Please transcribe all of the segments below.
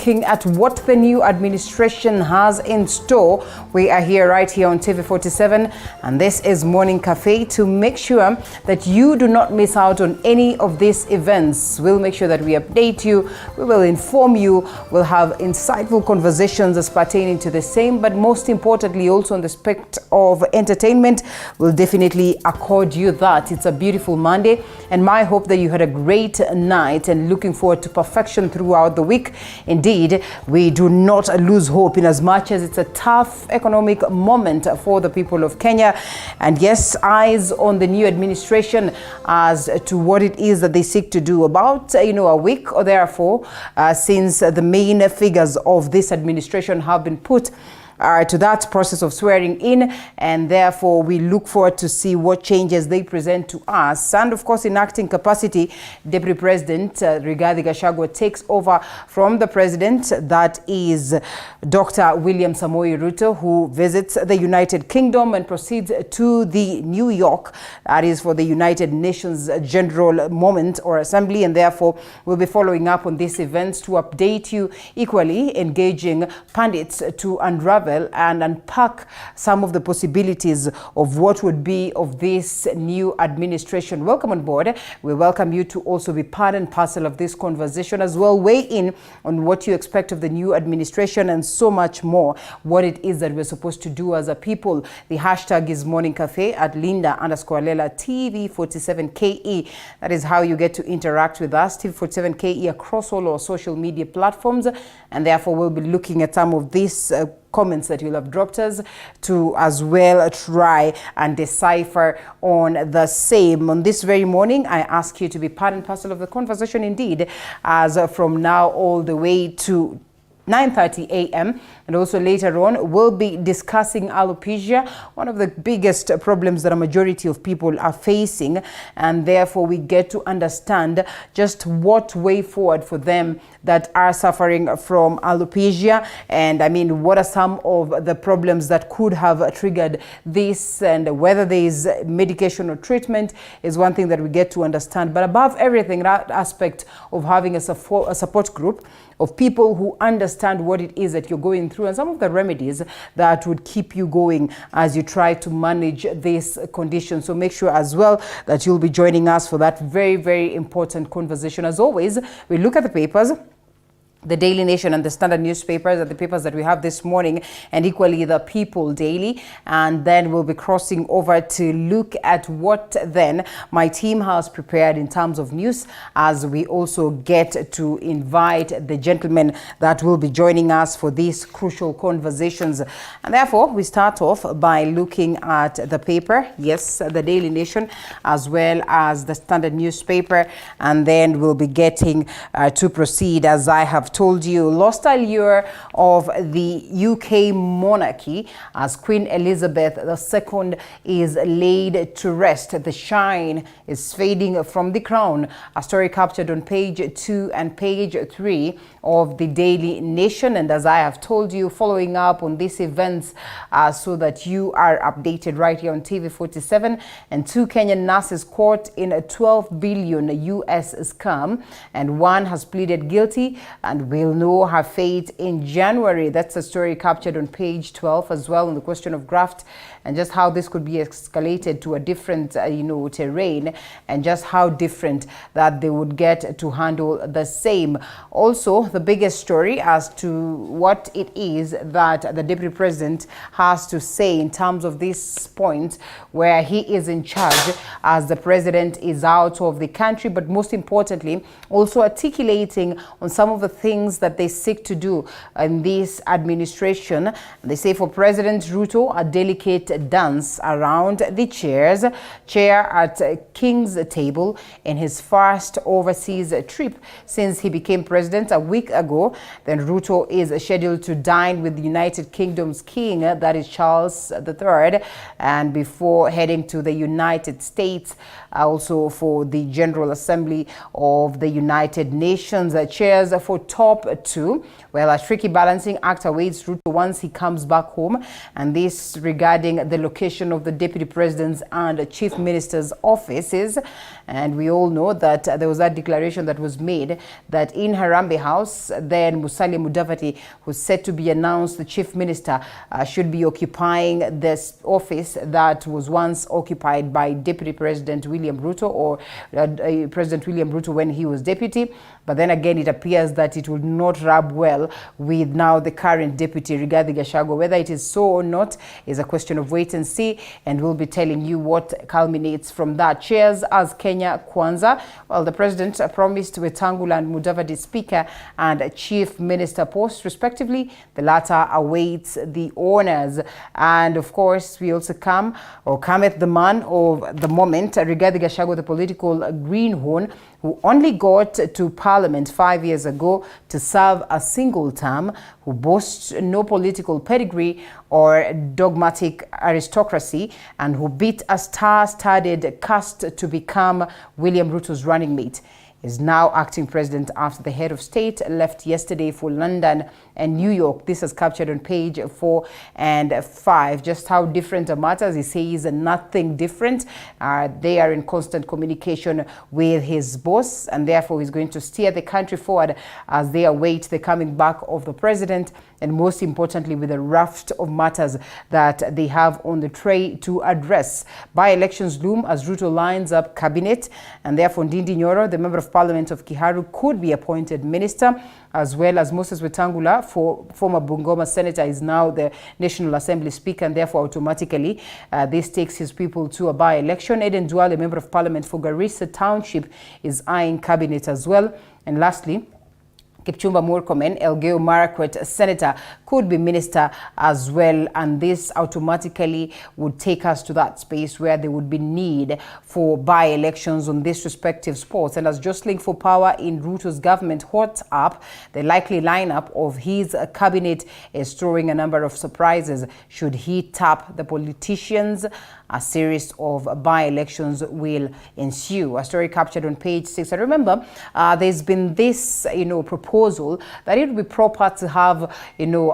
looking at what the new administration has in store. We are here right here on TV47, and this is Morning Café to make sure that you do not miss out on any of these events. We'll make sure that we update you, we will inform you, we'll have insightful conversations as pertaining to the same, but most importantly also on the spectrum of entertainment, we'll definitely accord you that. It's a beautiful Monday, and my hope that you had a great night and looking forward to perfection throughout the week. Indeed, we do not lose hope in as much as it's a tough economic moment for the people of Kenya. And yes, eyes on the new administration as to what it is that they seek to do. About a week or therefore since the main figures of this administration have been put to that process of swearing in, and therefore we look forward to see what changes they present to us. And of course, in acting capacity, Deputy President Rigathi Gachagua takes over from the president, that is Dr. William Samoei Ruto, who visits the United Kingdom and proceeds to the New York, that is for the United Nations General Moment or Assembly, and therefore we'll be following up on these events to update you, equally engaging pundits to unravel and unpack some of the possibilities of what would be of this new administration. Welcome on board. We welcome you to also be part and parcel of this conversation as well. Weigh in on what you expect of the new administration and so much more, what it is that we're supposed to do as a people. The hashtag is Morning Café at Linda_Alela TV47KE. That is how you get to interact with us, TV47KE, across all our social media platforms, and therefore we'll be looking at some of these comments that you'll have dropped us to as well try and decipher on the same. On this very morning, I ask you to be part and parcel of the conversation indeed, as from now all the way to 9:30 a.m. and also later on we'll be discussing alopecia, one of the biggest problems that a majority of people are facing, and therefore we get to understand just what way forward for them that are suffering from alopecia, and I mean what are some of the problems that could have triggered this, and whether there is medication or treatment is one thing that we get to understand. But above everything, that aspect of having a support group of people who understand what it is that you're going through and some of the remedies that would keep you going as you try to manage this condition. So make sure as well that you'll be joining us for that very, very important conversation. As always, we look at the papers, the Daily Nation and the Standard newspapers are the papers that we have this morning, and equally the People Daily. And then we'll be crossing over to look at what then my team has prepared in terms of news, as we also get to invite the gentlemen that will be joining us for these crucial conversations. And therefore, we start off by looking at the paper, yes, the Daily Nation, as well as the Standard newspaper, and then we'll be getting to proceed. As I have told you, lost allure of the UK monarchy as Queen Elizabeth II is laid to rest. The shine is fading from the crown. A story captured on page 2 and page 3 of the Daily Nation. And as I have told you, following up on these events so that you are updated right here on TV47. And 2 Kenyan nurses caught in a 12 billion US scam, and one has pleaded guilty and will know her fate in January. That's a story captured on page 12 as well, on the question of graft and just how this could be escalated to a different terrain, and just how different that they would get to handle the same. Also, the biggest story as to what it is that the Deputy President has to say in terms of this point where he is in charge as the President is out of the country, but most importantly also articulating on some of the things that they seek to do in this administration. They say for President Ruto, a delicate dance around the chair at King's table in his first overseas trip since he became president a week ago. Then Ruto is scheduled to dine with the United Kingdom's king, that is Charles III, and before heading to the United States also for the General Assembly of the United Nations. Chairs for top two. Well, a tricky balancing act awaits Ruto once he comes back home, and this regarding the location of the deputy president's and chief minister's offices. And we all know that there was that declaration that was made that in Harambee House, then Musalia Mudavadi, who's set to be announced the chief minister, should be occupying this office that was once occupied by Deputy President William Ruto, or President William Ruto when he was deputy. But then again, it appears that it will not rub well with now the current deputy, Rigathi Gachagua. Whether it is so or not is a question of wait and see, and we'll be telling you what culminates from that. Chairs as Kenya Kwanza. Well, the president promised Wetangula and Mudavadi speaker and chief minister posts, respectively. The latter awaits the honors. And of course, we also cometh the man of the moment, Rigathi Gachagua, the political greenhorn, who only got to Parliament 5 years ago to serve a single term, who boasts no political pedigree or dogmatic aristocracy, and who beat a star-studded cast to become William Ruto's running mate, is now acting president after the head of state left yesterday for London and New York. This is captured on page 4 and 5. Just how different are matters? He says nothing different. They are in constant communication with his boss, and therefore he's going to steer the country forward as they await the coming back of the president, and most importantly with a raft of matters that they have on the tray to address. By-elections loom as Ruto lines up cabinet, and therefore Ndindi Nyoro, the member of parliament of Kiharu, could be appointed minister, as well as Moses Wetangula, former Bungoma senator, is now the National Assembly speaker, and therefore automatically this takes his people to a by-election. Eden Duale, a member of parliament for Garissa Township, is eyeing cabinet as well. And lastly, Kipchumba Murkomen, Elgeyo Marakwet senator, could be minister as well, and this automatically would take us to that space where there would be need for by-elections on these respective spots. And as jostling for power in Ruto's government hot up, the likely lineup of his cabinet is throwing a number of surprises. Should he tap the politicians, a series of by-elections will ensue. A story captured on page 6. I remember there's been this, proposal that it would be proper to have,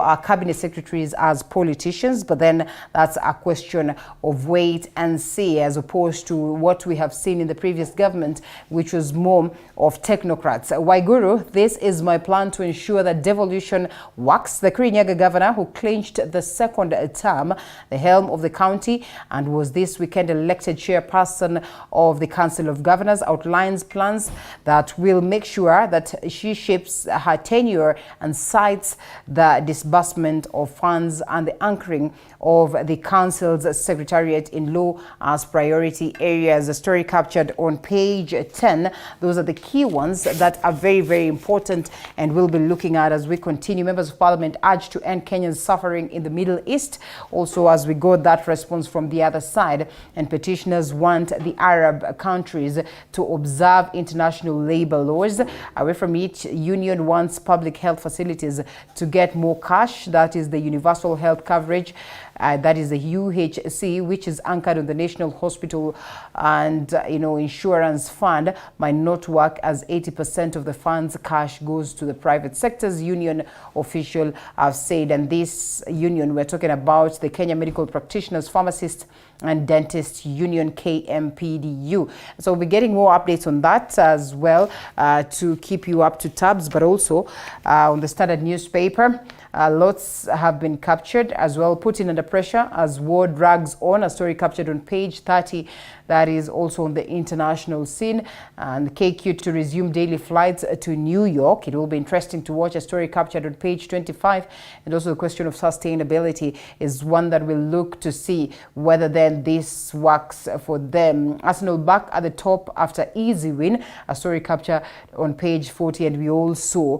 our cabinet secretaries as politicians, but then that's a question of wait and see, as opposed to what we have seen in the previous government, which was more of technocrats. Waiguru, this is my plan to ensure that devolution works. The Kirinyaga governor, who clinched the second term, the helm of the county, and was this weekend elected chairperson of the Council of Governors, outlines plans that will make sure that she shapes her tenure and cites the disbursement of funds and the anchoring of the council's secretariat in law as priority areas. A story captured on page 10. Those are the key ones that are very, very important, and we'll be looking at as we continue. Members of Parliament urged to end Kenyans suffering in the Middle East. Also, as we got that response from the other side, and petitioners want the Arab countries to observe international labor laws. Away from each union wants public health facilities to get more cash. That is the universal health coverage. That is the UHC, which is anchored on the National Hospital and Insurance Fund, might not work as 80% of the fund's cash goes to the private sector's union official have said. And this union, we're talking about the Kenya Medical Practitioners, Pharmacists and Dentists Union, KMPDU. So we'll be getting more updates on that as well to keep you up to tabs, but also on the Standard newspaper. Lots have been captured as well. Putin under pressure as war drags on. A story captured on page 30 that is also on the international scene. And KQ to resume daily flights to New York. It will be interesting to watch. A story captured on page 25. And also the question of sustainability is one that we'll look to see whether then this works for them. Arsenal back at the top after easy win. A story captured on page 40. And we all saw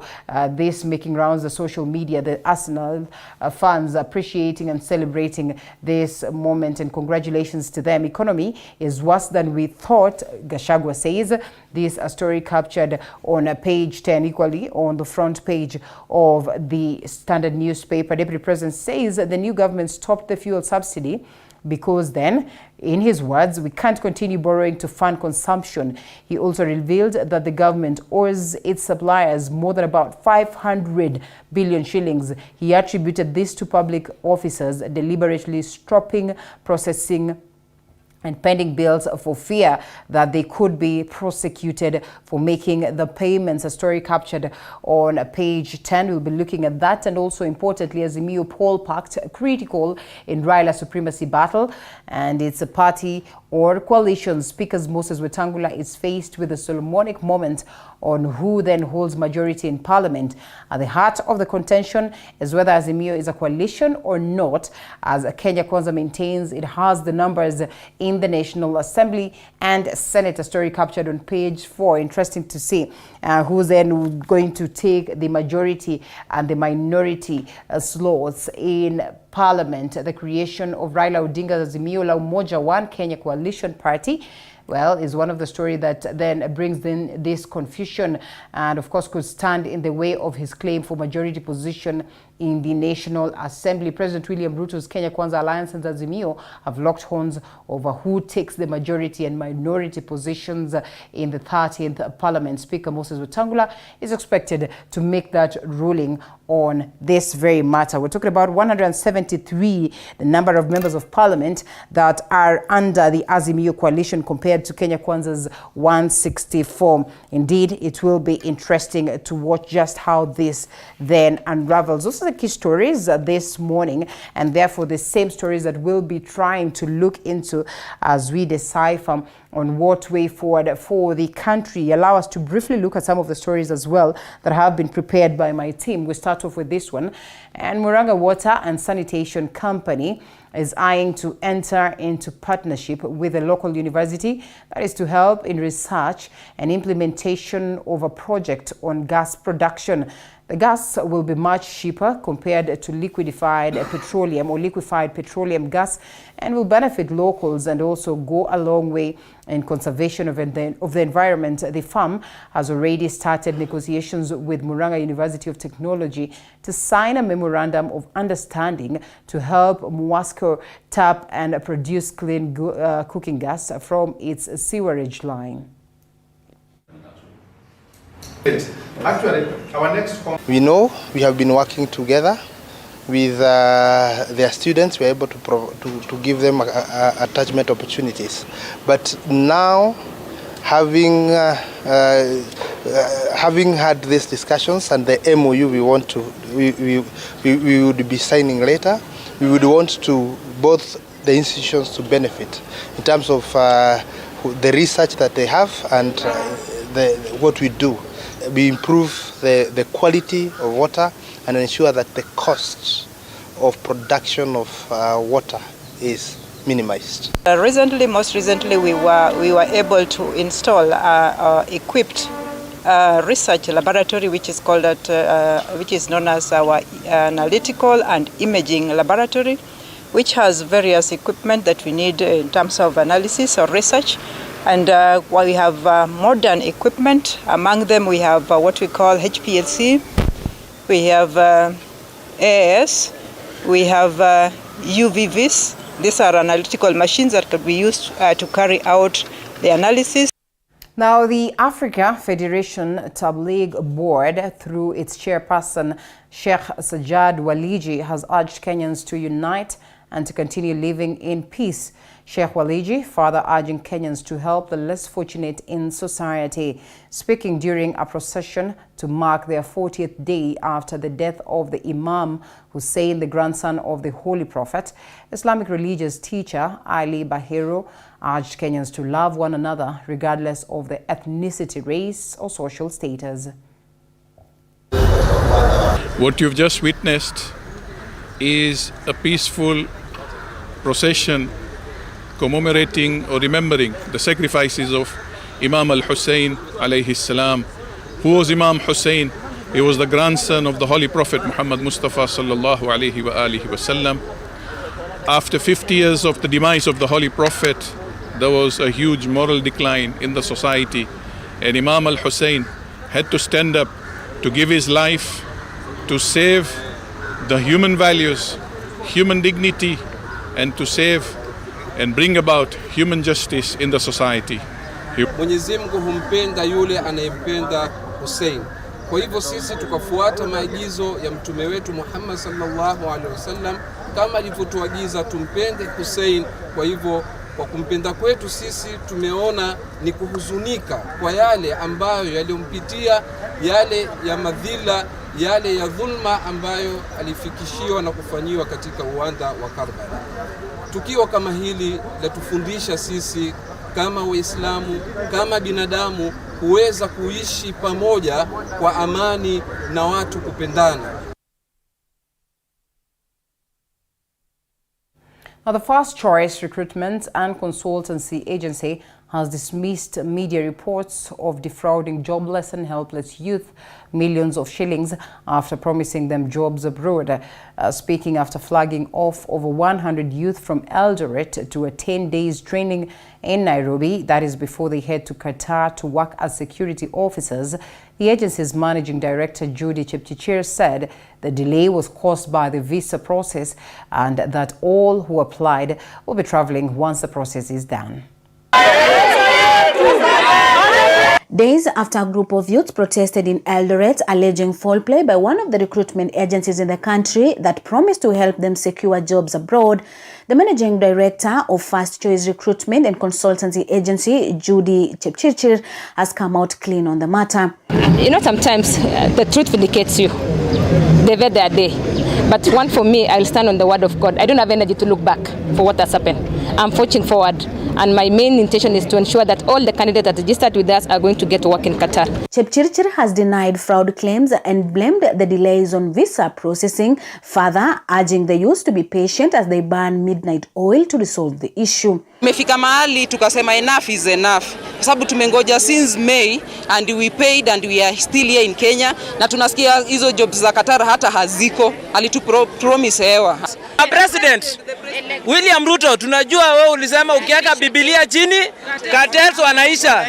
this making rounds the social media. The Arsenal fans appreciating and celebrating this moment, and congratulations to them. Economy is worse than we thought, Gachagua says. This a story captured on page 10, equally on the front page of the Standard newspaper. Deputy President says the new government stopped the fuel subsidy because then, in his words, we can't continue borrowing to fund consumption. He also revealed that the government owes its suppliers more than about 500 billion shillings. He attributed this to public officers deliberately stopping processing and pending bills for fear that they could be prosecuted for making the payments. A story captured on page 10. We'll be looking at that, and also importantly, Azimio poll packed critical in Raila supremacy battle, and it's a party or coalition. Speaker Moses Wetangula is faced with a Solomonic moment on who then holds majority in parliament. At the heart of the contention is whether Azimio is a coalition or not, as Kenya Kwanza maintains it has the numbers in the National Assembly and Senate. A story captured on page 4. Interesting to see who's then going to take the majority and the minority slots in Parliament. The creation of Raila Odinga's Azimio la Umoja One Kenya Coalition Party, well, is one of the story that then brings in this confusion and, of course, could stand in the way of his claim for majority position in the National Assembly. President William Ruto's Kenya Kwanza Alliance and Azimio have locked horns over who takes the majority and minority positions in the 13th Parliament. Speaker Moses Wetangula is expected to make that ruling on this very matter. We're talking about 173, the number of members of Parliament that are under the Azimio coalition compared to Kenya Kwanza's 164. Indeed, it will be interesting to watch just how this then unravels. Those are the key stories this morning, and therefore the same stories that we'll be trying to look into as we decipher on what way forward for the country. Allow us to briefly look at some of the stories as well that have been prepared by my team. We start off with this one. And Murang'a Water and Sanitation Company is eyeing to enter into partnership with a local university that is to help in research and implementation of a project on gas production. The gas will be much cheaper compared to liquefied petroleum gas, and will benefit locals and also go a long way in conservation of the environment. The firm has already started negotiations with Murang'a University of Technology to sign a memorandum of understanding to help Muasco tap and produce clean cooking gas from its sewerage line. Actually, our next we know we have been working together with their students. We're able to give them attachment opportunities. But now, having had these discussions and the MOU we would be signing later, we would want to both the institutions to benefit in terms of the research that they have and what we do. We improve the quality of water and ensure that the cost of production of water is minimized. Most recently, we were able to install equipped research laboratory, which is called which is known as our analytical and imaging laboratory, which has various equipment that we need in terms of analysis or research. And while we have modern equipment, among them we have what we call HPLC, we have AAS, we have UVVs. These are analytical machines that could be used to carry out the analysis. Now, the Africa Federation Tabligh Board, through its chairperson, Sheikh Sajjad Waliji, has urged Kenyans to unite and to continue living in peace. Sheikh Waliji further urging Kenyans to help the less fortunate in society. Speaking during a procession to mark their 40th day after the death of the Imam Hussein, the grandson of the Holy Prophet, Islamic religious teacher Ali Bahiro urged Kenyans to love one another regardless of the ethnicity, race, or social status. What you've just witnessed is a peaceful procession commemorating or remembering the sacrifices of Imam al-Hussein alayhi salam. Who was Imam Hussein? He was the grandson of the Holy Prophet Muhammad Mustafa sallallahu alayhi wa alihi wasallam. After 50 years of the demise of the Holy Prophet, there was a huge moral decline in the society, and Imam al-Hussein had to stand up to give his life to save the human values, human dignity, and to save and bring about human justice in the society. Mwenyezi Mungu humpenda yule anayempenda Hussein. Kwa hivyo sisi tukafuata maagizo ya mtume wetu Muhammad sallallahu alaihi wasallam kama alivyotuagiza tumpende Hussein. Kwa hivyo kwa kumpenda kwetu sisi tumeona ni kuhuzunika kwa yale ambayo yaliyompitia, yale ya madhila, yale ya dhulma ambayo alifikishiwa na kufanyiwa katika uwanda wa Karbala. Tukio kama hili latufundisha sisi kama Waislamu, kama binadamu kuweza kuishi pamoja kwa amani na watu kupendana. Now, the First Choice Recruitment and Consultancy Agency has dismissed media reports of defrauding jobless and helpless youth millions of shillings after promising them jobs abroad. Speaking after flagging off over 100 youth from Eldoret to a 10-day training in Nairobi, that is before they head to Qatar to work as security officers, the agency's managing director, Judy Chepchichir, said the delay was caused by the visa process and that all who applied will be traveling once the process is done. Days after a group of youths protested in Eldoret alleging foul play by one of the recruitment agencies in the country that promised to help them secure jobs abroad, the managing director of First Choice Recruitment and Consultancy Agency, Judy Chepchichir, has come out clean on the matter. You know, sometimes the truth vindicates you. They were their day. But one for me, I'll stand on the word of God. I don't have energy to look back for what has happened. I'm forging forward. And my main intention is to ensure that all the candidates that registered with us are going to get to work in Qatar. Chepchirchir has denied fraud claims and blamed the delays on visa processing, further urging the youth to be patient as they burn midnight oil to resolve the issue. Tumefika mahali tukasema enough is enough. Kwa sababu tumengoja since May and we paid and we are still here in Kenya na tunasikia hizo jobs za Qatar hata haziko. Promise hewa. President William Ruto, tunajua wewe ulisema ukiweka Biblia chini cartels wanaisha.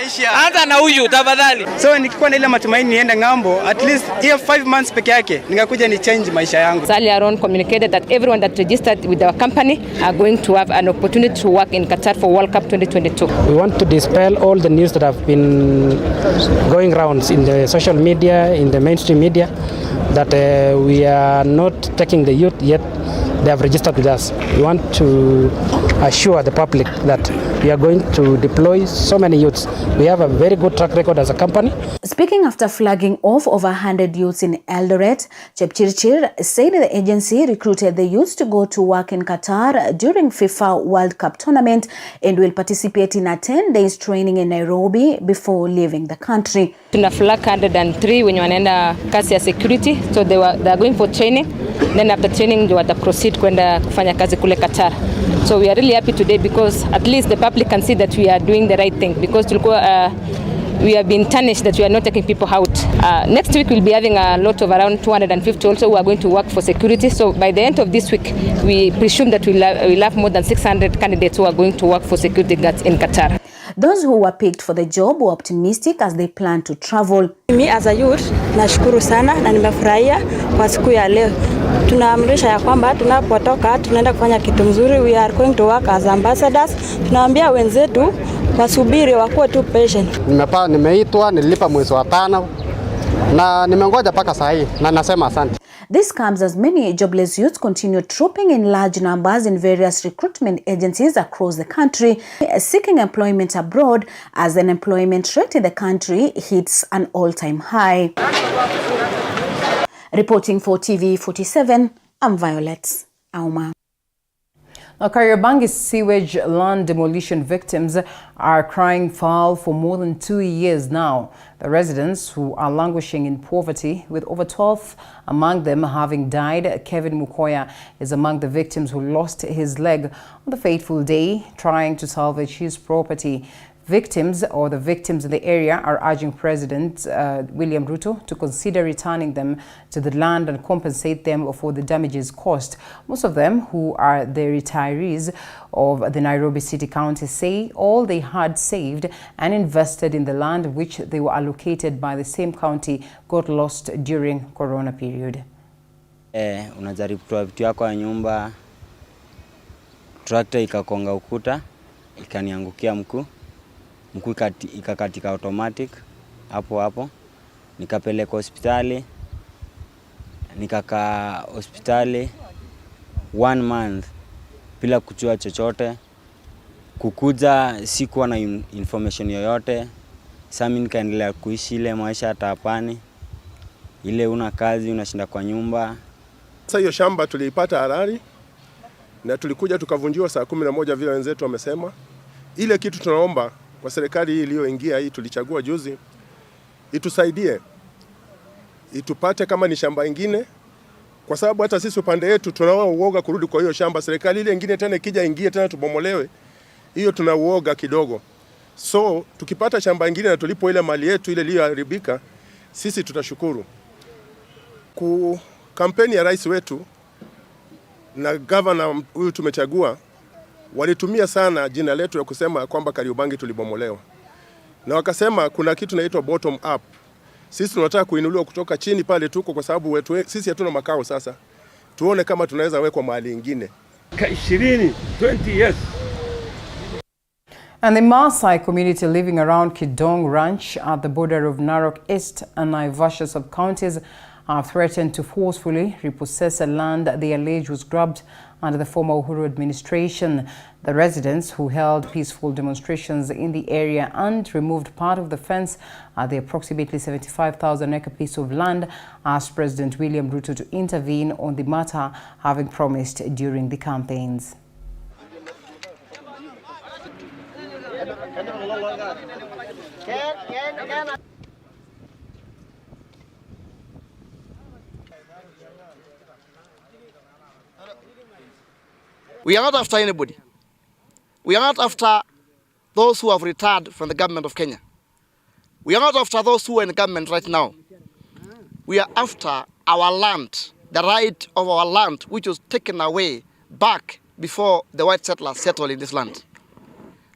Anza na huyu tafadhali. So nikikuwa na ile matumaini niende ngambo, at least hiyo 5 months peke yake nikakuja ni change maisha yangu. Earlier on communicated that everyone that registered with our company are going to have an opportunity to work in Qatar for World Cup 2022. We want to dispel all the news that have been going rounds in the social media, in the mainstream media, that we are not taking the youth yet they have registered with us. We want to assure the public that we are going to deploy so many youths. We have a very good track record as a company. Speaking after flagging off over 100 youths in Eldoret, Chepchirchir said the agency recruited the youths to go to work in Qatar during FIFA World Cup tournament and will participate in a 10-day training in Nairobi before leaving the country. Tuna flag 103 when you wanaenda kazi ya security, so they are going for training. Then after training they wata proceed kwenda kufanya kazi kule Qatar. So we are really happy today because at least the public can see that we are doing the right thing, because we have been tarnished that we are not taking people out. Next week we'll be having a lot of around 250 also who are going to work for security. So by the end of this week, we presume that we'll have more than 600 candidates who are going to work for security guards in Qatar. Those who were picked for the job were optimistic as they plan to travel. Me as a youth, nashukuru sana na nimefurahia kwa siku ya leo. Tunaamrisha ya kwamba tunapotoka tunaenda kufanya kitu mzuri. We are going to work as ambassadors. Tunaambia wenzetu wasubiri, wakuwe tu patient. Nimeitwa, nilipa mwezi wa 5 na nimengoja paka saa hii na nasema asante. This comes as many jobless youths continue trooping in large numbers in various recruitment agencies across the country, seeking employment abroad as the unemployment rate in the country hits an all-time high. Reporting for TV47, I'm Violet Auma. Now, Kariobangi sewage land demolition victims are crying foul for more than 2 years now. The residents, who are languishing in poverty, with over 12 among them having died. Kevin Mukoya is among the victims who lost his leg on the fateful day trying to salvage his property. The victims in the area are urging President William Ruto to consider returning them to the land and compensate them for the damages caused. Most of them, who are the retirees of the Nairobi City County, say all they had saved and invested in the land which they were allocated by the same county got lost during Corona period. Unajaribu kutoa vitu yako ya nyumba, Tractor ikakonga ukuta, ikaniangukia mkuu ikakatika automatic hapo. Nikapeleka hospitali, nikakaa hospitali 1 month bila kujua chochote. Kukuja sikuwa na information yoyote. Sasa mimi nikaendelea kuishi ile maisha ya taapani. Ile una kazi, unashinda kwa nyumba. Sasa hiyo shamba tuliipata halali na tulikuja tukavunjiwa saa 11 vile wenzetu wamesema. Ile kitu tunaomba kwa serikali hii iliyoingia hii tulichagua juzi, itusaidie, itupate kama ni shamba ingine, kwa sababu hata sisi upande yetu tunao uoga kurudi kwa hiyo shamba. Serikali ile ingine tena ikija ingie tena tubomolewe, hiyo tuna uoga kidogo. So tukipata shamba ingine na tulipo ile mali yetu ile iliyoharibika, sisi tutashukuru. Kampeni ya rais wetu na governor huyu tumechagua walitumia sana jina letu ya kusema kwamba Kariobangi tulibomolewa. Na wakasema kuna kitu inaitwa bottom up. Sisi tunataka kuinuliwa kutoka chini pale tuko, kwa sababu sisi hatuna makao sasa. Tuone kama tunaweza wekwa mahali ingine. 20 years. And the Maasai community living around Kidong Ranch at the border of Narok East and Naivasha sub-counties are threatened to forcefully repossess a land they allege was grabbed under the former Uhuru administration. The residents who held peaceful demonstrations in the area and removed part of the fence at the approximately 75,000-acre piece of land asked President William Ruto to intervene on the matter, having promised during the campaigns. We are not after anybody. We are not after those who have retired from the government of Kenya. We are not after those who are in the government right now. We are after our land, the right of our land, which was taken away back before the white settlers settled in this land.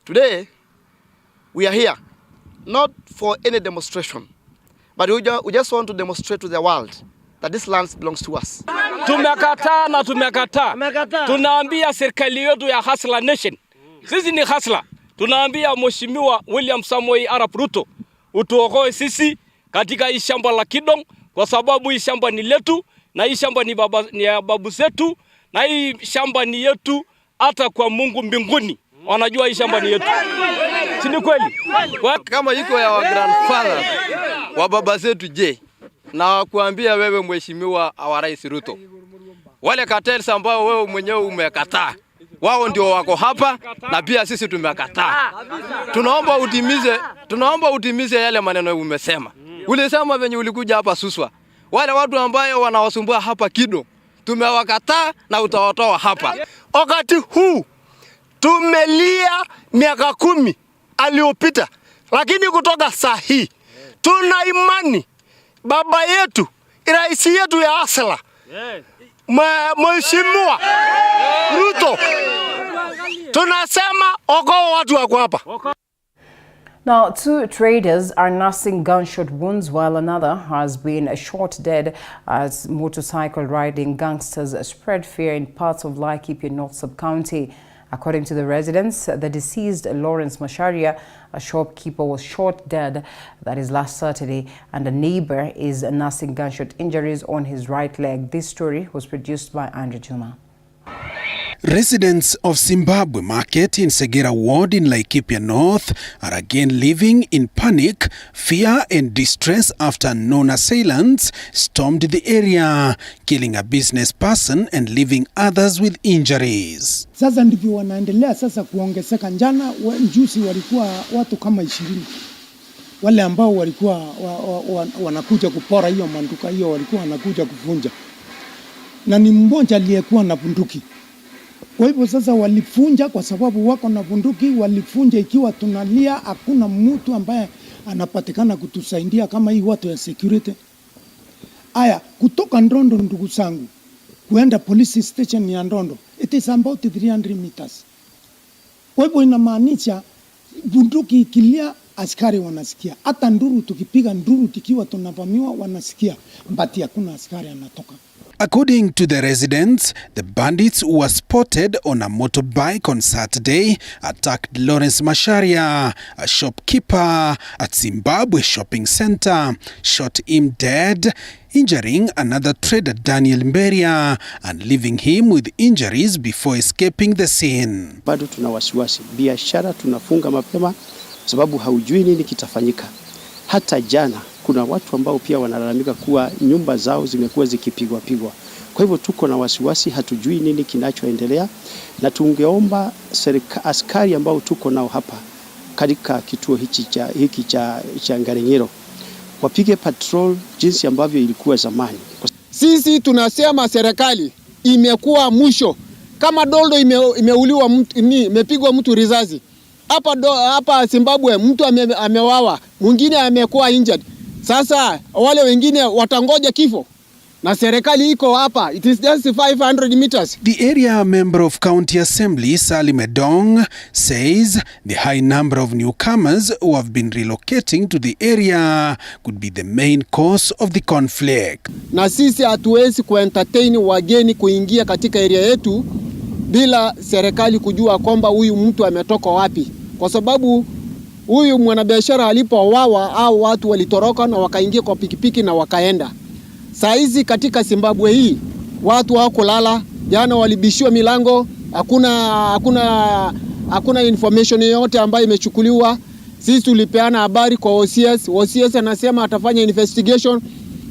Today, we are here, not for any demonstration, but we just want to demonstrate to the world that this land belongs to us. Tumekataa na tumekataa. Tunaambia serikali yetu ya Hustler Nation. Sisi ni hustler. Tunaambia Mheshimiwa William Samoei Arap Ruto utuokoe sisi katika hii shamba la Kidong, kwa sababu hii shamba ni letu na hii shamba ni ya babu zetu na hii shamba ni yetu hata kwa Mungu mbinguni. Wanajua hii shamba ni yetu. Si ni kweli? Kama iko ya wa grandfather wa baba zetu je? Na kuambia wewe Mheshimiwa wa Rais Ruto, wale cartels ambao wewe mwenyewe umekataa, wao ndio wako hapa na pia sisi tumekataa. Tunaomba utimize yale maneno umesema. Ulisema venye ulikuja hapa Suswa. Wale watu ambao wanawasumbua hapa Kidong, tumewakataa na utawatoa hapa. Wakati huu tumelia miaka 10 aliyopita, lakini kutoka saa hii tuna imani baba yetu, rais yetu ya Asela, Mheshimiwa Ruto, tunasema okoa watu wako hapa. Now, 2 traders are nursing gunshot wounds while another has been shot dead as motorcycle riding gangsters spread fear in parts of Laikipia North Sub-County. According to the residents, the deceased Lawrence Masharia, a shopkeeper, was shot dead, that is last Saturday, and a neighbor is nursing gunshot injuries on his right leg. This story was produced by Andrew Juma. Residents of Zimbabwe Market in Segera Ward in Laikipia North are again living in panic, fear and distress after known assailants stormed the area, killing a business person and leaving others with injuries. Sasa ndivyo wanaendelea sasa kuongezeka. Jana juzi walikuwa watu kama 20 wale ambao walikuwa wanakuja kupora hiyo manduka hiyo, walikuwa wanakuja kuvunja, na ni mmoja aliyekuwa na bunduki. Kwa hivyo sasa walifunja, kwa sababu wako na bunduki, walifunja ikiwa tunalia hakuna mtu ambaye anapatikana kutusaidia kama hii watu ya security. Aya, kutoka Ndondo ndugu zangu kuenda police station ya Ndondo, it is about 300 meters. Kwa hivyo inamaanisha bunduki ikilia askari wanasikia, hata nduru tukipiga nduru tikiwa tunavamiwa wanasikia, but hakuna askari anatoka. According to the residents, the bandits who were spotted on a motorbike on Saturday attacked Lawrence Masharia, a shopkeeper at Zimbabwe shopping center, shot him dead, injuring another trader Daniel Mberia and leaving him with injuries before escaping the scene. Bado tuna wasiwasi, biashara tunafunga mapema sababu haujui nini kitafanyika. Hata jana kuna watu ambao pia wanalalamika kuwa nyumba zao zimekuwa zikipigwa. Kwa hivyo tuko na wasiwasi, hatujui nini kinachoendelea, na tungeomba askari ambao tuko nao hapa katika kituo hiki cha Ngarenyero wapige patrol jinsi ambavyo ilikuwa zamani. Sisi tunasema serikali imekuwa mwisho. Kama Doldo imeuliwa mtu, imepigwa mtu risasi. Hapa Zimbabwe mtu amewawa, mwingine amekuwa injured. Sasa wale wengine watangoja kifo. Na serikali iko hapa. It is just 500 meters. The area member of County Assembly, Salim Edong, says the high number of newcomers who have been relocating to the area could be the main cause of the conflict. Na sisi hatuwezi kuentertain wageni kuingia katika area yetu bila serikali kujua kwamba huyu mtu ametoka wapi. Kwa sababu huyu mwanabiashara alipowawa au watu walitoroka na wakaingia kwa pikipiki na wakaenda. Saizi katika Zimbabwe hii watu hawakulala, jana walibishiwa milango, hakuna information yoyote ambayo imechukuliwa. Sisi tulipeana habari kwa OCS. OCS anasema atafanya investigation.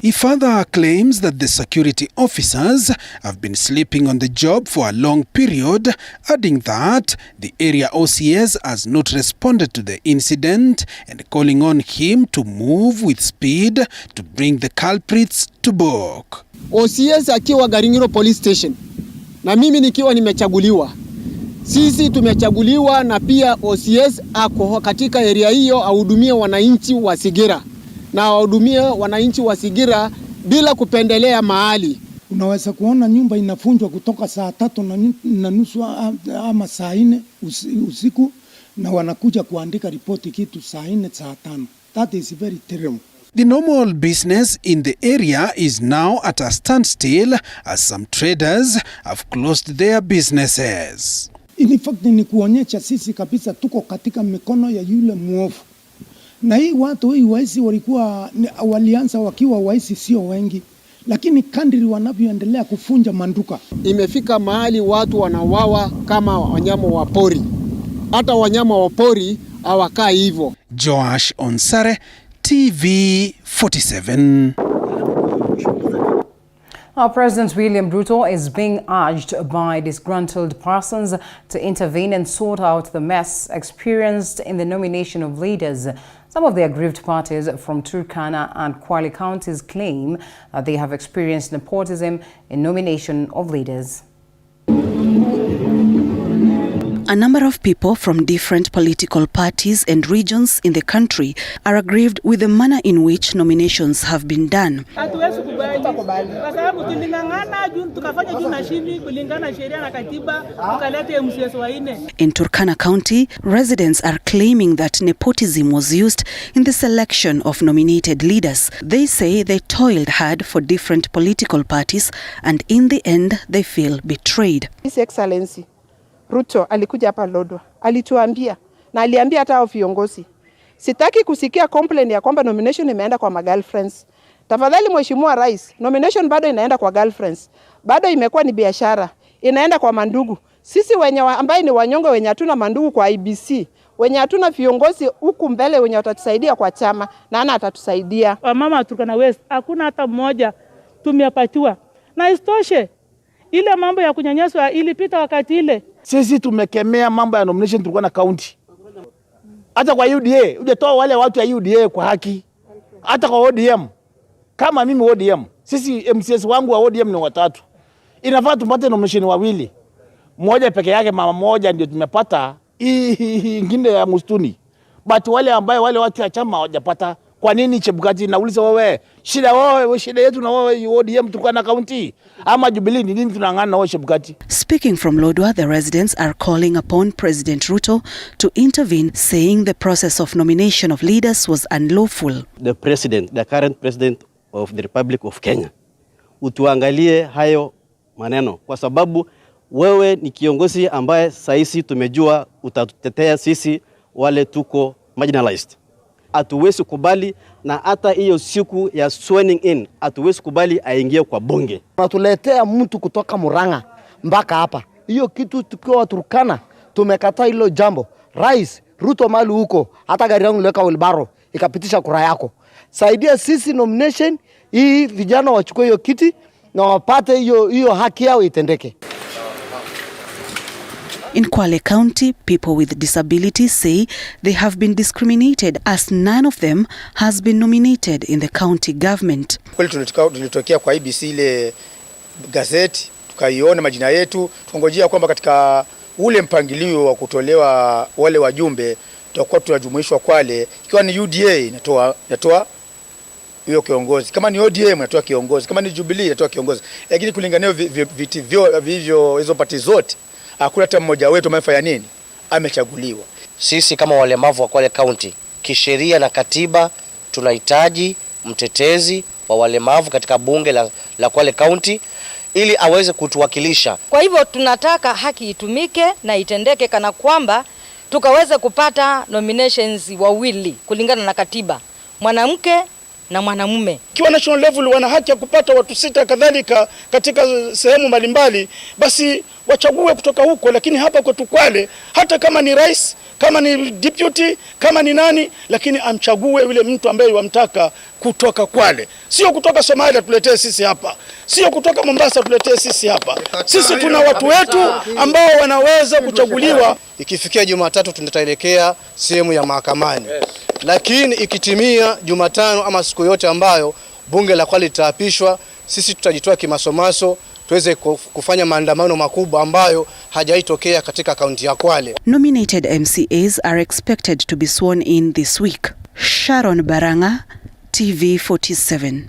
He further claims that the security officers have been sleeping on the job for a long period, adding that the area OCS has not responded to the incident and calling on him to move with speed to bring the culprits to book. OCS akiwa Garingiro Police Station na mimi nikiwa nimechaguliwa. Sisi tumechaguliwa na pia OCS ako katika area hiyo ahudumie wananchi wa Sigira. Na wahudumie wananchi wa Sigira bila kupendelea mahali. Unaweza kuona nyumba inafunjwa kutoka saa 3:30 ama saa 4 usiku na wanakuja kuandika ripoti kitu saa 4 saa 5. That is very terrible. The normal business in the area is now at a standstill as some traders have closed their businesses. In fact ni kuonyesha sisi kabisa tuko katika mikono ya yule muovu. Na hii watu hii waisi walianza wakiwa waisi sio wengi, lakini kadri wanavyoendelea kufunja manduka imefika mahali watu wanawawa kama wanyama wa pori. Hata wanyama wa pori hawakaa hivyo. Joash Onsare, TV 47. Our President William Ruto is being urged by disgruntled persons to intervene and sort out the mess experienced in the nomination of leaders. Some of the aggrieved parties from Turkana and Kwale counties claim that they have experienced nepotism in nomination of leaders. A number of people from different political parties and regions in the country are aggrieved with the manner in which nominations have been done. In Turkana County, residents are claiming that nepotism was used in the selection of nominated leaders. They say they toiled hard for different political parties and in the end they feel betrayed. His Excellency Ruto alikuja hapa Lodwa, alituambia na aliambia hata viongozi, sitaki kusikia complaint ya kwamba nomination imeenda kwa girlfriends. Tafadhali Mheshimiwa Rais, nomination bado inaenda kwa girlfriends. Bado imekuwa ni biashara, inaenda kwa mandugu. Sisi wenye ambaye ni wanyonge wenye hatuna mandugu kwa IBC, wenye hatuna viongozi huku mbele wenye watatusaidia kwa chama, na ana atatusaidia. Mama Turkana West, hakuna hata mmoja tumepatiwa. Na istoshe, ile mambo ya kunyanyaswa ilipita wakati ile. Sisi tumekemea mambo ya nomination tulikuwa na county. Hata kwa UDA, hujatoa wale watu ya UDA kwa haki. Hata kwa ODM. Kama mimi ODM, sisi MCS wangu wa ODM ni 3. Inafaa tupate nomination 2. Mmoja peke yake, mama moja ndio tumepata, ingine ya mustuni. But wale ambaye wale watu ya chama hawajapata. Kwa nini Chebukati? Nauliza wewe, shida yetu na wewe ODM tulikuwa na county ama Jubilee ni nini tunang'ana na wewe Chebukati? Speaking from Lodwa, the residents are calling upon President Ruto to intervene, saying the process of nomination of leaders was unlawful. The current president of the Republic of Kenya, utuangalie hayo maneno, kwa sababu wewe ni kiongozi ambaye saisi tumejua utatutetea sisi wale tuko marginalized. Hatuwezi kubali, na hata hiyo siku ya swearing in hatuwezi kubali aingie kwa bunge. Tunatuletea mtu kutoka Murang'a mpaka hapa. Hiyo kitu tukiwa Turkana tumekataa hilo jambo. Rais Ruto mali huko, hata gari yangu liweka wilbaro ikapitisha kura yako. Saidia sisi nomination hii, vijana wachukue hiyo kiti na wapate hiyo haki yao itendeke. In Kwale County, people with disabilities say they have been discriminated as none of them has been nominated in the county government. Kweli tulitokea kwa IBC ile gazeti, tukaiona majina yetu, tukangojea kwamba katika ule mpangilio wa kutolewa wale wajumbe tutakuwa tunajumuishwa Kwale. Ikiwa ni UDA inatoa hiyo kiongozi, kama ni ODM inatoa kiongozi, kama ni Jubilee inatoa kiongozi. Lakini kulingana viti vivyo hizo pati zote, hakuna hata mmoja wetu amefanya nini, amechaguliwa. Sisi kama walemavu wa Kwale County, kisheria na katiba tunahitaji mtetezi wa walemavu katika bunge la Kwale County ili aweze kutuwakilisha. Kwa hivyo tunataka haki itumike na itendeke kana kwamba tukaweze kupata nominations wawili kulingana na katiba, mwanamke na mwanamume. Kiwa national level wana haki ya kupata watu 6 kadhalika katika sehemu mbalimbali, basi wachague kutoka huko. Lakini hapa kwetu Kwale, hata kama ni rais, kama ni deputy, kama ni nani, lakini amchague yule mtu ambaye wamtaka kutoka Kwale. Sio kutoka Somalia tuletee sisi hapa, sio kutoka Mombasa tuletee sisi hapa. Sisi tuna watu wetu ambao wanaweza kuchaguliwa. Ikifikia Jumatatu tunataelekea sehemu ya mahakamani. Lakini ikitimia Jumatano ama siku yote ambayo bunge la Kwale litaapishwa, sisi tutajitoa kimasomaso tuweze kufanya maandamano makubwa ambayo hajaitokea katika kaunti ya Kwale. Nominated MCAs are expected to be sworn in this week. Sharon Baranga, TV47.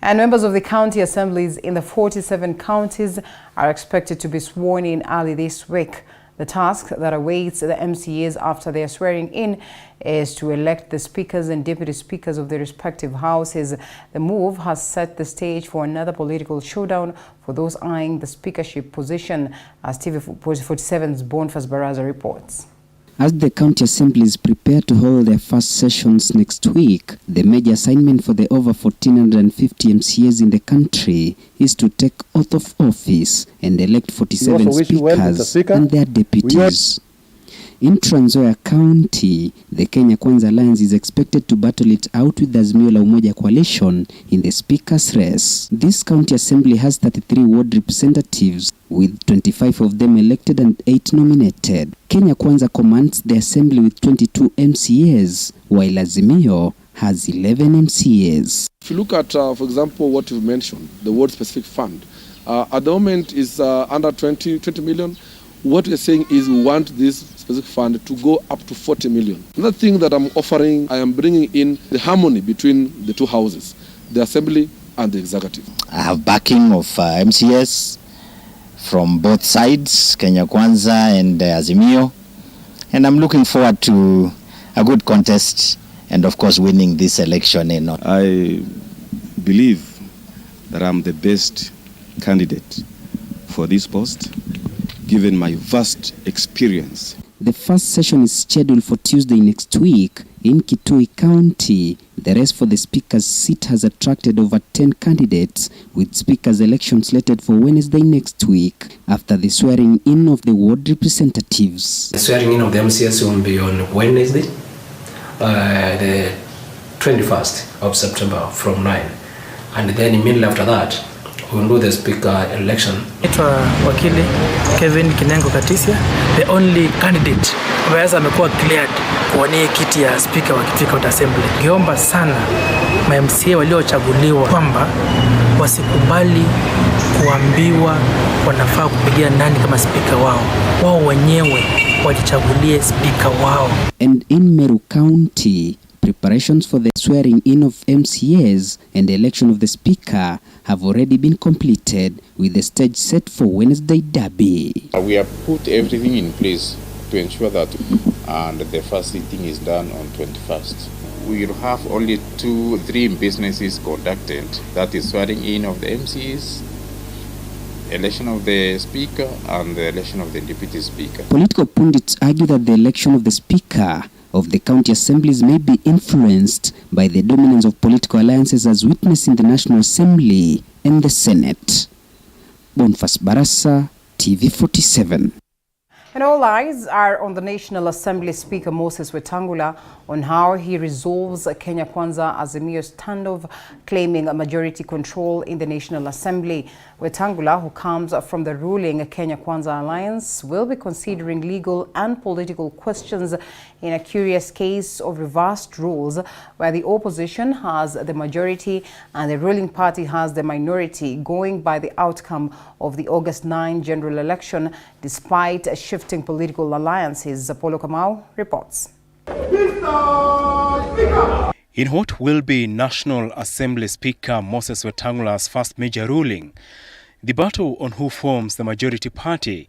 And members of the county assemblies in the 47 counties are expected to be sworn in early this week. The task that awaits the MCAs after their swearing in is to elect the speakers and deputy speakers of their respective houses. The move has set the stage for another political showdown for those eyeing the speakership position, as TV47's Boniface Baraza reports. As the county assemblies prepare to hold their first sessions next week, the major assignment for the over 1,450 MCAs in the country is to take oath of office and elect 47 speakers and their deputies. In Trans Nzoia County, the Kenya Kwanza Alliance is expected to battle it out with the Azimio la Umoja coalition in the speaker's race. This county assembly has 33 ward representatives, with 25 of them elected and 8 nominated. Kenya Kwanza commands the assembly with 22 MCAs, while Azimio has 11 MCAs. If you look at, for example, what you've mentioned, the ward-specific fund, at the moment is under 20 million. What we're saying is we want this specific fund to go up to 40 million. Another thing that I'm offering, I am bringing in the harmony between the two houses, the assembly and the executive. I have backing of MCS from both sides, Kenya Kwanza and Azimio, and I'm looking forward to a good contest and of course winning this election. I believe that I'm the best candidate for this post, given my vast experience. The first session is scheduled for Tuesday next week in Kitui County. The race for the speaker's seat has attracted over 10 candidates, with speaker's election slated for Wednesday next week after the swearing in of the ward representatives. The swearing in of the MCS will be on Wednesday, the 21st of September from 9. And then immediately after that, we will do the speaker election. Naitwa wakili Kevin Kinengo Katisia, the only candidate ambaye amekuwa cleared kuwania kiti ya speaker wa Kitui Assembly. Ningeomba sana ma-MCA waliochaguliwa kwamba wasikubali kuambiwa wanafaa kupigia nani kama speaker wao. Wao wenyewe wajichagulie speaker wao. And in Meru County, preparations for the swearing in of MCAs and the election of the speaker have already been completed, with the stage set for Wednesday derby. We have put everything in place to ensure that the first sitting is done on 21st. we will have only 2-3 businesses conducted. That is swearing in of the MCs, election of the speaker, and the election of the deputy speaker. Political pundits argue that the election of the speaker of the county assemblies may be influenced by the dominance of political alliances as witnessed in the National Assembly and the Senate. Bonfas Barasa, TV47. And all eyes are on the National Assembly Speaker Moses Wetangula on how he resolves Kenya Kwanza Azimio standoff, claiming a majority control in the National Assembly. Wetangula, who comes from the ruling Kenya Kwanza Alliance, will be considering legal and political questions in a curious case of reversed roles, where the opposition has the majority and the ruling party has the minority, going by the outcome of the August 9 general election, despite shifting political alliances. Apollo Kamau reports. In what will be National Assembly Speaker Moses Wetangula's first major ruling, the battle on who forms the majority party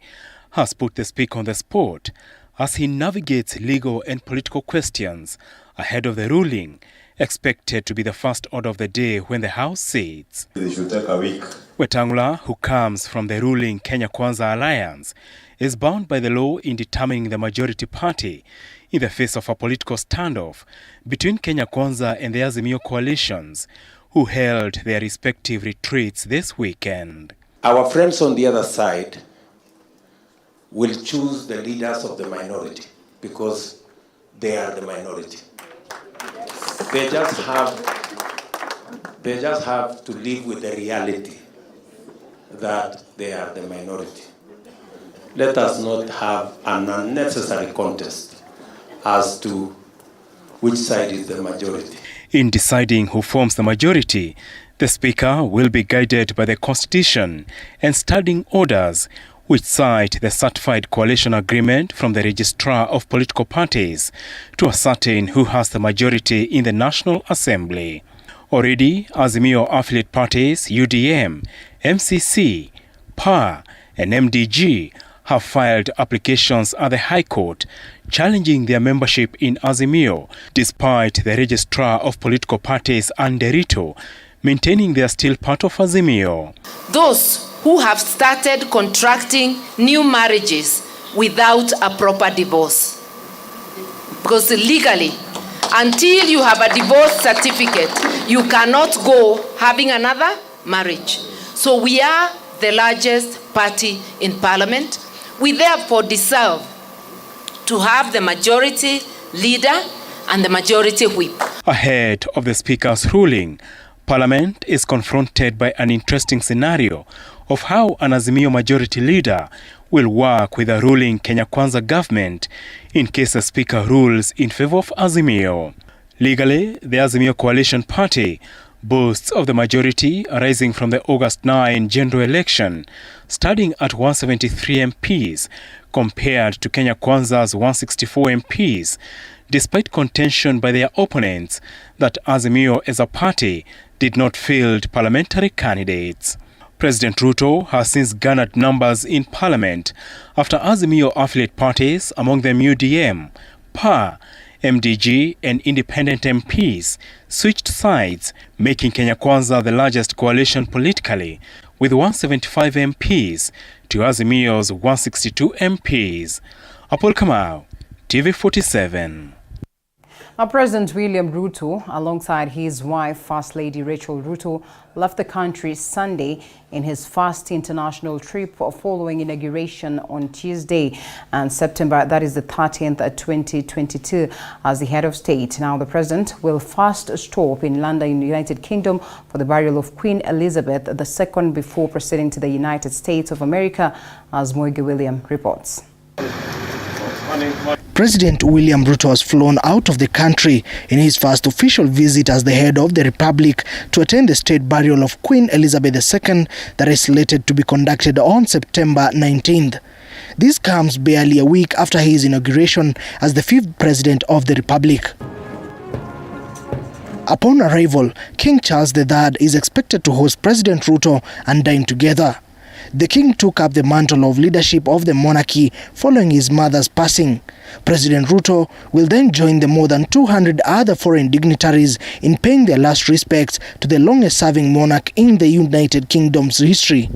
has put the Speaker on the spot as he navigates legal and political questions ahead of the ruling, expected to be the first order of the day when the House sits. It should take a week. Wetangula, who comes from the ruling Kenya Kwanza Alliance, is bound by the law in determining the majority party in the face of a political standoff between Kenya Kwanza and the Azimio coalitions, who held their respective retreats this weekend. Our friends on the other side will choose the leaders of the minority because they are the minority. They just have to live with the reality that they are the minority. Let us not have an unnecessary contest as to which side is the majority. In deciding who forms the majority, the Speaker will be guided by the Constitution and standing orders, which cite the certified coalition agreement from the registrar of political parties to ascertain who has the majority in the National Assembly. Already, Azimio affiliate parties UDM, MCC, PA and MDG have filed applications at the High Court challenging their membership in Azimio, despite the registrar of political parties and Ruto maintaining they are still part of Azimio. Those who have started contracting new marriages without a proper divorce, because legally, until you have a divorce certificate, you cannot go having another marriage. So we are the largest party in Parliament. We therefore deserve to have the majority leader and the majority whip. Ahead of the Speaker's ruling, Parliament is confronted by an interesting scenario of how an Azimio majority leader will work with a ruling Kenya Kwanza government in case the Speaker rules in favor of Azimio. Legally, the Azimio coalition party boasts of the majority arising from the August 9 general election, starting at 173 MPs compared to Kenya Kwanza's 164 MPs, despite contention by their opponents that Azimio as a party did not field parliamentary candidates. President Ruto has since garnered numbers in Parliament after Azimio affiliate parties, among them UDM, PA, MDG and independent MPs, switched sides, making Kenya Kwanza the largest coalition politically, with 175 MPs to Azimio's 162 MPs. Apol Kamau, TV47. Now, President William Ruto, alongside his wife, First Lady Rachel Ruto, left the country Sunday in his first international trip following inauguration on Tuesday and September, that is the 13th, 2022, as the head of state. Now, the president will first stop in London, United Kingdom, for the burial of Queen Elizabeth II before proceeding to the United States of America, as Moige William reports. President William Ruto has flown out of the country in his first official visit as the head of the Republic to attend the state burial of Queen Elizabeth II that is slated to be conducted on September 19th. This comes barely a week after his inauguration as the 5th President of the Republic. Upon arrival, King Charles III is expected to host President Ruto and dine together. The king took up the mantle of leadership of the monarchy following his mother's passing. President Ruto will then join the more than 200 other foreign dignitaries in paying their last respects to the longest-serving monarch in the United Kingdom's history.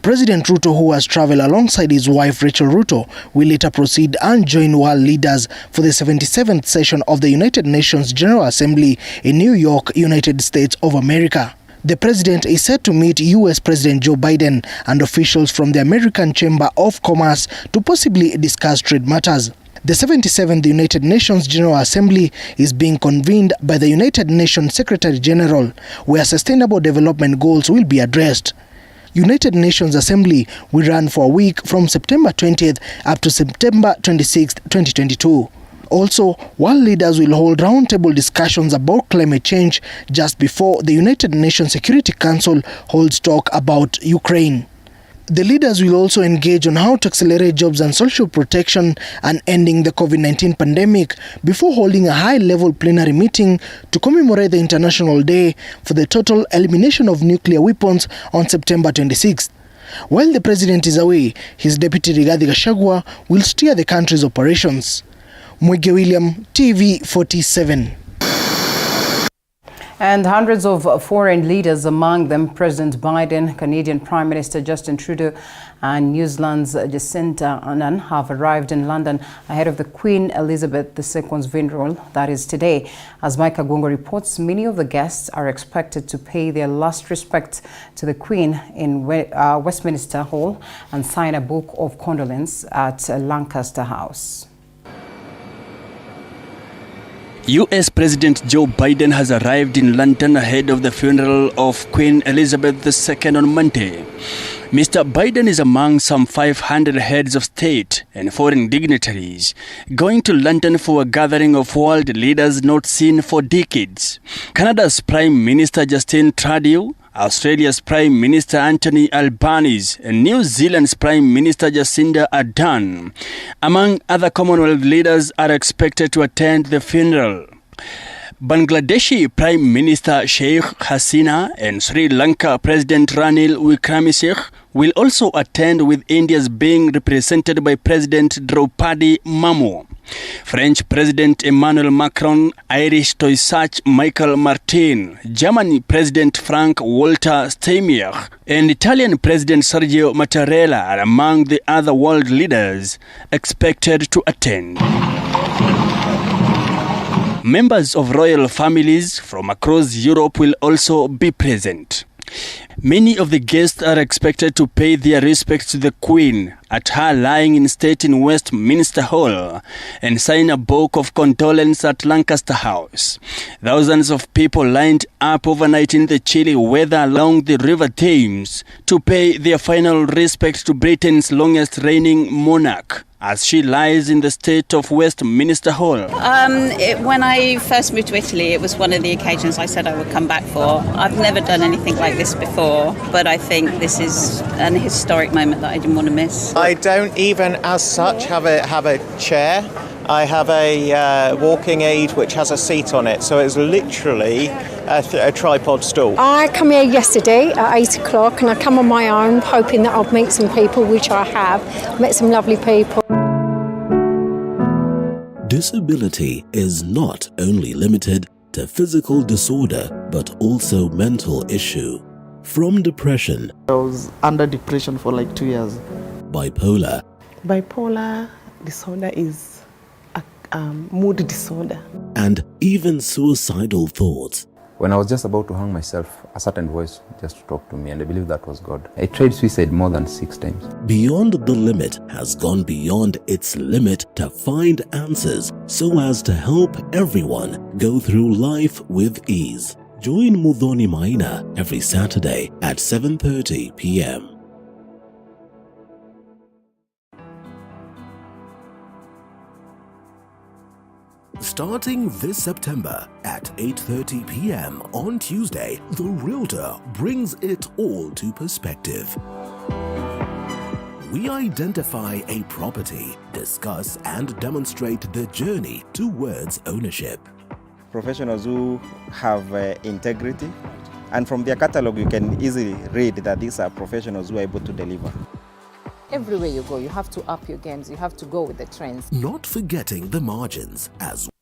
President Ruto, who has traveled alongside his wife Rachel Ruto, will later proceed and join world leaders for the 77th session of the United Nations General Assembly in New York, United States of America. The president is set to meet U.S. President Joe Biden and officials from the American Chamber of Commerce to possibly discuss trade matters. The 77th United Nations General Assembly is being convened by the United Nations Secretary General, where sustainable development goals will be addressed. United Nations Assembly will run for a week from September 20th up to September 26th, 2022. Also, world leaders will hold roundtable discussions about climate change just before the United Nations Security Council holds talk about Ukraine. The leaders will also engage on how to accelerate jobs and social protection and ending the COVID-19 pandemic before holding a high-level plenary meeting to commemorate the International Day for the total elimination of nuclear weapons on September 26th. While the president is away, his deputy Rigathi Gachagua will steer the country's operations. Mwege William, TV 47. And hundreds of foreign leaders, among them President Biden, Canadian Prime Minister Justin Trudeau, and New Zealand's Jacinda Ardern have arrived in London ahead of the Queen Elizabeth II's funeral, that is today. As Micah Gongo reports, many of the guests are expected to pay their last respect to the Queen in Westminster Hall and sign a book of condolence at Lancaster House. US President Joe Biden has arrived in London ahead of the funeral of Queen Elizabeth II on Monday. Mr. Biden is among some 500 heads of state and foreign dignitaries going to London for a gathering of world leaders not seen for decades. Canada's Prime Minister Justin Trudeau, Australia's Prime Minister Anthony Albanese, and New Zealand's Prime Minister Jacinda Ardern, among other Commonwealth leaders, are expected to attend the funeral. Bangladeshi Prime Minister Sheikh Hasina and Sri Lanka President Ranil Wickremesinghe will also attend, with India's being represented by President Draupadi Murmu. French President Emmanuel Macron, Irish Taoiseach Michel Martin, German President Frank-Walter Steinmeier, and Italian President Sergio Mattarella are among the other world leaders expected to attend. Members of royal families from across Europe will also be present. Many of the guests are expected to pay their respects to the Queen at her lying in state in Westminster Hall and sign a book of condolence at Lancaster House. Thousands of people lined up overnight in the chilly weather along the River Thames to pay their final respects to Britain's longest reigning monarch, as she lies in the state of Westminster Hall. When I first moved to Italy, it was one of the occasions I said I would come back for. I've never done anything like this before, but I think this is an historic moment that I didn't want to miss. I don't even, as such, have a chair. I have a walking aid which has a seat on it, so it's literally a tripod stool. I come here yesterday at 8 o'clock and I come on my own, hoping that I'll meet some people, which I have. Met some lovely people. Disability is not only limited to physical disorder, but also mental issue. From depression. I was under depression for like 2 years. Bipolar. Bipolar disorder is a mood disorder. And even suicidal thoughts. When I was just about to hang myself, a certain voice just talked to me, and I believe that was God. I tried suicide more than 6 times. Beyond the Limit has gone beyond its limit to find answers so as to help everyone go through life with ease. Join Muthoni Maina every Saturday at 7:30 p.m. Starting this September at 8:30 p.m. on Tuesday, The Realtor brings it all to perspective. We identify a property, discuss and demonstrate the journey towards ownership. Professionals who have integrity, And from their catalogue, you can easily read that these are professionals who are able to deliver. Everywhere you go, you have to up your games. You have to go with the trends. Not forgetting the margins as well.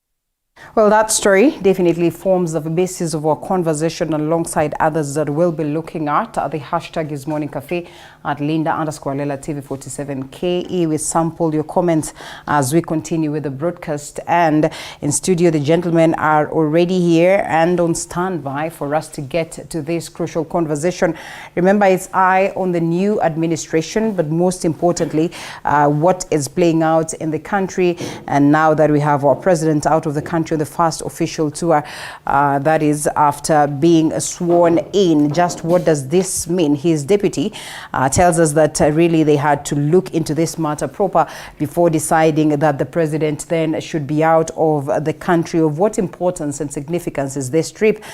That story definitely forms the basis of our conversation alongside others that we'll be looking at. The hashtag is Morning Café at Linda_Alela TV47 KE. We sample your comments as we continue with the broadcast. And in studio, the gentlemen are already here and on standby for us to get to this crucial conversation. Remember, it's eye on the new administration, but most importantly, what is playing out in the country. And now that we have our president out of the country, the first official tour, that is after being sworn in. Just what does this mean? His deputy tells us that really they had to look into this matter proper before deciding that the president then should be out of the country. Of what importance and significance is this trip?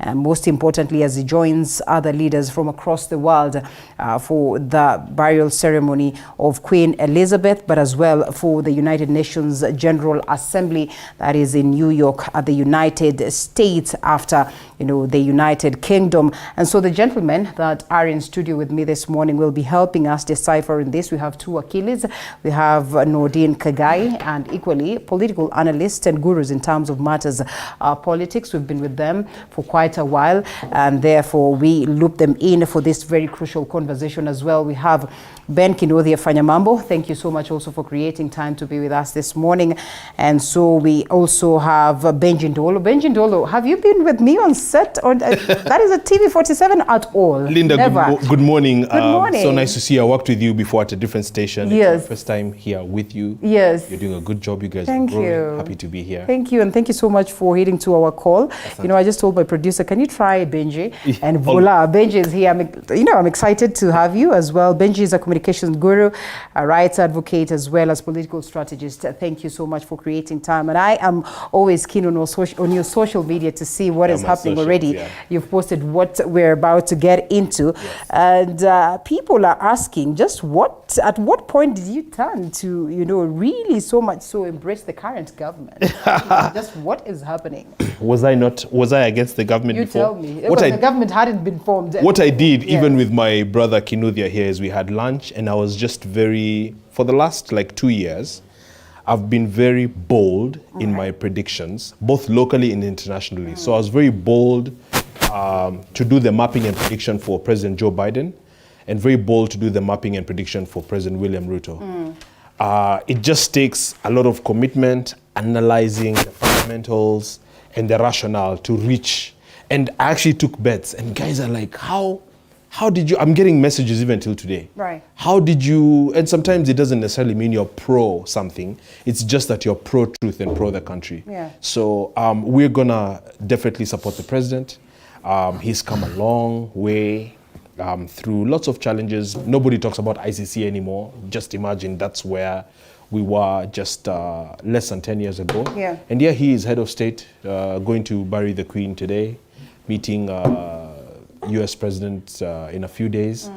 And most importantly, as he joins other leaders from across the world for the burial ceremony of Queen Elizabeth, but as well for the United Nations General Assembly that is in New York at the United States after, the United Kingdom. And so the gentlemen that are in studio with me this morning will be helping us decipher in this. We have two Achilles. We have Norden Kagai, and equally political analysts and gurus in terms of matters politics. We've been with them for quite a while, and therefore we loop them in for this very crucial conversation as well. We have Ben Kinuthia Fanyamambo. Thank you so much also for creating time to be with us this morning. And so we also have Benji Ndolo. Benji Ndolo, have you been with me on set? That is a TV47 at all? Linda, good morning. Good morning. So nice to see you. I worked with you before at a different station. Yes. It's my first time here with you. Yes. You're doing a good job. You guys Thank are growing. you. Happy to be here. Thank you, and thank you so much for heeding to our call. I just told my producer, can you try Benji? And voila, Benji is here. I'm excited to have you as well. Benji is a communications guru, a rights advocate, as well as political strategist. Thank you so much for creating time. And I am always keen on your social media to see what is happening already. Yeah. You've posted what we're about to get into. Yes. And people are asking, at what point did you turn to, really so much so embrace the current government? Just what is happening? Was I against the government before? You tell me. The government hadn't been formed. What I did, even with my brother Kinuthia here, is we had lunch, and I was just for the last 2 years, I've been very bold in my predictions, both locally and internationally. So I was very bold to do the mapping and prediction for President Joe Biden, and very bold to do the mapping and prediction for President William Ruto. It just takes a lot of commitment, analyzing the fundamentals and the rationale to reach. And I actually took bets, and guys are like, how did you, I'm getting messages even till today. Right. How did you, and sometimes it doesn't necessarily mean you're pro something, it's just that you're pro truth and pro the country. Yeah. So we're gonna definitely support the president. He's come a long way through lots of challenges. Nobody talks about ICC anymore. Just imagine that's where we were just less than 10 years ago. Yeah. And yeah, he is head of state, going to bury the Queen today, meeting US President in a few days,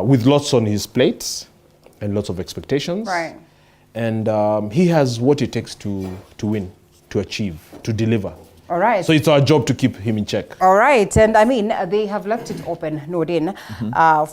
with lots on his plate and lots of expectations. Right. And he has what it takes to win, to achieve, to deliver. All right. So it's our job to keep him in check. All right. And they have left it open, Norden,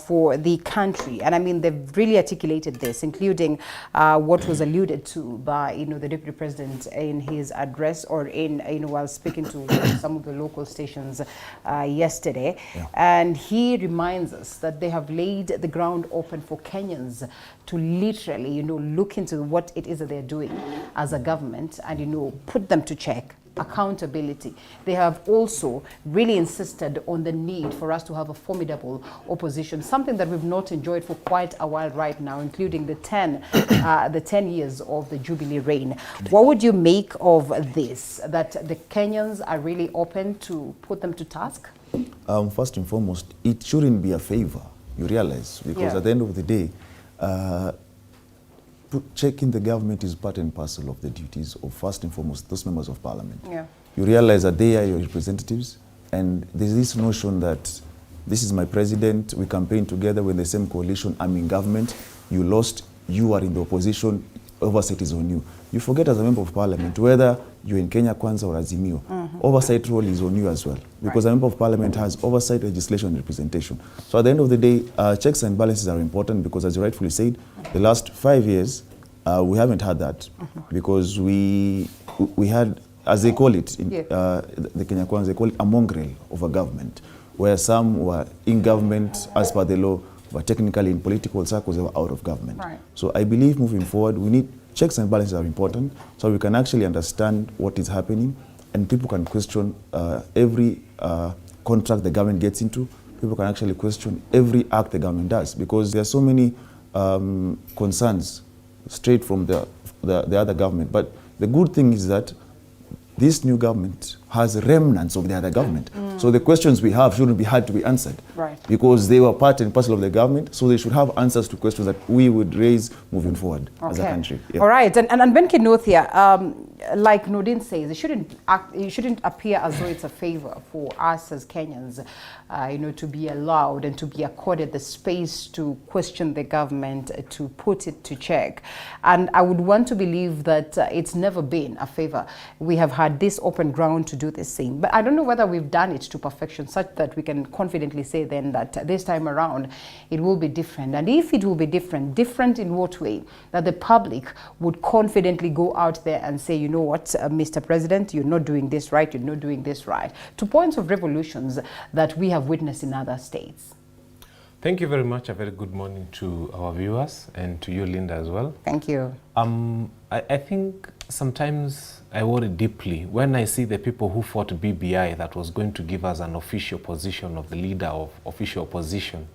for the country. And they've really articulated this, including what was alluded to by, the Deputy President in his address, or while speaking to some of the local stations yesterday. Yeah. And he reminds us that they have laid the ground open for Kenyans to literally, look into what it is that they're doing as a government and, put them to check. Accountability. They have also really insisted on the need for us to have a formidable opposition, something that we've not enjoyed for quite a while right now, including the 10 years of the Jubilee reign. What would you make of this, that the Kenyans are really open to put them to task? First and foremost, it shouldn't be a favor, you realize, because at the end of the day, checking the government is part and parcel of the duties of, first and foremost, those members of parliament. Yeah. You realize that they are your representatives, and there's this notion that this is my president, we campaign together, we're in the same coalition, I'm in government, you are in the opposition, oversight is on you. You forget as a member of parliament whether you're in Kenya Kwanza or Azimio, oversight role is on you as well, because a member of parliament has oversight, legislation, and representation. So at the end of the day, checks and balances are important, because as you rightfully said, the last 5 years, we haven't had that, because we had, as they call it, in the Kenya Kwanza, they call it a mongrel of a government, where some were in government as per the law, but technically in political circles they were out of government. So I believe moving forward, we need checks and balances are important, so we can actually understand what is happening, and people can question every contract the government gets into. People can actually question every act the government does, because there are so many concerns straight from the other government. But the good thing is that this new government has remnants of the other government. So the questions we have shouldn't be hard to be answered, because they were part and parcel of the government, so they should have answers to questions that we would raise moving forward as a country. All right, and Ben Kinuthia, like Nordin says, it shouldn't appear as though it's a favor for us as Kenyans, to be allowed and to be accorded the space to question the government, to put it to check. And I would want to believe that it's never been a favor. We have had this open ground to do the same, but I don't know whether we've done it to perfection, such that we can confidently say then that this time around it will be different. And if it will be different in what way? That the public would confidently go out there and say, you know what, Mr. President, you're not doing this right, you're not doing this right, to points of revolutions that we have witnessed in other states. Thank you very much. A very good morning to our viewers and to you, Linda, as well. Thank you. I think sometimes I worry deeply when I see the people who fought BBI, that was going to give us an official position of the leader of official opposition,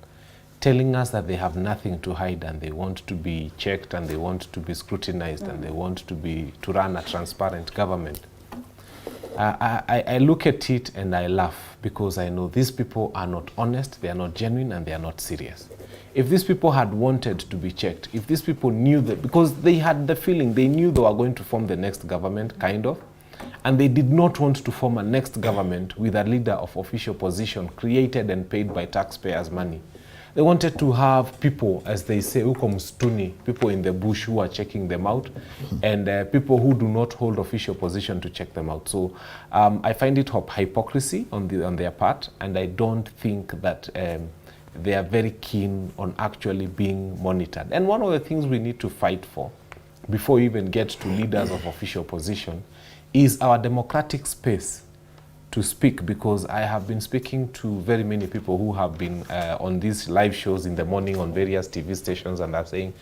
telling us that they have nothing to hide and they want to be checked and they want to be scrutinized and they want to run a transparent government. I look at it and I laugh, because I know these people are not honest, they are not genuine, and they are not serious. If these people had wanted to be checked, if these people knew that, because they had the feeling, they knew they were going to form the next government, kind of, and they did not want to form a next government with a leader of official position created and paid by taxpayers' money. They wanted to have people, as they say, uko msituni, people in the bush who are checking them out, and people who do not hold official position to check them out. So I find it hypocrisy on their part, and I don't think that they are very keen on actually being monitored. And one of the things we need to fight for, before we even get to leaders of official position, is our democratic space to speak, because I have been speaking to very many people who have been on these live shows in the morning on various TV stations, and are saying,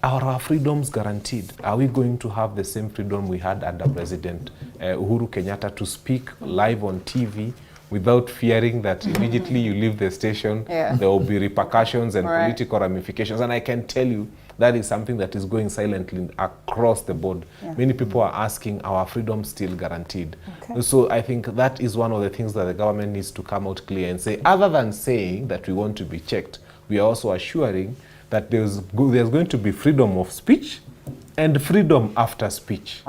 are our freedoms guaranteed? Are we going to have the same freedom we had under President Uhuru Kenyatta to speak live on TV without fearing that immediately you leave the station, there will be repercussions and political ramifications? And I can tell you, that is something that is going silently across the board. Many people are asking, our freedom still guaranteed? So I think that is one of the things that the government needs to come out clear and say, other than saying that we want to be checked, we are also assuring that there's going to be freedom of speech and freedom after speech.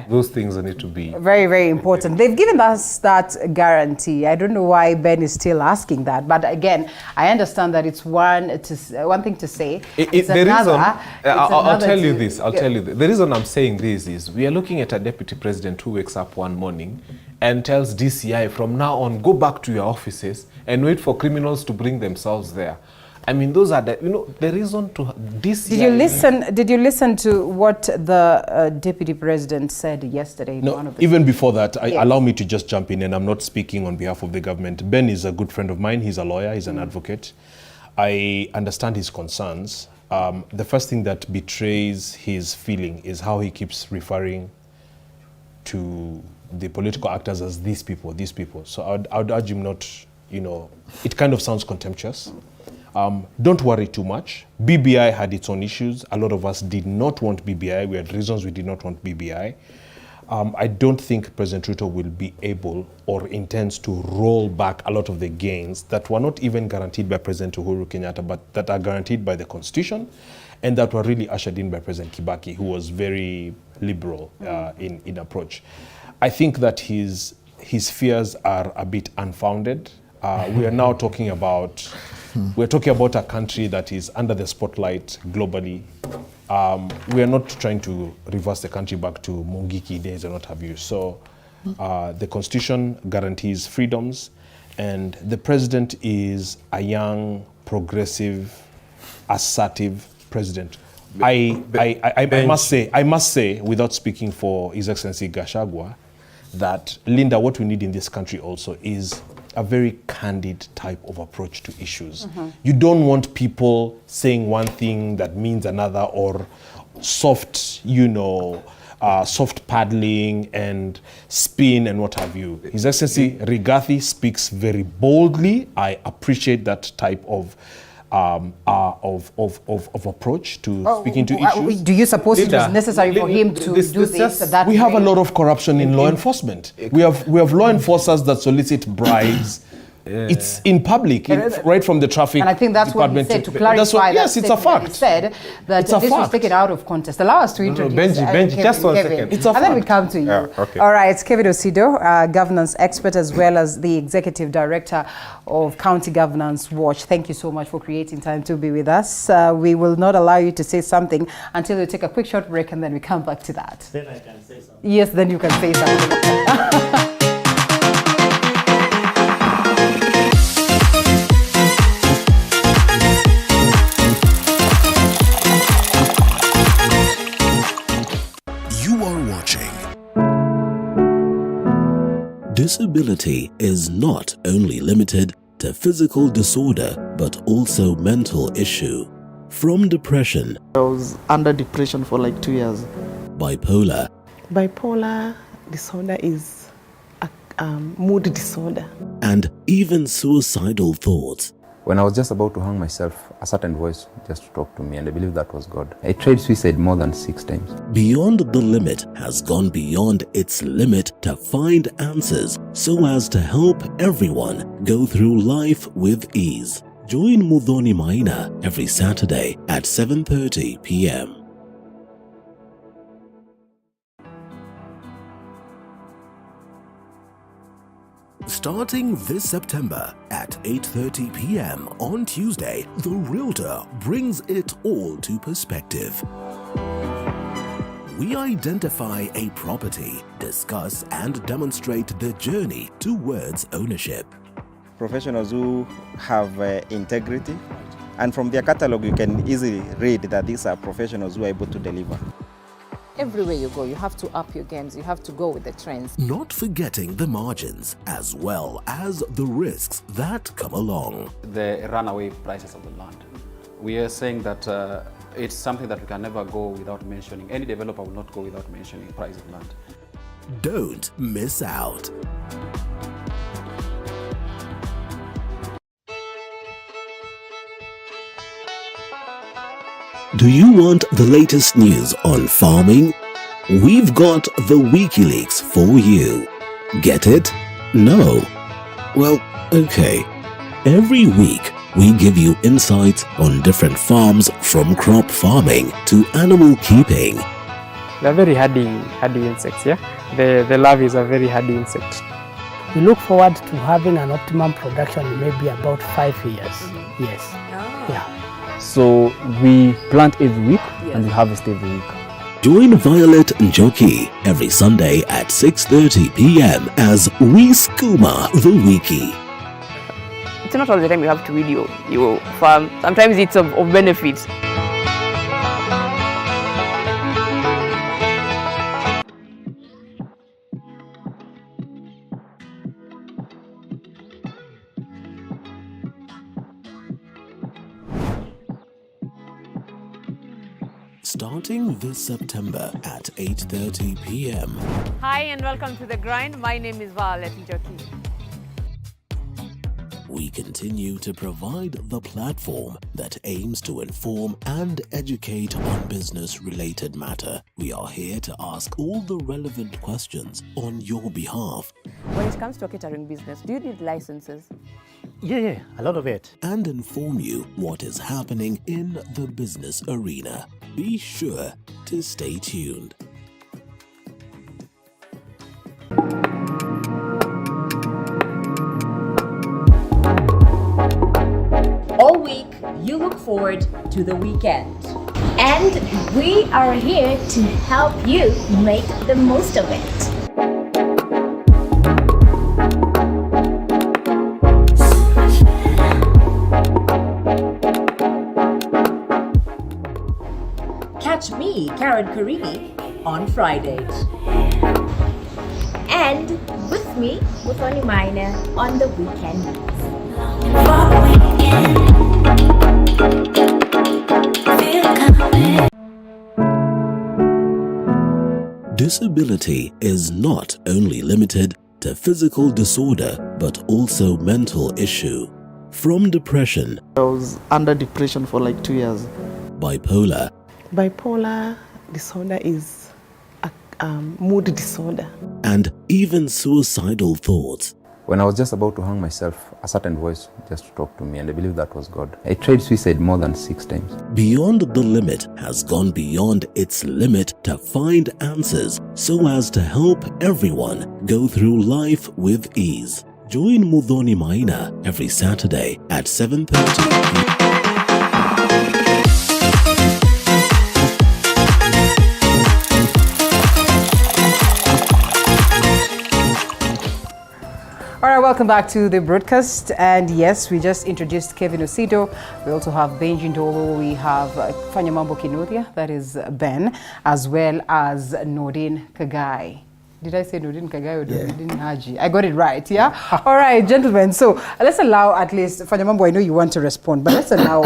Those things need to be very, very important. They've given us that guarantee. I don't know why Ben is still asking that, but again, I understand that it's one thing to say. I'll tell you this. The reason I'm saying this is we are looking at a deputy president who wakes up one morning and tells DCI, from now on, go back to your offices and wait for criminals to bring themselves there. I mean, those are the reason to DCI. Did you listen to what the deputy president said yesterday? No, even before that, allow me to just jump in, and I'm not speaking on behalf of the government. Ben is a good friend of mine. He's a lawyer. He's an advocate. I understand his concerns. The first thing that betrays his feeling is how he keeps referring to the political actors as these people. So I would urge him not, it kind of sounds contemptuous. Don't worry too much. BBI had its own issues. A lot of us did not want BBI. We had reasons we did not want BBI. I don't think President Ruto will be able or intends to roll back a lot of the gains that were not even guaranteed by President Uhuru Kenyatta, but that are guaranteed by the Constitution, and that were really ushered in by President Kibaki, who was very liberal in approach. I think that his fears are a bit unfounded. We are now talking about We're talking about a country that is under the spotlight globally. We are not trying to reverse the country back to Mungiki days and what have you. So the Constitution guarantees freedoms, and the president is a young, progressive, assertive president. I must say, without speaking for His Excellency Gachagua, that, Linda, what we need in this country also is a very candid type of approach to issues. You don't want people saying one thing that means another, or soft, soft paddling and spin and what have you. His Excellency Rigathi speaks very boldly. I appreciate that type of approach to speaking to issues. Do you suppose it was necessary for him to do this that we have way? a lot of corruption in law enforcement. We have law enforcers that solicit bribes. It's in public, right from the traffic. And I think that's what he said, to clarify yes, it's a fact. He said that this was taken out of context. Allow us to introduce Benji, just one second. It's a and fact. then we come to you. Okay. All right, it's Kevin Osido, governance expert, as well as the executive director of County Governance Watch. Thank you so much for creating time to be with us. We will not allow you to say something until we take a quick short break, and then we come back to that. Then I can say something. Yes, then you can say something. Disability is not only limited to physical disorder, but also mental issue. From depression, I was under depression for like 2 years. bipolar, Bipolar disorder is a mood disorder. and even suicidal thoughts. When I was just about to hang myself, a certain voice just talked to me, and I believe that was God. I tried suicide more than 6 times. Beyond the Limit has gone beyond its limit to find answers so as to help everyone go through life with ease. Join Muthoni Maina every Saturday at 7:30 p.m. Starting this September at 8:30 p.m. on Tuesday, The Realtor brings it all to perspective. We identify a property, discuss and demonstrate the journey towards ownership. Professionals who have integrity, and from their catalog you can easily read that these are professionals who are able to deliver. Everywhere you go, you have to up your games. You have to go with the trends. Not forgetting the margins as well as the risks that come along. The runaway prices of the land. We are saying that it's something that we can never go without mentioning. Any developer will not go without mentioning price of land. Don't miss out. Do you want the latest news on farming? We've got the WikiLeaks for you. Get it? No? Well, okay. Every week, we give you insights on different farms, from crop farming to animal keeping. They're very hardy insects, yeah? The larvae is a very hardy insect. We look forward to having an optimum production in maybe about 5 years. Yes. Oh. Yeah. So we plant every week and we harvest every week. Join Violet Njoki every Sunday at 6:30 p.m. as we skooma the wiki. It's not all the time you have to read your farm. Sometimes it's of benefits. Starting this September at 8:30 p.m. Hi and welcome to The Grind. My name is Violet Njoki. We continue to provide the platform that aims to inform and educate on business-related matter. We are here to ask all the relevant questions on your behalf. When it comes to a catering business, do you need licenses? Yeah, a lot of it. And inform you what is happening in the business arena. Be sure to stay tuned. forward to the weekend. And we are here to help you make the most of it. Catch me, Karen Karini, on Fridays. And with me, Muthoni Maina, on the weekend. Disability is not only limited to physical disorder, but also mental issue. From depression, I was under depression for like 2 years. bipolar, Bipolar disorder is a mood disorder. and even suicidal thoughts. When I was just about to hang myself, a certain voice just talked to me, and I believe that was God. I tried suicide more than 6 times. Beyond the Limit has gone beyond its limit to find answers so as to help everyone go through life with ease. Join Muthoni Maina every Saturday at 7:30 p.m. All right, welcome back to the broadcast. And yes, we just introduced Kevin Osido. We also have Benji Ndolo. We have Fanyamambo Kinuthia, that is Ben, as well as Norden Kagai. Did I say Norden Kagai or Norden Haji? I got it right, yeah? All right, gentlemen. So let's allow at least, Fanyamambo, I know you want to respond, but let's allow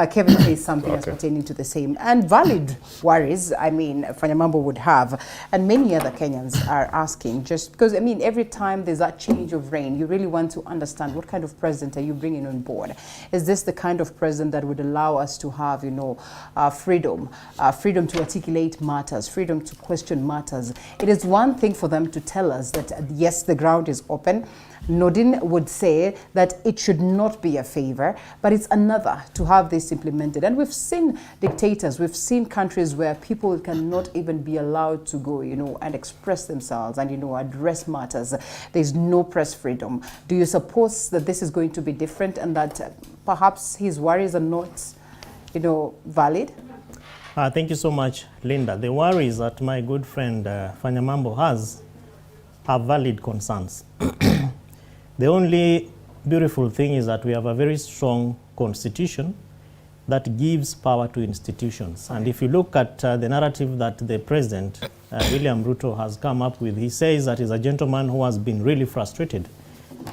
Kevin say something as pertaining to the same and valid worries, I mean, Fanyamambo would have, and many other Kenyans are asking, just because, I mean, every time there's that change of reign, you really want to understand what kind of president are you bringing on board? Is this the kind of president that would allow us to have, you know, freedom to articulate matters, freedom to question matters? It is one thing for them to tell us that, yes, the ground is open. Nordin would say that it should not be a favor, but it's another to have this implemented. And we've seen dictators, we've seen countries where people cannot even be allowed to go, you know, and express themselves and, you know, address matters. There's no press freedom. Do you suppose that this is going to be different and that perhaps his worries are not, you know, valid? Thank you so much, Linda. The worries that my good friend Fanyamambo has are valid concerns. The only beautiful thing is that we have a very strong constitution that gives power to institutions. And if you look at the narrative that the president, William Ruto, has come up with, he says that he's a gentleman who has been really frustrated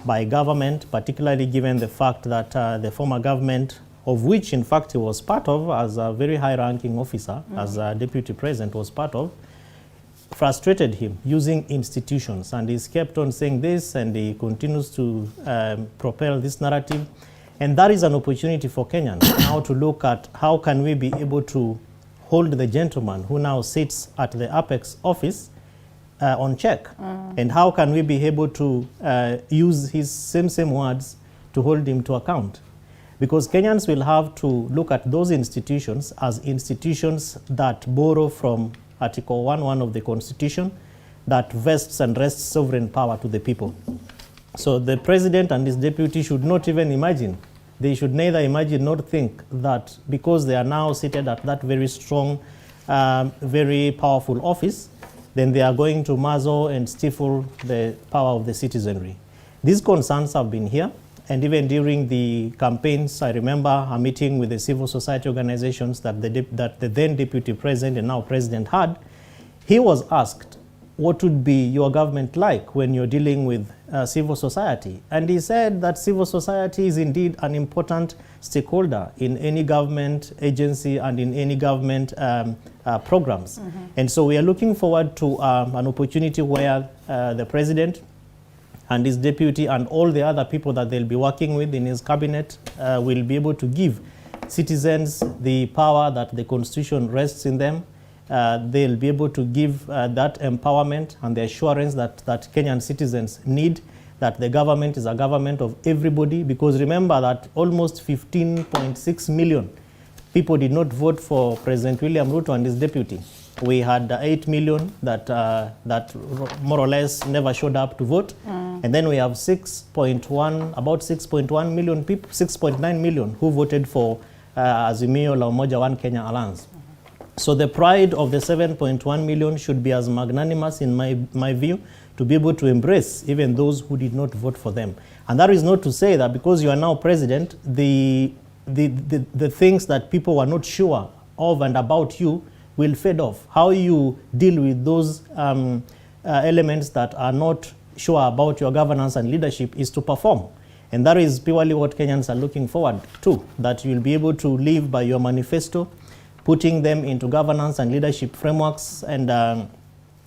by government, particularly given the fact that the former government, of which in fact he was part of as a very high-ranking officer, as a deputy president was part of, frustrated him using institutions. And he's kept on saying this, and he continues to propel this narrative. And that is an opportunity for Kenyans now to look at how can we be able to hold the gentleman who now sits at the Apex office on check. And how can we be able to use his same words to hold him to account? Because Kenyans will have to look at those institutions as institutions that borrow from Article 1.1 of the Constitution that vests and rests sovereign power to the people. So the president and his deputy should not even imagine, they should neither imagine nor think that because they are now seated at that very strong, very powerful office, then they are going to muzzle and stifle the power of the citizenry. These concerns have been here. And even during the campaigns, I remember a meeting with the civil society organizations that the then deputy president and now president had. He was asked, what would be your government like when you're dealing with civil society? And he said that civil society is indeed an important stakeholder in any government agency and in any government programs. And so we are looking forward to an opportunity where the president and his deputy and all the other people that they'll be working with in his cabinet will be able to give citizens the power that the Constitution rests in them. They'll be able to give that empowerment and the assurance that Kenyan citizens need, that the government is a government of everybody, because remember that almost 15.6 million people did not vote for President William Ruto and his deputy. We had 8 million that more or less never showed up to vote. And then we have 6.1 million people, 6.9 million who voted for Azimio la Umoja One Kenya Alliance. So the pride of the 7.1 million should be as magnanimous in my view to be able to embrace even those who did not vote for them. And that is not to say that because you are now president, the things that people were not sure of and about you will fade off. How you deal with those elements that are not sure about your governance and leadership is to perform. And that is purely what Kenyans are looking forward to, that you'll be able to live by your manifesto, putting them into governance and leadership frameworks and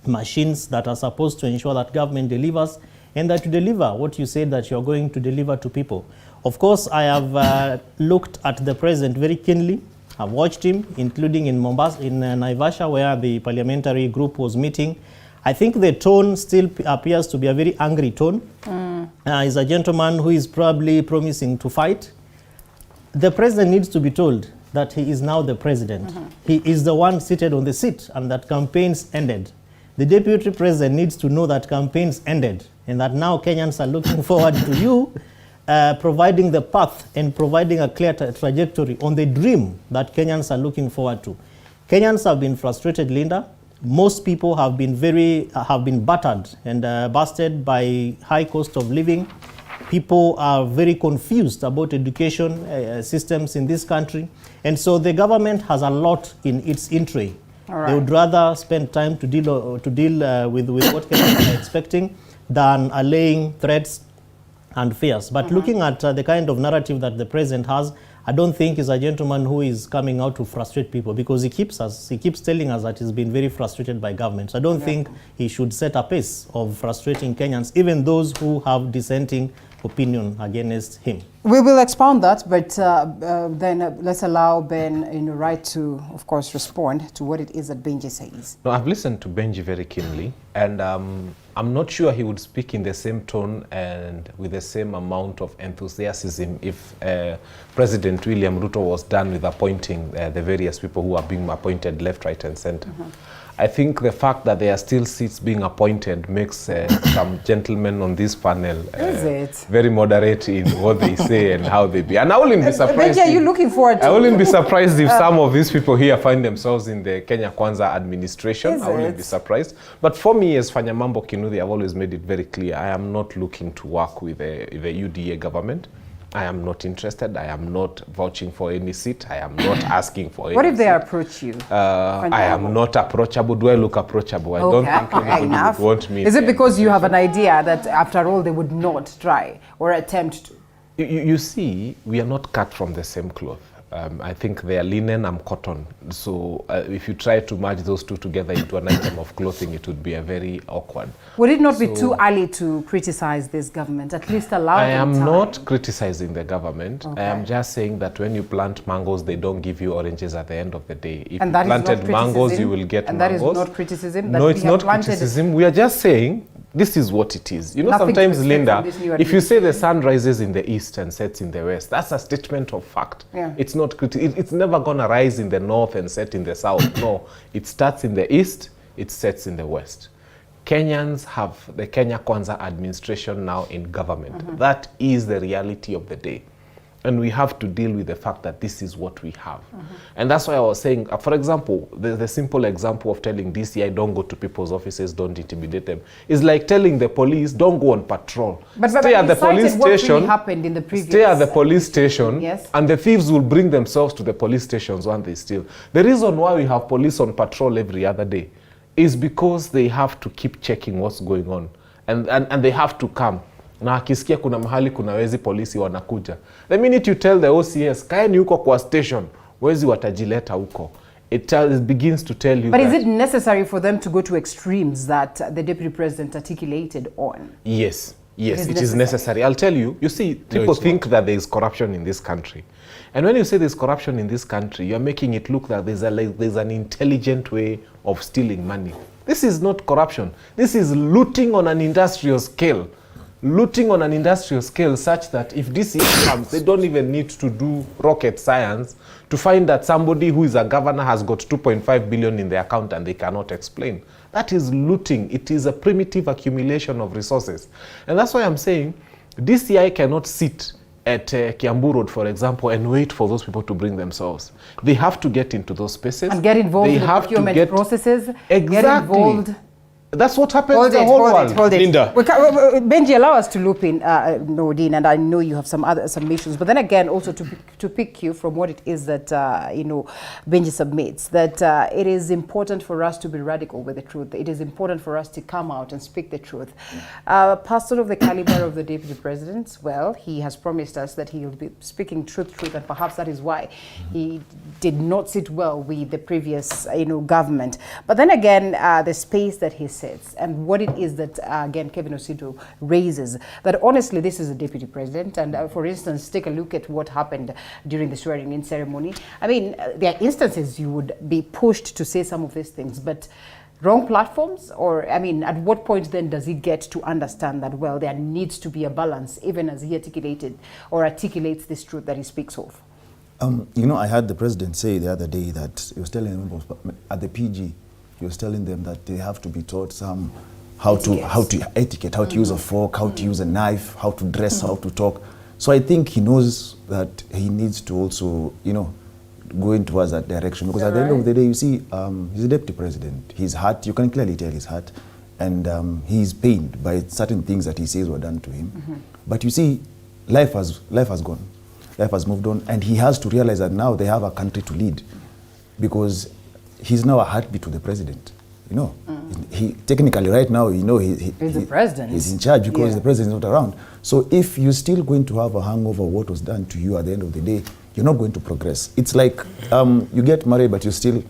machines that are supposed to ensure that government delivers and that you deliver what you said that you're going to deliver to people. Of course, I have looked at the president very keenly. I've watched him, including in Mombasa, in Naivasha, where the parliamentary group was meeting. I think the tone still appears to be a very angry tone. He's a gentleman who is probably promising to fight. The president needs to be told that he is now the president. He is the one seated on the seat and that campaigns ended. The deputy president needs to know that campaigns ended and that now Kenyans are looking forward to you providing the path and providing a clear trajectory on the dream that Kenyans are looking forward to. Kenyans have been frustrated, Linda. Most people have been battered and busted by high cost of living. People are very confused about education systems in this country. And so the government has a lot in its tray. Right. They would rather spend time to deal with what Kenyans are expecting than allaying threats and fears. But looking at the kind of narrative that the president has, I don't think he's a gentleman who is coming out to frustrate people, because he keeps telling us that he's been very frustrated by government. So I don't think he should set a pace of frustrating Kenyans, even those who have dissenting opinion against him. We will expound that, but then let's allow Ben in the right to, of course, respond to what it is that Benji says. No, I've listened to Benji very keenly, and I'm not sure he would speak in the same tone and with the same amount of enthusiasm if President William Ruto was done with appointing the various people who are being appointed left, right, and center. I think the fact that there are still seats being appointed makes some gentlemen on this panel very moderate in what they say and how they be. And I wouldn't be surprised. Benji, are you looking forward to? I wouldn't be surprised if some of these people here find themselves in the Kenya Kwanza administration. I wouldn't be surprised. But for me, as Fanyamambo Kinuthia, I've always made it very clear, I am not looking to work with the UDA government. I am not interested. I am not vouching for any seat. I am not asking for any What if they seat. approach you? I am not approachable. Do I look approachable? I don't think anybody would want me. Is it because you have an idea that after all they would not try or attempt to? You see, we are not cut from the same cloth. I think they are linen, I'm cotton. So if you try to merge those two together into an item of clothing, it would be a very awkward. Would it not be too early to criticize this government? At least allow them am time. Not criticizing the government. I am just saying that when you plant mangoes, they don't give you oranges at the end of the day. If you planted mangoes, you will get and mangoes. And that is not criticism? No, it's not criticism. We are just saying this is what it is. You know, sometimes, Linda, if you say the sun rises in the east and sets in the west, that's a statement of fact. It's not it's never going to rise in the north and set in the south. No, it starts in the east, it sets in the west. Kenyans have the Kenya Kwanza administration now in government. That is the reality of the day. And we have to deal with the fact that this is what we have. And that's why I was saying, for example, the simple example of telling DCI, don't go to people's offices, don't intimidate them, is like telling the police, don't go on patrol. But stay at the police station, really happened in the previous, stay at the police station, yes. And the thieves will bring themselves to the police stations when they steal. The reason why we have police on patrol every other day is because they have to keep checking what's going on. And they have to come. Na akisikia kuna mahali kuna wezi polisi wanakuja. The minute you tell the OCS, kaeni huko kwa station, wezi watajileta huko. It begins to tell you But is it necessary for them to go to extremes that the deputy president articulated on? Yes, it is necessary. I'll tell you, you see, people think that there is corruption in this country. And when you say there's corruption in this country, you're making it look like there's an intelligent way of stealing money. This is not corruption. This is looting on an industrial scale. Looting on an industrial scale such that if DCI comes, they don't even need to do rocket science to find that somebody who is a governor has got 2.5 billion in their account and they cannot explain. That is looting. It is a primitive accumulation of resources. And that's why I'm saying DCI cannot sit at Kiambu Road, for example, and wait for those people to bring themselves. They have to get into those spaces. And get involved in the procurement processes. Exactly. Get involved. That's what happens in the whole world. Hold it. Linda. Benji, allow us to loop in Nordin, and I know you have some other submissions, but then again, also to pick you from what it is that, Benji submits, that it is important for us to be radical with the truth. It is important for us to come out and speak the truth. Pastor of the caliber of the Deputy President, well, he has promised us that he will be speaking truth, and perhaps that is why he did not sit well with the previous, government. But then again, the space that he sets and what it is that, again, Kevin Osido raises, that honestly, this is a Deputy President. And for instance, take a look at what happened during the swearing-in ceremony. I mean, there are instances you would be pushed to say some of these things, but wrong platforms? Or, I mean, at what point then does he get to understand that, well, there needs to be a balance, even as he articulates this truth that he speaks of? I heard the president say the other day that he was telling members at the PG, he was telling them that they have to be taught how to use a fork, how to use a knife, how to dress, how to talk. So I think he knows that he needs to also, go towards that direction, because at the end of the day, you see, he's a deputy president. He's hurt. You can clearly tell he's hurt, and he's pained by certain things that he says were done to him. But you see, life has gone. Life has moved on, and he has to realize that now they have a country to lead, because he's now a heartbeat to the president. He technically right now, he's the president. He's in charge because the president is not around. So if you're still going to have a hangover of what was done to you at the end of the day, you're not going to progress. It's like you get married, but you're still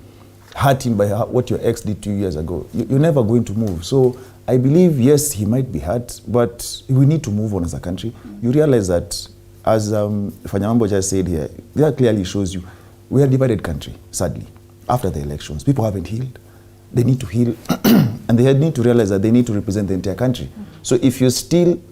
hurting by what your ex did 2 years ago. You're never going to move. So I believe, yes, he might be hurt, but we need to move on as a country. You realize that, as Fanyamambo just said here, that clearly shows you we are a divided country, sadly. After the elections, people haven't healed. They need to heal, and they need to realize that they need to represent the entire country. So if you're still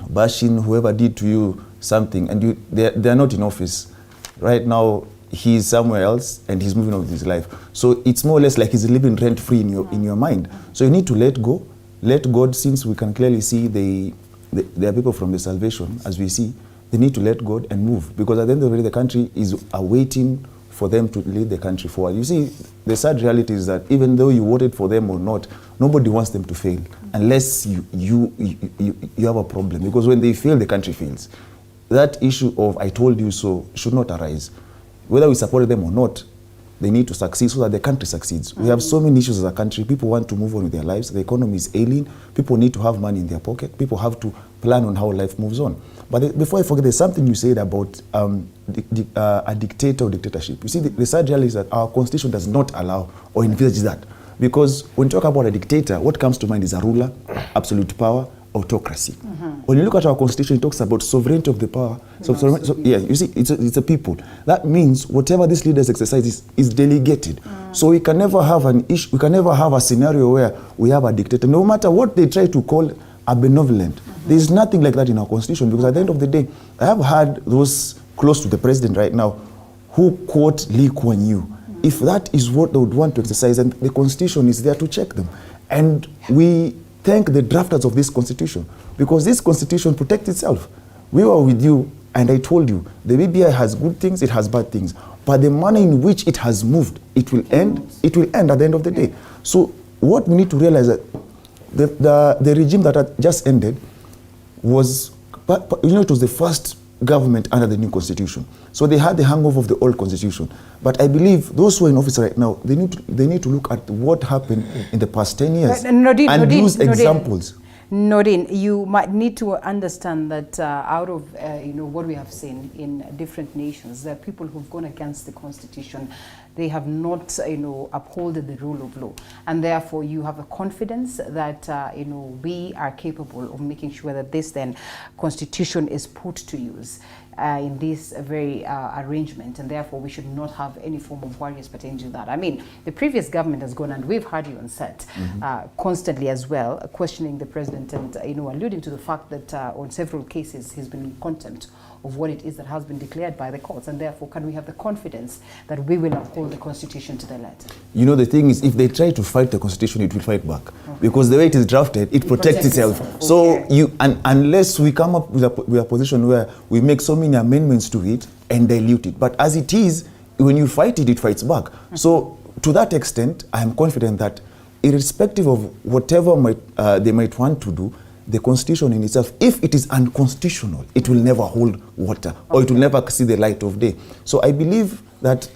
bashing whoever did to you something, and they're not in office right now, he's somewhere else and he's moving on with his life. So it's more or less like he's living rent-free in your mind. So you need to let go, let God, since we can clearly see there are people from the salvation, as we see, they need to let God and move, because at the end of the day, the country is awaiting for them to lead the country forward. You see, the sad reality is that even though you voted for them or not, nobody wants them to fail unless you have a problem. Because when they fail, the country fails. That issue of "I told you so" should not arise. Whether we supported them or not, they need to succeed so that the country succeeds. We have so many issues as a country. People want to move on with their lives. The economy is ailing. People need to have money in their pocket. People have to plan on how life moves on. But before I forget, there's something you said about a dictator or dictatorship. You see, the sad reality is that our constitution does not allow or envisage that. Because when you talk about a dictator, what comes to mind is a ruler, absolute power, autocracy. When you look at our constitution, it talks about sovereignty of the power. You see, it's a people. That means whatever these leaders exercise is delegated. So we can never have an issue. We can never have a scenario where we have a dictator, no matter what they try to call a benevolent. There is nothing like that in our constitution, because at the end of the day, I have heard those close to the president right now who quote Lee Kuan Yew. If that is what they would want to exercise, and the constitution is there to check them. And we thank the drafters of this constitution, because this constitution protects itself. We were with you, and I told you, the BBI has good things, it has bad things. But the manner in which it has moved, it will end at the end of the day. So what we need to realize that the regime that had just ended was, it was the first government under the new constitution. So they had the hangover of the old constitution. But I believe those who are in office right now, they need to look at what happened in the past 10 years and use examples. Nordin, you might need to understand that out of what we have seen in different nations, there are people who've gone against the constitution. They have not upholded the rule of law, and therefore you have a confidence that we are capable of making sure that this then constitution is put to use in this very arrangement, and therefore we should not have any form of worries pertaining to that. I mean, the previous government has gone, and we've heard you on set constantly as well, questioning the president and alluding to the fact that on several cases he's been in contempt of what it is that has been declared by the courts, and therefore can we have the confidence that we will uphold the constitution to the letter? You know, the thing is, if they try to fight the constitution, it will fight back. Because the way it is drafted, it protects itself. So unless we come up with a position where we make so many amendments to it and dilute it. But as it is, when you fight it, it fights back. So to that extent, I am confident that irrespective of whatever they might want to do, the constitution in itself, if it is unconstitutional, it will never hold water, or it will never see the light of day. So I believe that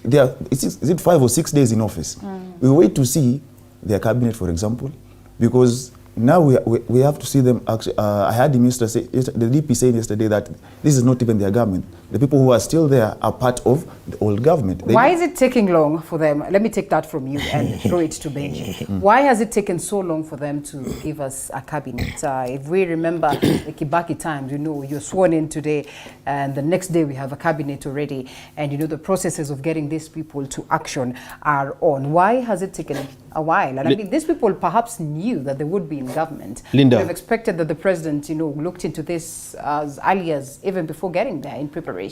is it 5 or 6 days in office? We wait to see their cabinet, for example, because now we have to see them. Actually, I heard the minister say, the DP saying yesterday that this is not even their government. The people who are still there are part of the old government. Why is it taking long for them? Let me take that from you and throw it to Benji. Why has it taken so long for them to give us a cabinet? If we remember the Kibaki times, you know, you're sworn in today and the next day we have a cabinet already, and you know the processes of getting these people to action are on. Why has it taken a while? And I mean, these people perhaps knew that they would be in government. Linda. We've expected that the president, you know, looked into this as early as even before getting there in preparation.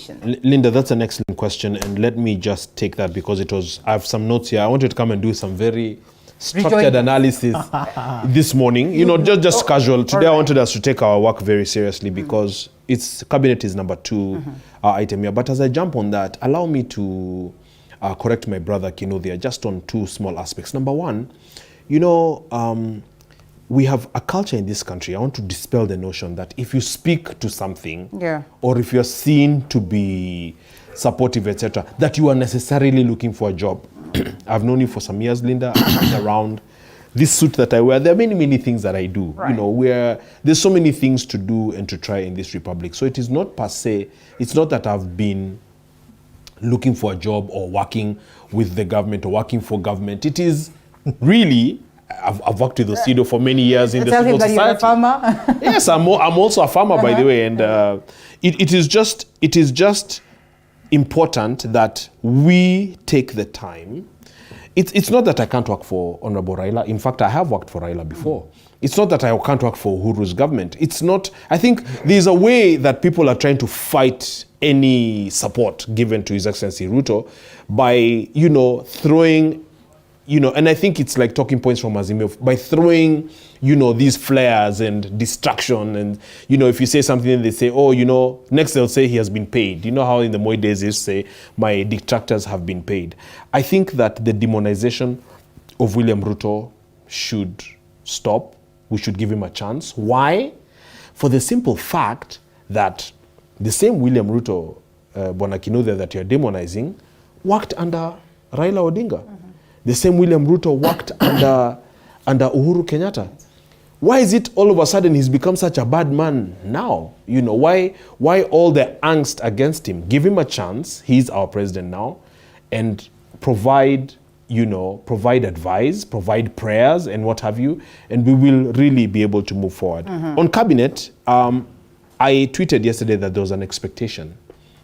Linda, that's an excellent question, and let me just take that because I have some notes here. I wanted to come and do some very structured analysis this morning. You know, just casual. Today I wanted us to take our work very seriously because cabinet is number 2 item here. But as I jump on that, allow me to correct my brother Kinuthia just on 2 small aspects. Number 1, you know, we have a culture in this country. I want to dispel the notion that if you speak to something, or if you're seen to be supportive, etc., that you are necessarily looking for a job. I've known you for some years, Linda. I'm around this suit that I wear. There are many, many things that I do. Right. You know, there's so many things to do and to try in this republic. So it is not per se, it's not that I've been looking for a job or working with the government or working for government. It is really, I've worked with Osido for many years in the civil society. You're a farmer? Yes, I'm also a farmer, by the way. And it is just important that we take the time. It's not that I can't work for Honorable Raila. In fact, I have worked for Raila before. It's not that I can't work for Uhuru's government. It's not, I think there's a way that people are trying to fight any support given to His Excellency Ruto by, you know, throwing, you know, and I think it's like talking points from Azimio, by throwing, you know, these flares and distraction. And, you know, if you say something and they say, oh, you know, next they'll say he has been paid. You know how in the Moi days they used to say, my detractors have been paid. I think that the demonization of William Ruto should stop. We should give him a chance. Why? For the simple fact that the same William Ruto, Bwana Kinuthia, that you're demonizing, worked under Raila Odinga. The same William Ruto worked under Uhuru Kenyatta. Why is it all of a sudden he's become such a bad man now? You know, why all the angst against him? Give him a chance. He's our president now. And provide advice, provide prayers and what have you. And we will really be able to move forward. On cabinet, I tweeted yesterday that there was an expectation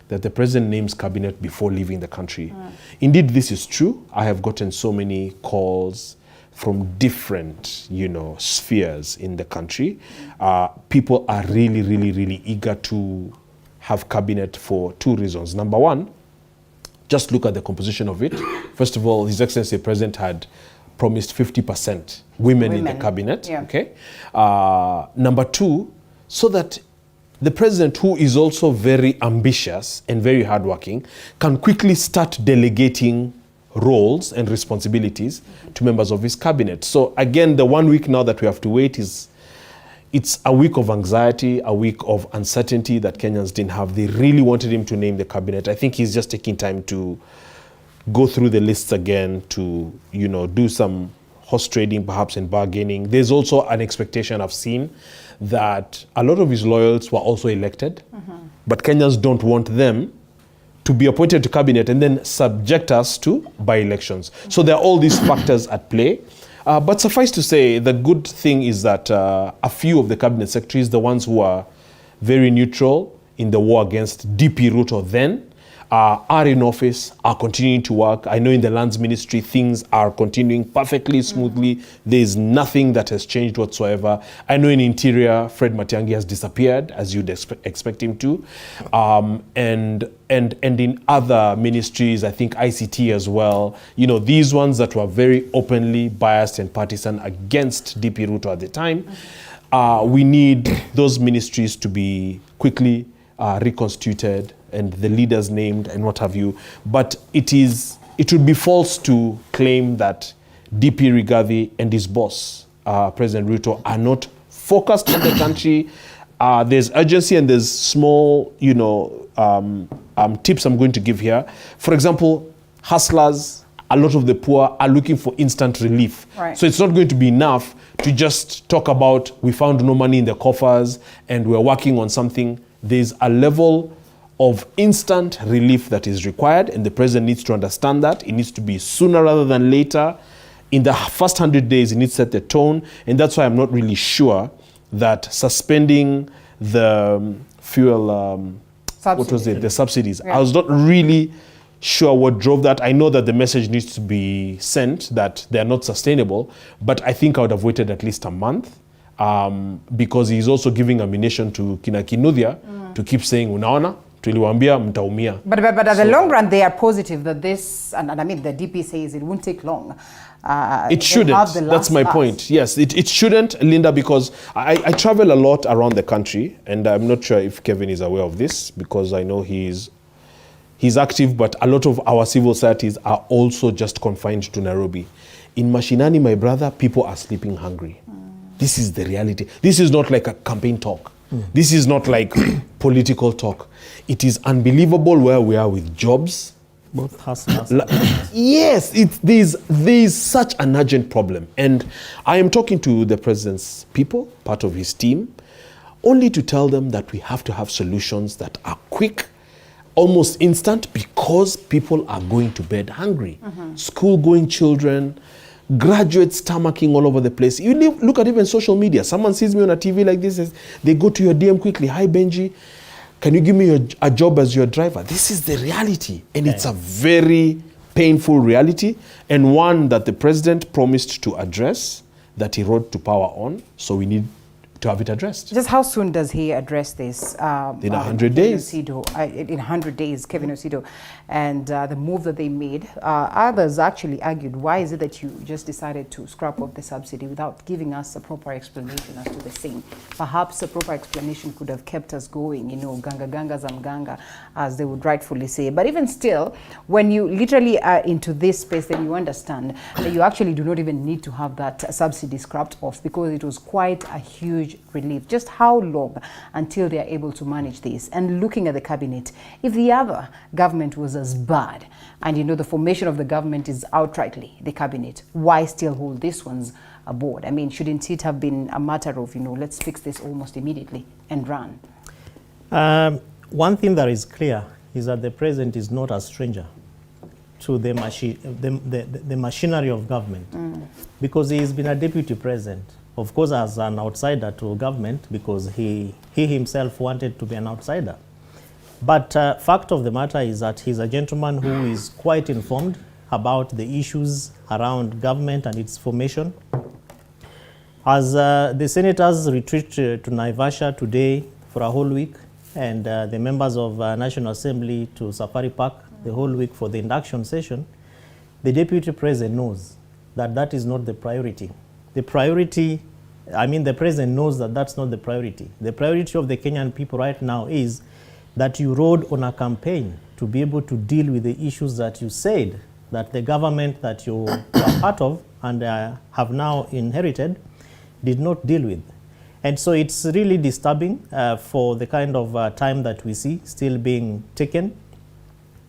that the president names cabinet before leaving the country. Indeed, this is true. I have gotten so many calls from different, you know, spheres in the country. People are really, really, really eager to have cabinet for 2 reasons. Number 1, just look at the composition of it. First of all, His Excellency the President had promised 50% women in the cabinet. Okay. Number 2, so that the president, who is also very ambitious and very hardworking, can quickly start delegating roles and responsibilities to members of his cabinet. So again, the 1 week now that we have to wait it's a week of anxiety, a week of uncertainty that Kenyans didn't have. They really wanted him to name the cabinet. I think he's just taking time to go through the lists again, to, you know, do some horse trading perhaps and bargaining. There's also an expectation I've seen that a lot of his loyals were also elected, but Kenyans don't want them to be appointed to cabinet and then subject us to by-elections. So there are all these factors at play. But suffice to say, the good thing is that a few of the cabinet secretaries, the ones who are very neutral in the war against DP Ruto then, are in office, are continuing to work. I know in the lands ministry, things are continuing perfectly smoothly. There's nothing that has changed whatsoever. I know in interior, Fred Matiang'i has disappeared, as you'd expect him to. And in other ministries, I think ICT as well, you know, these ones that were very openly biased and partisan against DP Ruto at the time, we need those ministries to be quickly reconstituted and the leaders named and what have you. But it would be false to claim that DP Rigathi and his boss, President Ruto, are not focused on the country. There's urgency and there's small, you know, tips I'm going to give here. For example, hustlers, a lot of the poor are looking for instant relief. Right. So it's not going to be enough to just talk about we found no money in the coffers and we're working on something. There's a level of instant relief that is required, and the president needs to understand that. It needs to be sooner rather than later. In the first 100 days, it needs to set the tone, and that's why I'm not really sure that suspending the fuel, what was it, the subsidies. Yeah. I was not really sure what drove that. I know that the message needs to be sent that they're not sustainable, but I think I would have waited at least a month. Because he's also giving ammunition to Kinuthia to keep saying, unaona, tuliwaambia mtaumia. But at the long run, they are positive that this, and I mean, the DP says it won't take long. It shouldn't. That's my point. Yes, it shouldn't, Linda, because I travel a lot around the country, and I'm not sure if Kevin is aware of this, because I know he's active, but a lot of our civil societies are also just confined to Nairobi. In Mashinani, my brother, people are sleeping hungry. This is the reality. This is not like a campaign talk. This is not like political talk. It is unbelievable where we are with jobs. Both hustlers. Yes, there's such an urgent problem. And I am talking to the president's people, part of his team, only to tell them that we have to have solutions that are quick, almost instant, because people are going to bed hungry. School-going children, graduates stomaching all over the place. You look at even social media. Someone sees me on a TV like this, they go to your DM quickly. Hi, Benji, can you give me a job as your driver? This is the reality. And it's a very painful reality, and one that the president promised to address, that he rode to power on. So we need to have it addressed. Just how soon does he address this? In 100 days. Osido, in 100 days, Kevin Osido. And the move that they made, others actually argued, why is it that you just decided to scrap off the subsidy without giving us a proper explanation as to the same? Perhaps a proper explanation could have kept us going, you know, ganga ganga zamganga, as they would rightfully say. But even still, when you literally are into this space, then you understand that you actually do not even need to have that subsidy scrapped off, because it was quite a huge relief. Just how long until they are able to manage this? And looking at the cabinet, if the other government was as bad, and you know the formation of the government is outrightly the cabinet, why still hold this one's aboard? I mean, shouldn't it have been a matter of, you know, let's fix this almost immediately and run? One thing that is clear is that the president is not a stranger to the machinery of government, because he has been a deputy president. Of course, as an outsider to government, because he himself wanted to be an outsider. But fact of the matter is that he's a gentleman who is quite informed about the issues around government and its formation. As the senators retreat to Naivasha today for a whole week, and the members of National Assembly to Safari Park the whole week for the induction session, the deputy president knows that that is not the priority. The priority, I mean, the president knows that that's not the priority. The priority of the Kenyan people right now is that you rode on a campaign to be able to deal with the issues that you said that the government that you are part of and have now inherited did not deal with. And so it's really disturbing for the kind of time that we see still being taken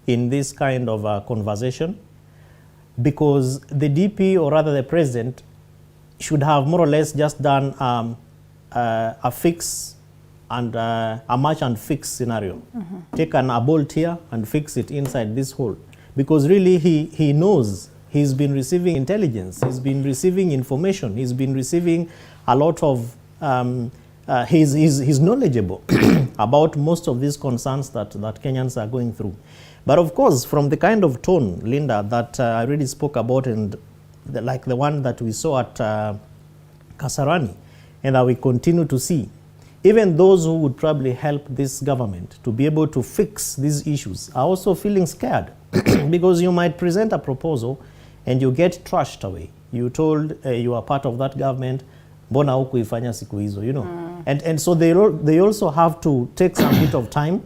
in this kind of conversation, because the DP, or rather the president, should have more or less just done a fix and a match and fix scenario. Take a bolt here and fix it inside this hole. Because really he knows he's been receiving intelligence, he's been receiving information, he's been receiving a lot of, he's knowledgeable. about most of these concerns that Kenyans are going through. But of course, from the kind of tone, Linda, that I already spoke about, and like the one that we saw at Kasarani, and that we continue to see, even those who would probably help this government to be able to fix these issues are also feeling scared because you might present a proposal and you get trashed away. You told you are part of that government, mbona hukuifanya siku hizo, you know. And so they also have to take some bit of time,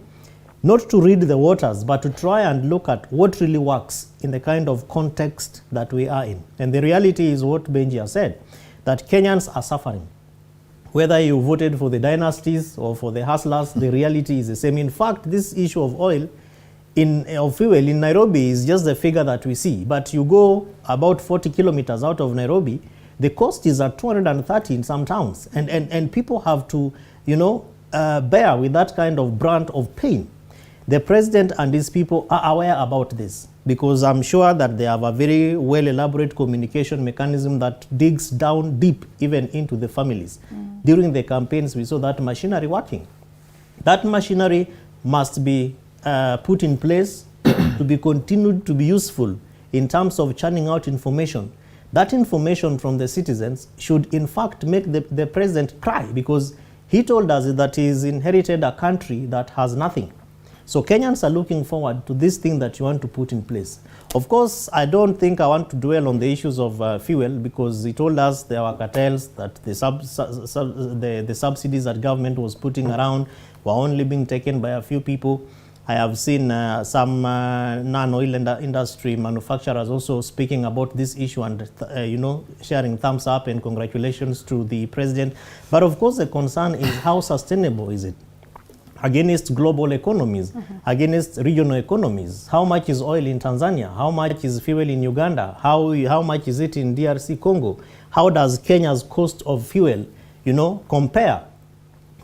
not to read the waters, but to try and look at what really works in the kind of context that we are in. And the reality is what Benji has said, that Kenyans are suffering. Whether you voted for the dynasties or for the hustlers, the reality is the same. In fact, this issue of oil, of fuel in Nairobi is just the figure that we see. But you go about 40 kilometers out of Nairobi, the cost is at 230 in some towns. And people have to, you know, bear with that kind of brunt of pain. The president and his people are aware about this, because I'm sure that they have a very well elaborate communication mechanism that digs down deep even into the families. During the campaigns, we saw that machinery working. That machinery must be put in place to be continued to be useful in terms of churning out information. That information from the citizens should in fact make the president cry, because he told us that he's inherited a country that has nothing. So Kenyans are looking forward to this thing that you want to put in place. Of course, I don't think I want to dwell on the issues of fuel, because he told us there were cartels, that the subsidies that government was putting around were only being taken by a few people. I have seen some non-oil industry manufacturers also speaking about this issue and you know, sharing thumbs up and congratulations to the president. But of course, the concern is how sustainable is it against global economies, against regional economies? How much is oil in Tanzania? How much is fuel in Uganda? How much is it in DRC Congo? How does Kenya's cost of fuel, you know, compare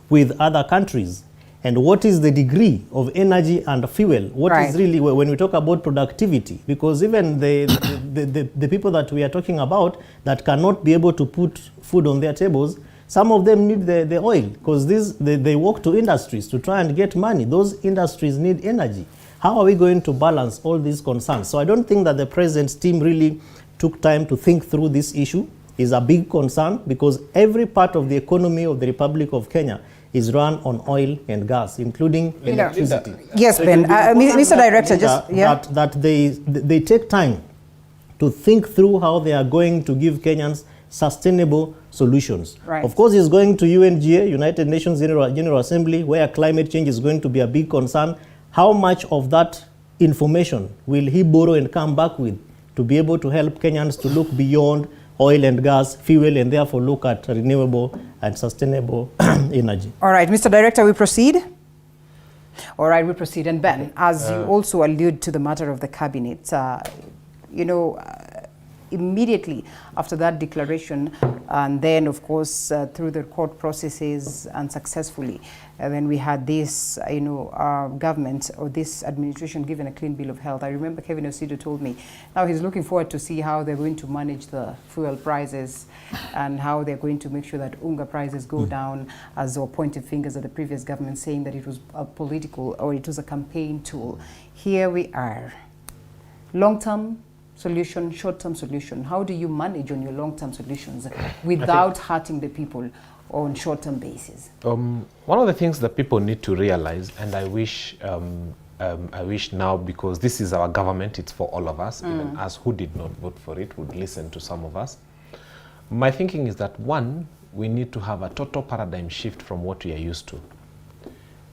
with other countries? And what is the degree of energy and fuel? What is really, when we talk about productivity, because even the people that we are talking about that cannot be able to put food on their tables, some of them need the oil, because they work to industries to try and get money. Those industries need energy. How are we going to balance all these concerns? So I don't think that the president's team really took time to think through this issue. It's a big concern, because every part of the economy of the Republic of Kenya is run on oil and gas, including electricity. Yes, so Ben. Mr. Director, just that they take time to think through how they are going to give Kenyans sustainable solutions. Of course, he's going to UNGA, United Nations General Assembly, where climate change is going to be a big concern. How much of that information will he borrow and come back with to be able to help Kenyans to look beyond oil and gas, fuel, and therefore look at renewable and sustainable energy? All right, Mr. Director, we proceed. All right, we proceed. And Ben, as you also allude to the matter of the cabinet, you know, immediately after that declaration, and then of course through the court processes unsuccessfully, then we had this, you know, government or this administration given a clean bill of health. I remember Kevin Osido told me now he's looking forward to see how they're going to manage the fuel prices and how they're going to make sure that unga prices go down, as they were pointing fingers at the previous government, saying that it was a political, or it was a campaign tool. Here we are, long-term solution, short-term solution. How do you manage on your long-term solutions without hurting the people on short-term basis? One of the things that people need to realize, and I wish now, because this is our government, it's for all of us, even us who did not vote for it would listen to some of us. My thinking is that, one, we need to have a total paradigm shift from what we are used to.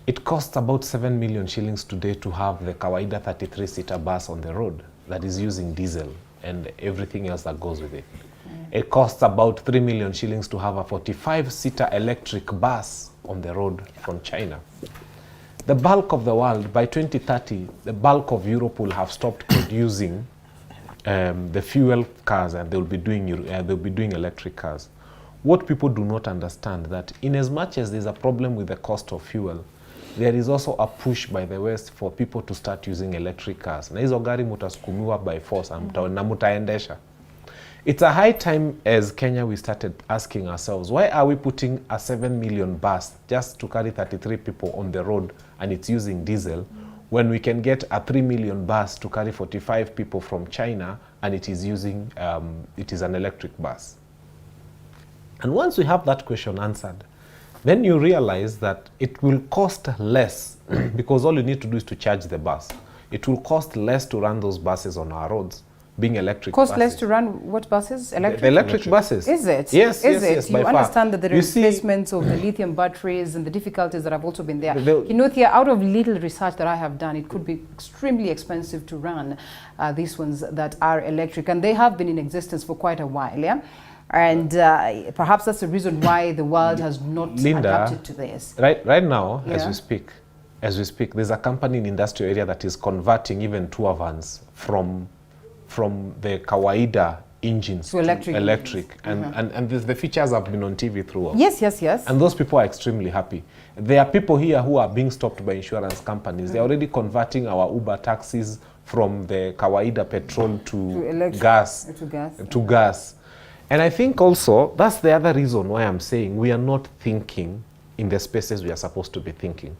It costs about 7 million shillings today to have the Kawaida 33-seater bus on the road that is using diesel and everything else that goes with it. It costs about 3 million shillings to have a 45-seater electric bus on the road from China. The bulk of the world, by 2030, the bulk of Europe will have stopped producing the fuel cars, and they'll be doing electric cars. What people do not understand, that in as much as there's a problem with the cost of fuel, there is also a push by the West for people to start using electric cars. Na hizo gari mutasukumiwa by force na mutaendesha. It's a high time as Kenya we started asking ourselves, why are we putting a 7 million bus just to carry 33 people on the road and it's using diesel, when we can get a 3 million bus to carry 45 people from China and it is using, it is an electric bus? And once we have that question answered, then you realize that it will cost less because all you need to do is to charge the bus. It will cost less to run those buses on our roads, being electric Cost buses. less to run what buses? Electric? The electric buses. Is it? Yes, Is yes, it? yes, You by far. understand that there are You see- replacements of the lithium batteries and the difficulties that have also been there. The- Kinuthia, out of little research that I have done, it could be extremely expensive to run these ones that are electric, and they have been in existence for quite a while, yeah? And perhaps that's the reason why the world has not adapted to this. Right now, Yeah. as we speak, there's a company in the industrial area that is converting even tour vans from the kawaida engines To electric and the features have been on TV throughout. Yes, yes, yes. And those people are extremely happy. There are people here who are being stopped by insurance companies. They're already converting our Uber taxis from the kawaida petrol to electric, gas. to gas. And I think also that's the other reason why I'm saying we are not thinking in the spaces we are supposed to be thinking.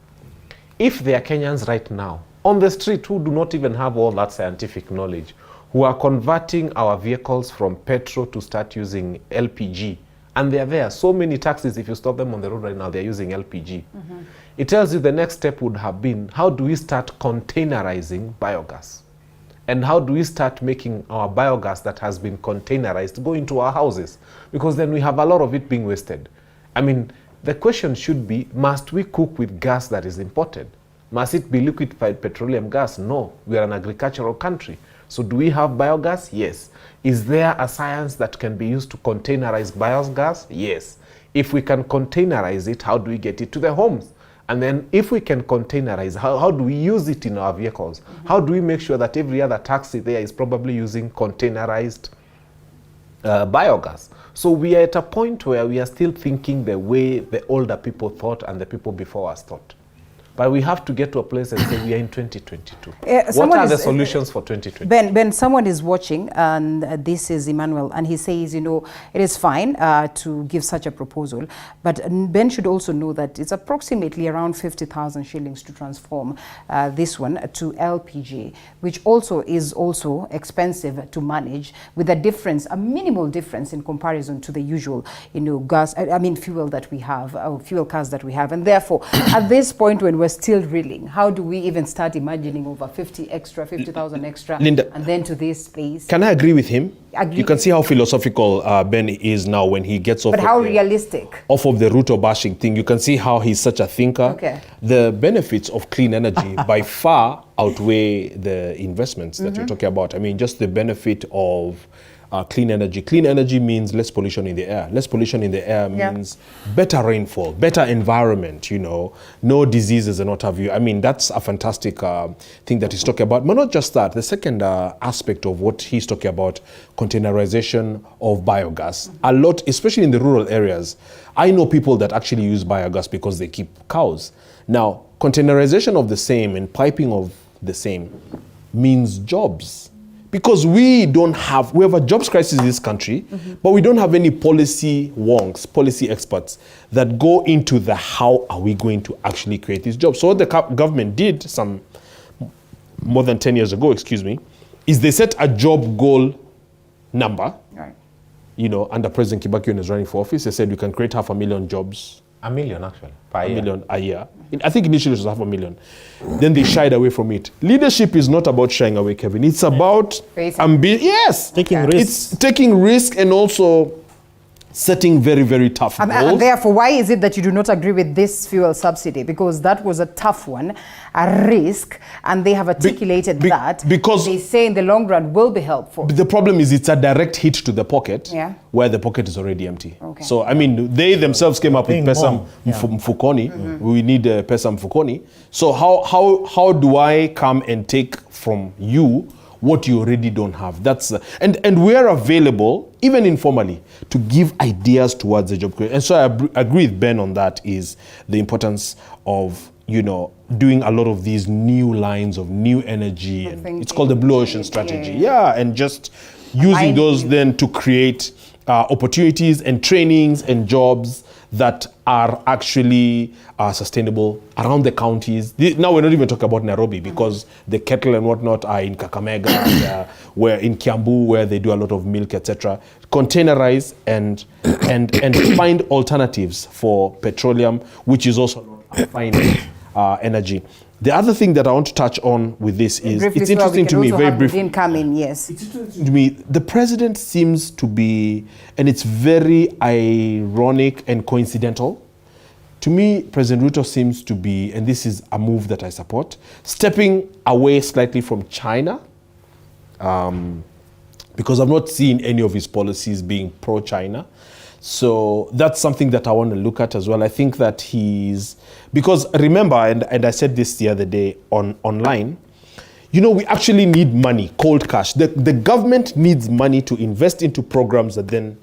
If there are Kenyans right now on the street who do not even have all that scientific knowledge, who are converting our vehicles from petrol to start using LPG, and they're there, so many taxis, if you stop them on the road right now, they're using LPG. It tells you the next step would have been, how do we start containerizing biogas? And how do we start making our biogas that has been containerized go into our houses? Because then we have a lot of it being wasted. I mean, the question should be, must we cook with gas that is imported? Must it be liquefied petroleum gas? No, we are an agricultural country. So do we have biogas? Yes. Is there a science that can be used to containerize biogas? Yes. If we can containerize it, how do we get it to the homes? And then if we can containerize, how do we use it in our vehicles? How do we make sure that every other taxi there is probably using containerized biogas? So we are at a point where we are still thinking the way the older people thought and the people before us thought. But we have to get to a place and say we are in 2022. What are the solutions for 2022? Ben, someone is watching, and this is Emmanuel, and he says, you know, it is fine to give such a proposal, but Ben should also know that it's approximately around 50,000 shillings to transform this one to LPG, which also is also expensive to manage, with a difference, a minimal difference in comparison to the usual, you know, fuel that we have, fuel cars that we have. And therefore, at this point when we're still reeling, how do we even start imagining over 50,000 extra, Linda, and then to this space? Can I agree with him? Agree. You can see how philosophical Ben is now when he gets off. But how realistic? Off of the Ruto bashing thing. You can see how he's such a thinker. Okay. The benefits of clean energy by far outweigh the investments that you're talking about. I mean, just the benefit of clean energy. Clean energy means less pollution in the air. Less pollution in the air means better rainfall, better environment, you know, no diseases and what have you. I mean, that's a fantastic thing that he's talking about. But not just that. The second aspect of what he's talking about, containerization of biogas. A lot, especially in the rural areas. I know people that actually use biogas because they keep cows. Now, containerization of the same and piping of the same means jobs. Because we have a jobs crisis in this country, but we don't have any policy wonks, policy experts that go into the how are we going to actually create these jobs. So what the government did some more than 10 years ago, is they set a job goal number. Right. You know, under President Kibaki when he was running for office, they said you can create 500,000 jobs. 1 million actually, a million a year. I think initially it was 500,000. Then they shied away from it. Leadership is not about shying away, Kevin. It's about taking risks. It's taking risk and also setting very, very tough goals. And therefore, why is it that you do not agree with this fuel subsidy? Because that was a tough one, a risk, and they have articulated that. Because they say in the long run will be helpful. The problem is it's a direct hit to the pocket, where the pocket is already empty. Okay. So, I mean, they themselves came up with Pesa Mfukoni. We need Pesa Mfukoni. So how do I come and take from you what you already don't have? That's and we are available, even informally, to give ideas towards the job creation. And so I agree with Ben on that, is the importance of you know, doing a lot of these new lines of new energy, and it's called the Blue Ocean Strategy. Yeah, and just using those then to create opportunities and trainings and jobs that are actually sustainable around the counties. Now we're not even talking about Nairobi, because the kettle and whatnot are in Kakamega, where in Kiambu, where they do a lot of milk, etc. Containerize and find alternatives for petroleum, which is also a fine energy. The other thing that I want to touch on with this is, it's interesting to me, very briefly. Come in, yes. It's interesting to me, the president seems to be, and it's very ironic and coincidental. To me, President Ruto seems to be, and this is a move that I support, stepping away slightly from China, because I've not seen any of his policies being pro-China. So that's something that I want to look at as well. I think that because remember, and I said this the other day online, you know, we actually need money, cold cash. The government needs money to invest into programs that then,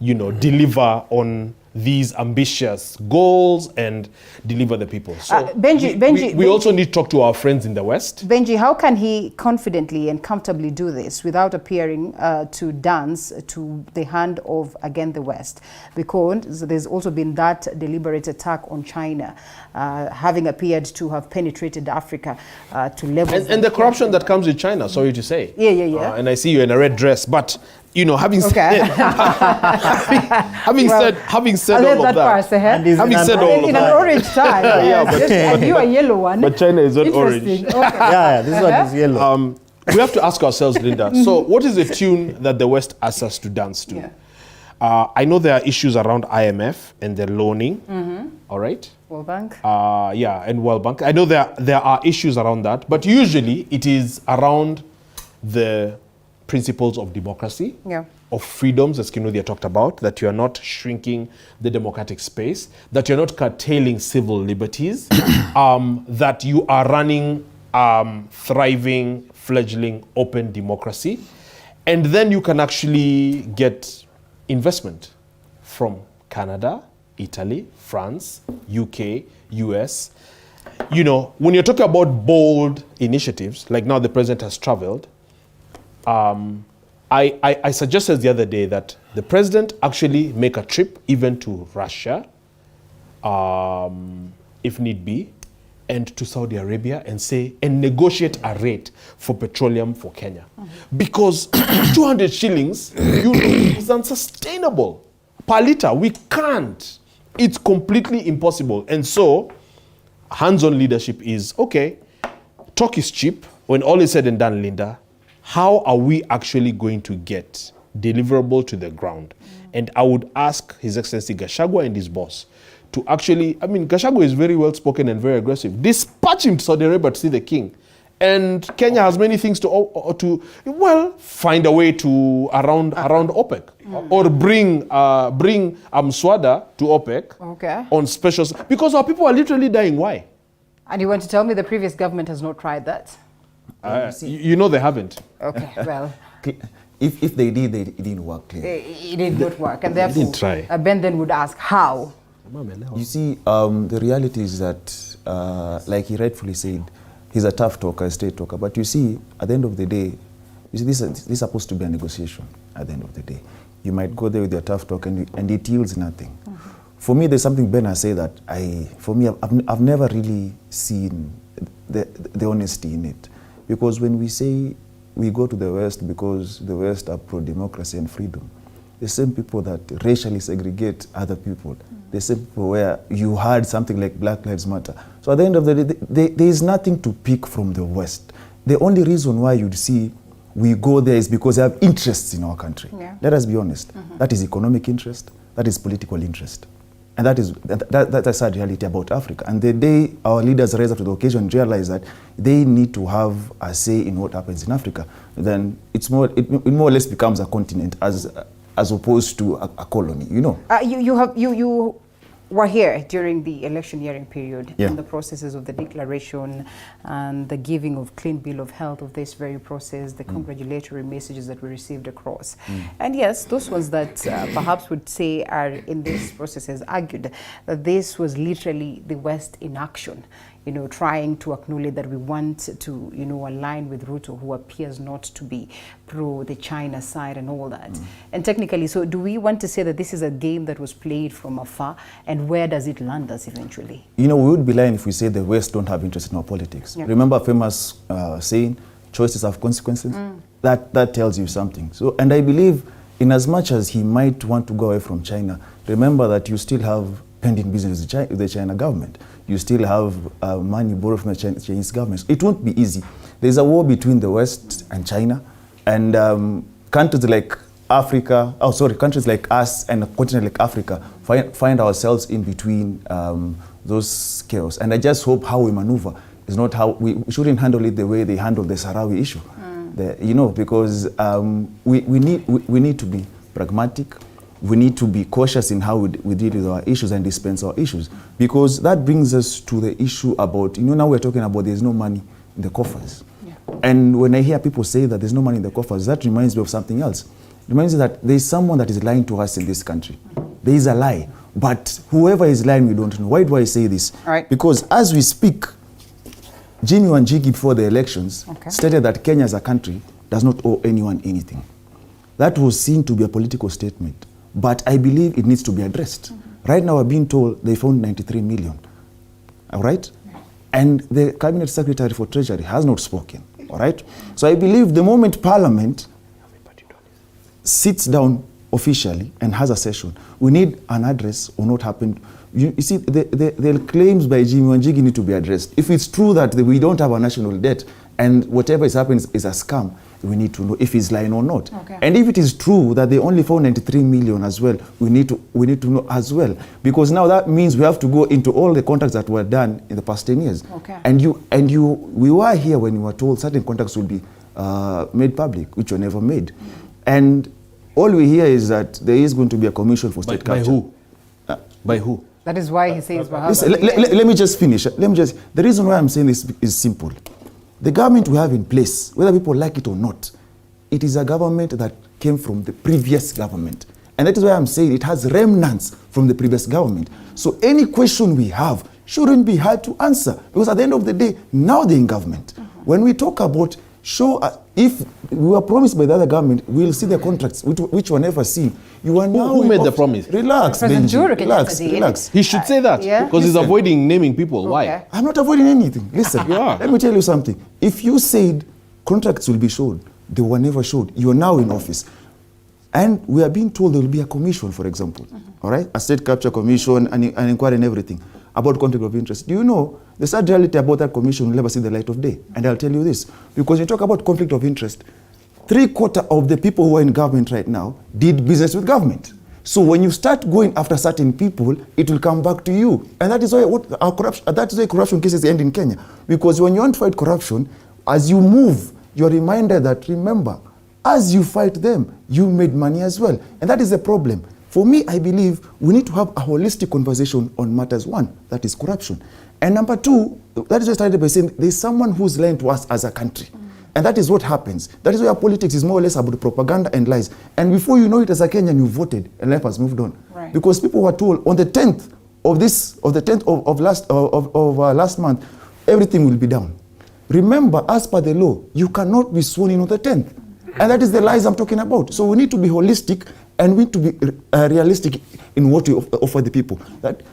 you know, deliver on these ambitious goals and deliver the people. So Benji, we also need to talk to our friends in the West. Benji, how can he confidently and comfortably do this without appearing to dance to the hand of, again, the West? Because there's also been that deliberate attack on China, having appeared to have penetrated Africa to levels. And the corruption that comes with China, sorry to say. Yeah. And I see you in a red dress, but you know, having said all of that, having said all of that, in an orange tie, and you a yellow one. But China is not orange. Okay. This one is yellow. We have to ask ourselves, Linda. So, what is the tune that the West asks us to dance to? I know there are issues around IMF and their loaning. All right. World Bank. And World Bank. I know there are issues around that, but usually it is around the principles of democracy, of freedoms, as Kinuthia talked about, that you are not shrinking the democratic space, that you're not curtailing civil liberties, that you are running thriving, fledgling, open democracy. And then you can actually get investment from Canada, Italy, France, UK, US. You know, when you're talking about bold initiatives, like now the president has traveled, I suggested the other day that the president actually make a trip even to Russia, if need be, and to Saudi Arabia and negotiate a rate for petroleum for Kenya. Because 200 shillings, you know, is unsustainable per liter. We can't. It's completely impossible. And so, hands-on leadership is, okay, talk is cheap. When all is said and done, Linda, how are we actually going to get deliverable to the ground? And I would ask His Excellency Gachagua and his boss to actually, I mean, Gachagua is very well spoken and very aggressive. Dispatch him to Saudi Arabia to see the king. And Kenya has many things to find a way to around OPEC, or bring Mswada to OPEC on special, because our people are literally dying. Why? And you want to tell me the previous government has not tried that? You know they haven't. Okay, well. If they did, it didn't work clearly. It did not work, and therefore Ben then would ask, how? You see, the reality is that, like he rightfully said, he's a tough talker, a straight talker. But you see, at the end of the day, you see, this is supposed to be a negotiation at the end of the day. You might go there with your tough talk and it yields nothing. For me, there's something Ben has said that I've never really seen the honesty in it. Because when we say we go to the West because the West are pro-democracy and freedom, the same people that racially segregate other people, the same people where you had something like Black Lives Matter. So at the end of the day, there is nothing to pick from the West. The only reason why you'd see we go there is because they have interests in our country. Let us be honest. That is economic interest, that is political interest. And that's a sad reality about Africa. And the day our leaders rise up to the occasion and realize that they need to have a say in what happens in Africa, then it more or less becomes a continent as opposed to a colony, you know. You were here during the electioneering period, Yeah. in the processes of the declaration and the giving of clean bill of health of this very process, the congratulatory messages that we received across. And yes, those ones that perhaps would say are in these processes argued that this was literally the West in action. trying to acknowledge that we want to, align with Ruto, who appears not to be pro the China side and all that. And technically, so do we want to say that this is a game that was played from afar, and where does it land us eventually? We would be lying if we say the West don't have interest in our politics. Yeah. Remember a famous saying, choices have consequences? That tells you something. So, and I believe, in as much as he might want to go away from China, remember that you still have pending business with the China government. You still have money borrowed from the Chinese government. It won't be easy. There's a war between the West and China, and countries like countries like us and a continent like Africa find ourselves in between those chaos. And I just hope how we maneuver is not how we shouldn't handle it the way they handle the Sahrawi issue. Because we need to be pragmatic. We need to be cautious in how we deal with our issues and dispense our issues, because that brings us to the issue about, now we're talking about there's no money in the coffers. Yeah. And when I hear people say that there's no money in the coffers, that reminds me of something else. It reminds me that there's someone that is lying to us in this country. There is a lie, but whoever is lying, we don't know. Why do I say this? All right. Because as we speak, Jimmy Wanjigi before the elections stated that Kenya as a country does not owe anyone anything. That was seen to be a political statement. But I believe it needs to be addressed. Right now, I've been told they found 93 million. All right? And the Cabinet Secretary for Treasury has not spoken. All right? So I believe the moment Parliament sits down officially and has a session, we need an address on what happened. You see, the claims by Jimmy Wanjigi need to be addressed. If it's true that we don't have a national debt and whatever is happening is a scam, we need to know if he's lying or not. Okay. And if it is true that they only found 93 million as well, we need to know as well. Because now that means we have to go into all the contracts that were done in the past 10 years. Okay. We were here when we were told certain contracts will be made public, which were never made. And all we hear is that there is going to be a commission for state capture. By who? By who? That is why he says... Let me just finish. The reason why I'm saying this is simple. The government we have in place, whether people like it or not, it is a government that came from the previous government. And that is why I'm saying it has remnants from the previous government. So any question we have shouldn't be hard to answer, because at the end of the day, now they're in government. When we talk about if we were promised by the other government, we'll see the contracts which were never seen. You are now who made the promise? Relax, Benji. Relax. He should say that because he's avoiding naming people. Why? I'm not avoiding anything. Listen, let me tell you something. If you said contracts will be showed, they were never showed. You are now in office. And we are being told there will be a commission, for example, all right? A state capture commission, an inquiry and everything about conflict of interest. Do you know the sad reality about that commission will never see the light of day? And I'll tell you this, because you talk about conflict of interest, 3/4 of the people who are in government right now did business with government. So when you start going after certain people, it will come back to you. And that is why corruption cases end in Kenya. Because when you want to fight corruption, as you move, you're reminded that, remember, as you fight them, you made money as well. And that is the problem. For me, I believe we need to have a holistic conversation on matters. One, that is corruption. And number two, that is why I started by saying there's someone who's lying to us as a country. And that is what happens. That is why politics is more or less about propaganda and lies. And before you know it as a Kenyan, you voted and life has moved on. Right. Because people were told on the 10th of last month, everything will be down. Remember, as per the law, you cannot be sworn in on the 10th. And that is the lies I'm talking about. So we need to be holistic and we need to be realistic in what we offer the people.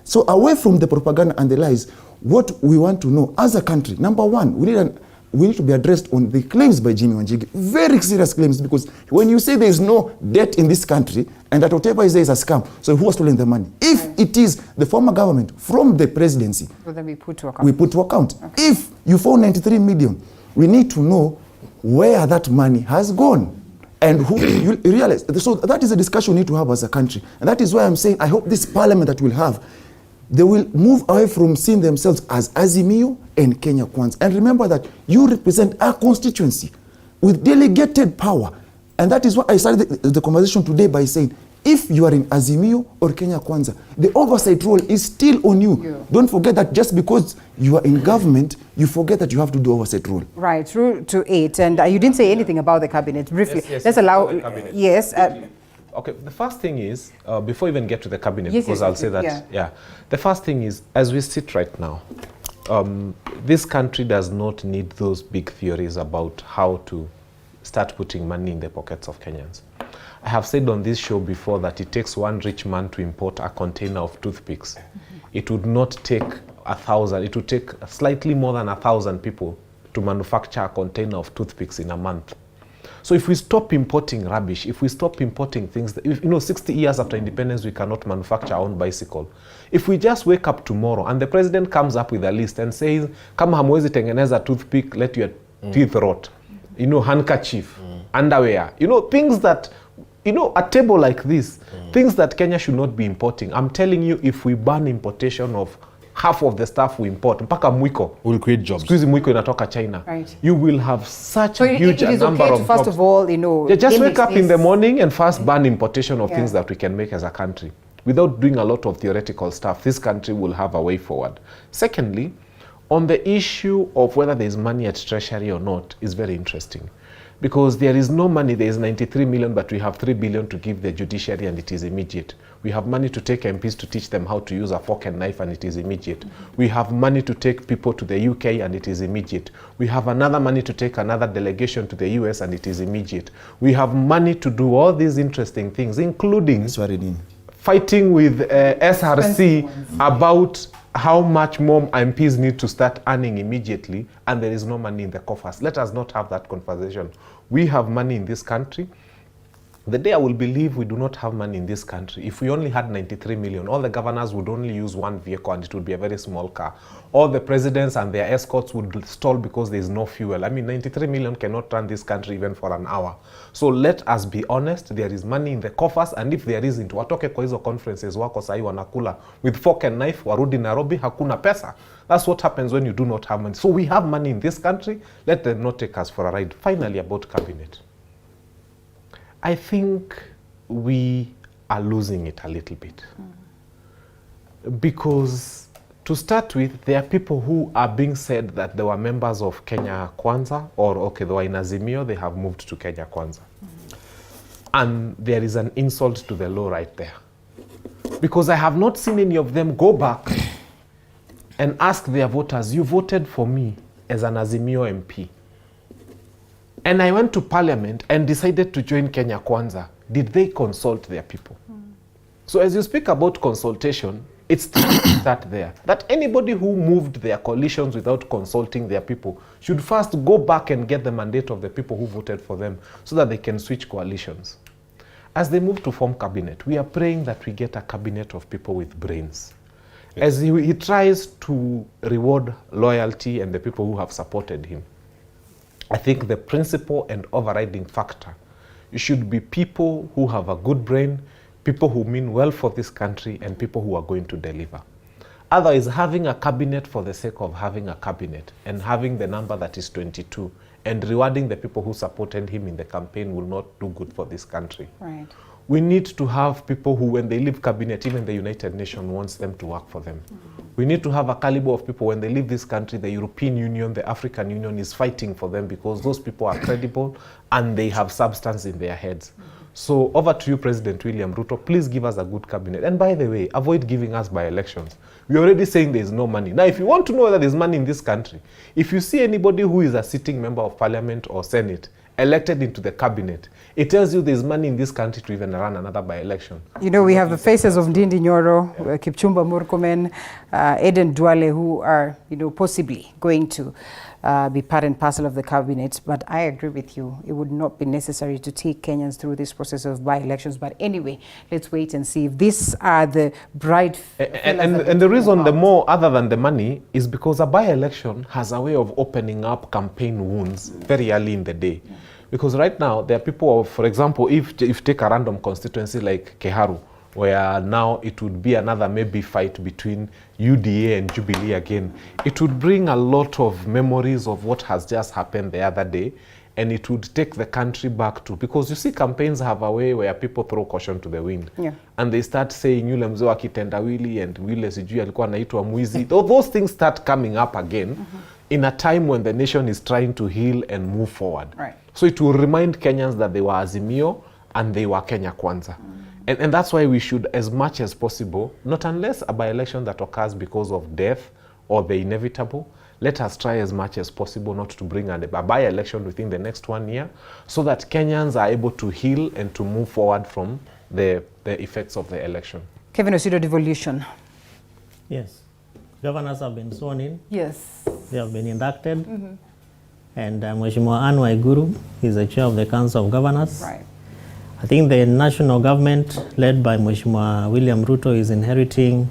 So away from the propaganda and the lies, what we want to know as a country, number one, we need to be addressed on the claims by Jimmy Wanjigi. Very serious claims, because when you say there is no debt in this country and that whatever is there is a scam, so who has stolen the money? If it is the former government from the presidency, so then we put to account. We put to account. Okay. If you found 93 million, we need to know where that money has gone and who you realize. So that is a discussion we need to have as a country. And that is why I'm saying I hope this parliament that we'll have, they will move away from seeing themselves as Azimio and Kenya Kwanza. And remember that you represent a constituency with delegated power. And that is why I started the conversation today by saying, if you are in Azimio or Kenya Kwanza, the oversight role is still on you. Yeah. Don't forget that just because you are in government, you forget that you have to do oversight role. Right, through to 8. And you didn't say anything about the cabinet. Briefly, yes, let's allow... Yes. Okay, the first thing is, before we even get to the cabinet, because I'll say that, the first thing is, as we sit right now, this country does not need those big theories about how to start putting money in the pockets of Kenyans. I have said on this show before that it takes one rich man to import a container of toothpicks. It would not take 1,000, it would take slightly more than 1,000 people to manufacture a container of toothpicks in a month. So if we stop importing rubbish, if we stop importing things, that, if, 60 years after independence, we cannot manufacture our own bicycle. If we just wake up tomorrow and the president comes up with a list and says, kama hamwezi tengeneza toothpick, let your teeth rot. Handkerchief, underwear, things that, a table like this, things that Kenya should not be importing. I'm telling you, if we ban importation of half of the stuff we import, mpaka mwiko, will create jobs. Squeeze mwiko inatoka China. Right. You will have such so a huge it is number okay of to, first jobs. of all, just wake up in the morning and first ban importation of things that we can make as a country. Without doing a lot of theoretical stuff, this country will have a way forward. Secondly, on the issue of whether there is money at Treasury or not is very interesting. Because there is no money, there is 93 million, but we have 3 billion to give the judiciary and it is immediate. We have money to take MPs to teach them how to use a fork and knife and it is immediate. We have money to take people to the UK and it is immediate. We have another money to take another delegation to the US and it is immediate. We have money to do all these interesting things, including fighting with SRC about how much more MPs need to start earning immediately, and there is no money in the coffers. Let us not have that conversation. We have money in this country. The day I will believe we do not have money in this country, if we only had 93 million, all the governors would only use one vehicle and it would be a very small car. All the presidents and their escorts would stall because there is no fuel. 93 million cannot run this country even for an hour. So let us be honest, there is money in the coffers, and if there isn't, watoke kwa hizo conferences wako sahi wanakula with fork and knife, warudi Nairobi, hakuna pesa. That's what happens when you do not have money. So we have money in this country, let them not take us for a ride. Finally, about cabinet. I think we are losing it a little bit. Because to start with, there are people who are being said that they were members of Kenya Kwanza, or they were in Azimio, they have moved to Kenya Kwanza. And there is an insult to the law right there. Because I have not seen any of them go back and ask their voters, you voted for me as an Azimio MP. And I went to Parliament and decided to join Kenya Kwanza. Did they consult their people? So as you speak about consultation, it's start there. That anybody who moved their coalitions without consulting their people should first go back and get the mandate of the people who voted for them so that they can switch coalitions. As they move to form cabinet, we are praying that we get a cabinet of people with brains. As he tries to reward loyalty and the people who have supported him, I think the principal and overriding factor should be people who have a good brain, people who mean well for this country, and people who are going to deliver. Otherwise, having a cabinet for the sake of having a cabinet and having the number that is 22 and rewarding the people who supported him in the campaign will not do good for this country. Right. We need to have people who, when they leave cabinet, even the United Nations wants them to work for them. We need to have a caliber of people, when they leave this country, the European Union, the African Union is fighting for them because those people are credible and they have substance in their heads. So over to you, President William Ruto, please give us a good cabinet. And by the way, avoid giving us by-elections. We're already saying there's no money. Now, if you want to know whether there's money in this country, if you see anybody who is a sitting member of Parliament or Senate elected into the cabinet, it tells you there's money in this country to even run another by-election. We have the faces of Ndindi Nyoro, Kipchumba Murkomen, Eden Duale, who are, possibly going to be part and parcel of the cabinet. But I agree with you. It would not be necessary to take Kenyans through this process of by-elections. But anyway, let's wait and see if these are the bright... And the reason, the more other than the money, is because a by-election has a way of opening up campaign wounds very early in the day. Because right now, there are people, for example, if you take a random constituency like Keharu, where now it would be another maybe fight between UDA and Jubilee again, it would bring a lot of memories of what has just happened the other day, and it would take the country back to, because you see campaigns have a way where people throw caution to the wind. Yeah. And they start saying yule mzee wa kitendawili and yule sijui alikuwa anaitwa mwizi. Those things start coming up again in a time when the nation is trying to heal and move forward. Right. So it will remind Kenyans that they were Azimio and they were Kenya Kwanza. And that's why we should, as much as possible, not unless a by-election that occurs because of death or the inevitable. Let us try as much as possible not to bring a by-election within the next 1 year, so that Kenyans are able to heal and to move forward from the effects of the election. Kevin Osido, devolution. Yes. Governors have been sworn in. Yes. They have been inducted. And Mheshimiwa Anne Waiguru is the chair of the Council of Governors. Right. I think the national government, led by Mheshimiwa William Ruto, is inheriting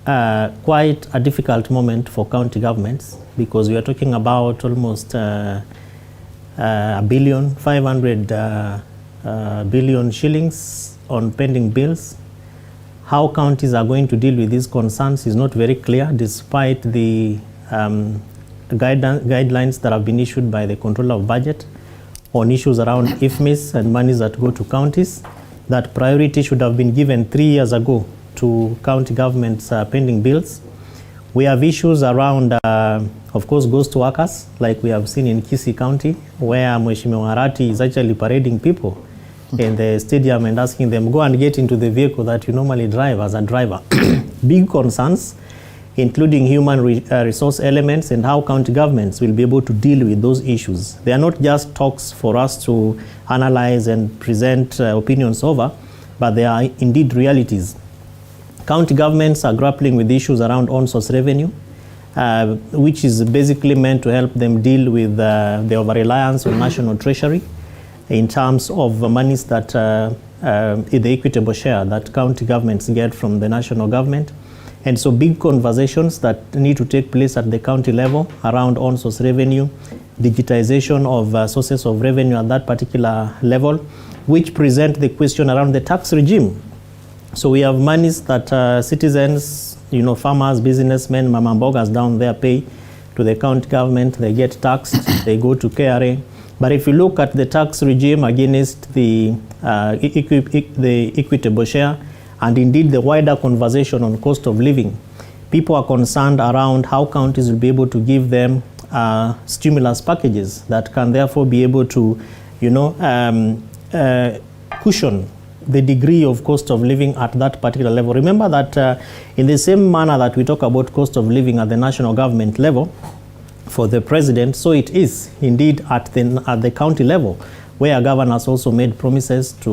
quite a difficult moment for county governments, because we are talking about almost $1.5 billion shillings on pending bills. How counties are going to deal with these concerns is not very clear, despite the guidelines that have been issued by the Controller of Budget on issues around IFMIS and monies that go to counties. That priority should have been given 3 years ago to county governments' pending bills. We have issues around, of course, ghost workers, like we have seen in Kisii County, where Mheshimiwa Arati is actually parading people in the stadium and asking them, go and get into the vehicle that you normally drive as a driver. Big concerns, including human resource elements and how county governments will be able to deal with those issues. They are not just talks for us to analyze and present opinions over, but they are indeed realities. County governments are grappling with issues around on-source revenue, which is basically meant to help them deal with the over-reliance on national treasury in terms of monies that the equitable share that county governments get from the national government. And so big conversations that need to take place at the county level around on-source revenue, digitization of sources of revenue at that particular level, which present the question around the tax regime. So we have monies that citizens, farmers, businessmen, mama mbogas down there pay to the county government. They get taxed, they go to KRA. But if you look at the tax regime against the equitable share, and indeed the wider conversation on cost of living, people are concerned around how counties will be able to give them stimulus packages that can therefore be able to, cushion the degree of cost of living at that particular level. Remember that in the same manner that we talk about cost of living at the national government level for the president, so it is indeed at the county level, where governors also made promises to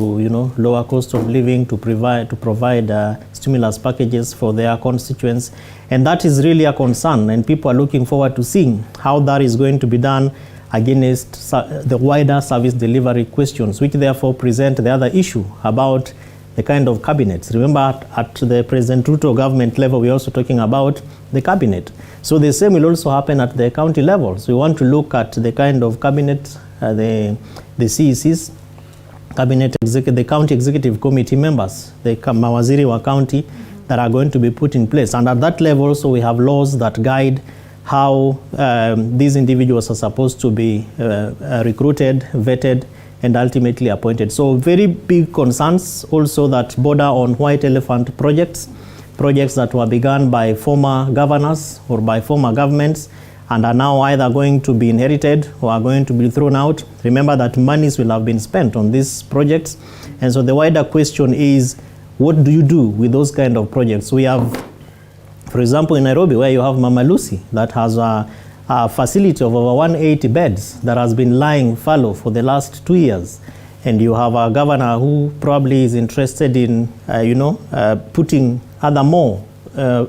lower cost of living, to provide stimulus packages for their constituents. And that is really a concern, and people are looking forward to seeing how that is going to be done against the wider service delivery questions, which therefore present the other issue about the kind of cabinets. Remember, at the President Ruto government level, we're also talking about the cabinet. So the same will also happen at the county level. So we want to look at the kind of cabinet, the CECs, the county executive committee members, the mawaziri wa county that are going to be put in place. And at that level, so we have laws that guide how these individuals are supposed to be recruited, vetted, and ultimately appointed. So very big concerns also that border on white elephant projects that were begun by former governors or by former governments and are now either going to be inherited or are going to be thrown out. Remember that monies will have been spent on these projects. And so the wider question is, what do you do with those kind of projects? We have, for example, in Nairobi, where you have Mama Lucy, that has a facility of over 180 beds that has been lying fallow for the last 2 years. And you have a governor who probably is interested in, putting other more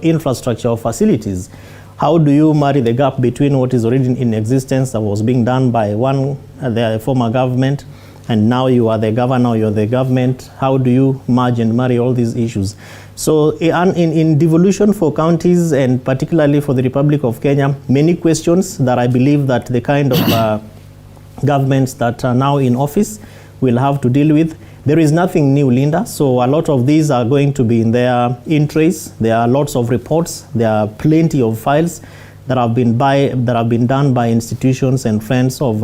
infrastructure or facilities. How do you marry the gap between what is already in existence that was being done by the former government, and now you are the governor, you're the government? How do you merge and marry all these issues? So in devolution for counties, and particularly for the Republic of Kenya, many questions that I believe that the kind of governments that are now in office will have to deal with. There is nothing new, Linda, so a lot of these are going to be in their in-trace. There are lots of reports, there are plenty of files that have been done by institutions and friends of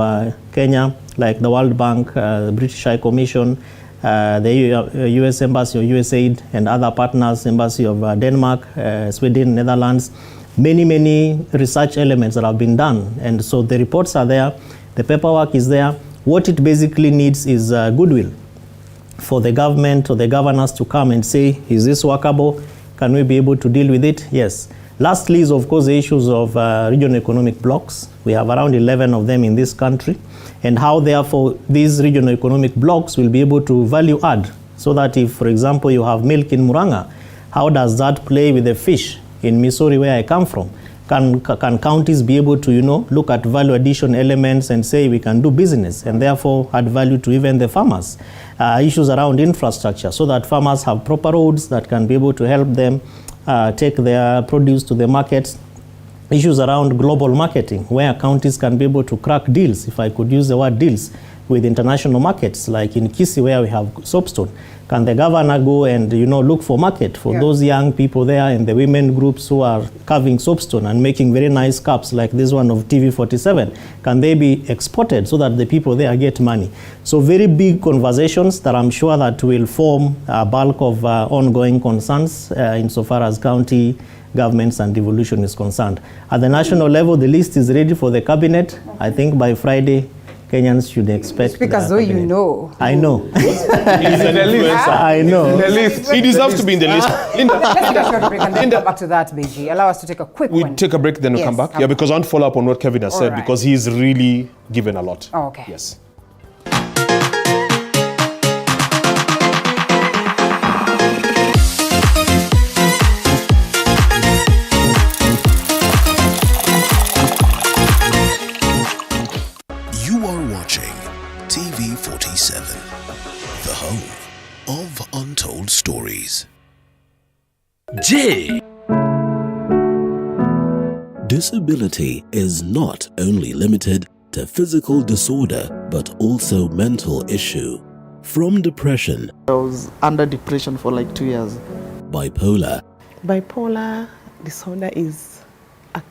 Kenya, like the World Bank, the British High Commission, the US Embassy of USAID, and other partners, Embassy of Denmark, Sweden, Netherlands. Many research elements that have been done, and so the reports are there, the paperwork is there. What it basically needs is goodwill for the government or the governors to come and say, is this workable? Can we be able to deal with it? Yes. Lastly is, of course, the issues of regional economic blocks. We have around 11 of them in this country, and how, therefore, these regional economic blocks will be able to value add, so that if, for example, you have milk in Murang'a, how does that play with the fish in Missouri, where I come from? Can counties be able to, look at value addition elements and say we can do business, and therefore add value to even the farmers? Issues around infrastructure, so that farmers have proper roads that can be able to help them take their produce to the markets. Issues around global marketing, where counties can be able to crack deals, if I could use the word deals, with international markets, like in Kisii, where we have soapstone. Can the governor go and look for market for those young people there and the women groups who are carving soapstone and making very nice cups like this one of TV47? Can they be exported so that the people there get money? So very big conversations that I'm sure that will form a bulk of ongoing concerns insofar as county governments and devolution is concerned. At the national level, the list is ready for the cabinet. I think by Friday, Kenyans should expect. Speak as though you know. I know. He's an influencer. I know. He deserves to be in the list. Linda, let's take a short break and then come back to that, Benji. Allow us to take a quick one. We take a break, then we come back. Yeah, because I want to follow up on what Kevin has said, because he's really given a lot. Oh, okay. Yes. TV47, the home of untold stories. J. Disability is not only limited to physical disorder, but also mental issue. From depression, I was under depression for like 2 years. Bipolar. Bipolar disorder is a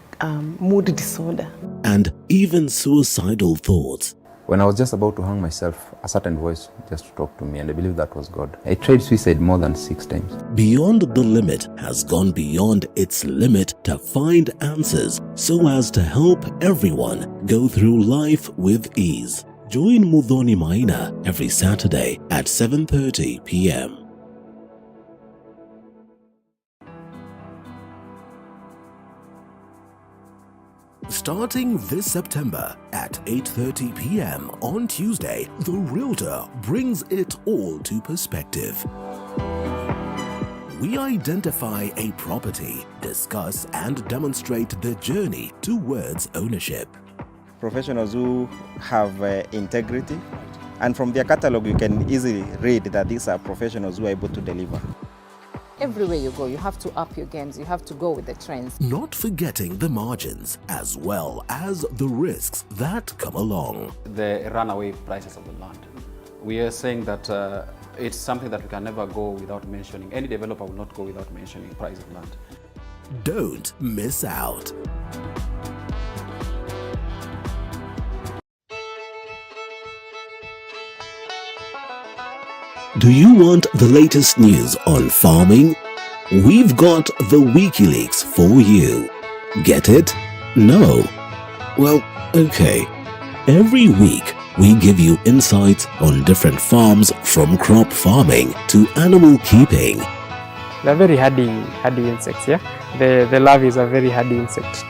mood disorder. And even suicidal thoughts. When I was just about to hang myself, a certain voice just talked to me, and I believe that was God. I tried suicide more than 6 times. Beyond the Limit has gone beyond its limit to find answers so as to help everyone go through life with ease. Join Muthoni Maina every Saturday at 7:30 p.m. Starting this September at 8:30 p.m. on Tuesday, The Realtor brings it all to perspective. We identify a property, discuss and demonstrate the journey towards ownership. Professionals who have integrity, and from their catalog you can easily read that these are professionals who are able to deliver. Everywhere you go, you have to up your games, you have to go with the trends. Not forgetting the margins as well as the risks that come along. The runaway prices of the land. We are saying that it's something that we can never go without mentioning. Any developer will not go without mentioning price of land. Don't miss out. Do you want the latest news on farming? We've got the WikiLeaks for you. Get it? No? Well, okay. Every week, we give you insights on different farms, from crop farming to animal keeping. They're very hardy insects, yeah? The larvae is a very hardy insect.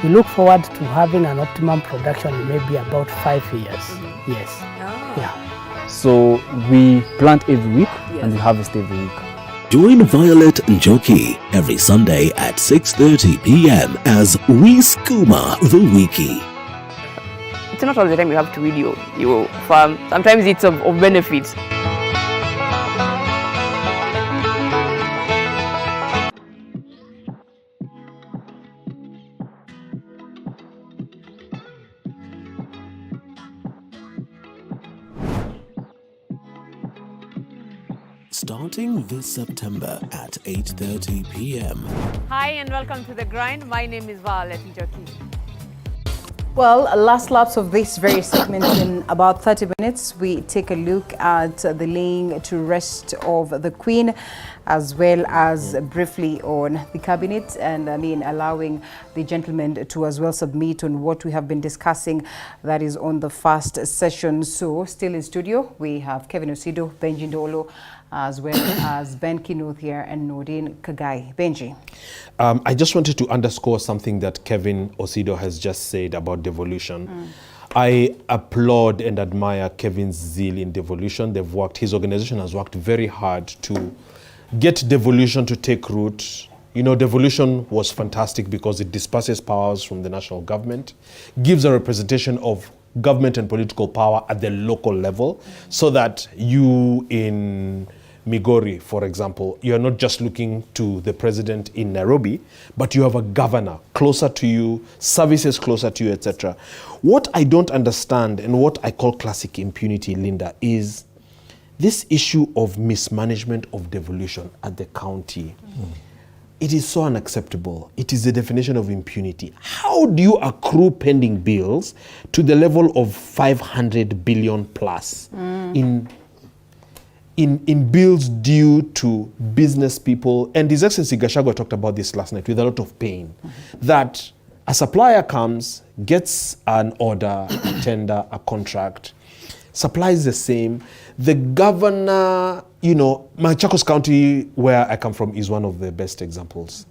We look forward to having an optimum production in maybe about 5 years. Yes. Oh. Yeah. So we plant every week and we harvest every week. Join Violet Njoki every Sunday at 6:30 p.m. as we skooma the wiki. It's not all the time you have to read your farm. Sometimes it's of benefit. Starting this September at 8:30 p.m. Hi and welcome to The Grind. My name is Violet Njoki. Well, last laps of this very segment in about 30 minutes, we take a look at the laying to rest of the Queen, as well as briefly on the cabinet, and allowing the gentlemen to as well submit on what we have been discussing, that is on the first session. So still in studio, we have Kevin Osido, Benji Ndolo, as well as Ben Kinuthia and Norden Kagai. Benji. I just wanted to underscore something that Kevin Osido has just said about devolution. I applaud and admire Kevin's zeal in devolution. His organization has worked very hard to get devolution to take root. You know, devolution was fantastic because it disperses powers from the national government, gives a representation of government and political power at the local level, so that you in Migori, for example, you're not just looking to the president in Nairobi, but you have a governor closer to you, services closer to you, etc. What I don't understand, and what I call classic impunity, Linda, is this issue of mismanagement of devolution at the county. It is so unacceptable. It is the definition of impunity. How do you accrue pending bills to the level of 500 billion plus in bills due to business people? And His Excellency Gachagua talked about this last night with a lot of pain, that a supplier comes, gets an order, a tender, a contract, supplies the same. The governor, you know, Machakos County, where I come from, is one of the best examples.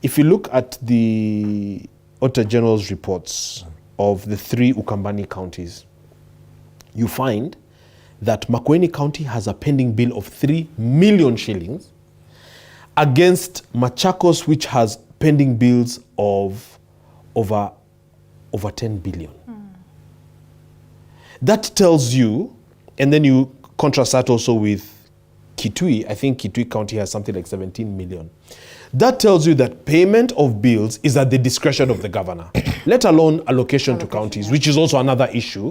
If you look at the Auditor General's reports of the 3 Ukambani counties, you find that Makueni County has a pending bill of 3 million shillings against Machakos, which has pending bills of over 10 billion. That tells you, and then you contrast that also with Kitui. I think Kitui County has something like 17 million. That tells you that payment of bills is at the discretion of the governor, let alone allocation to counties, which is also another issue.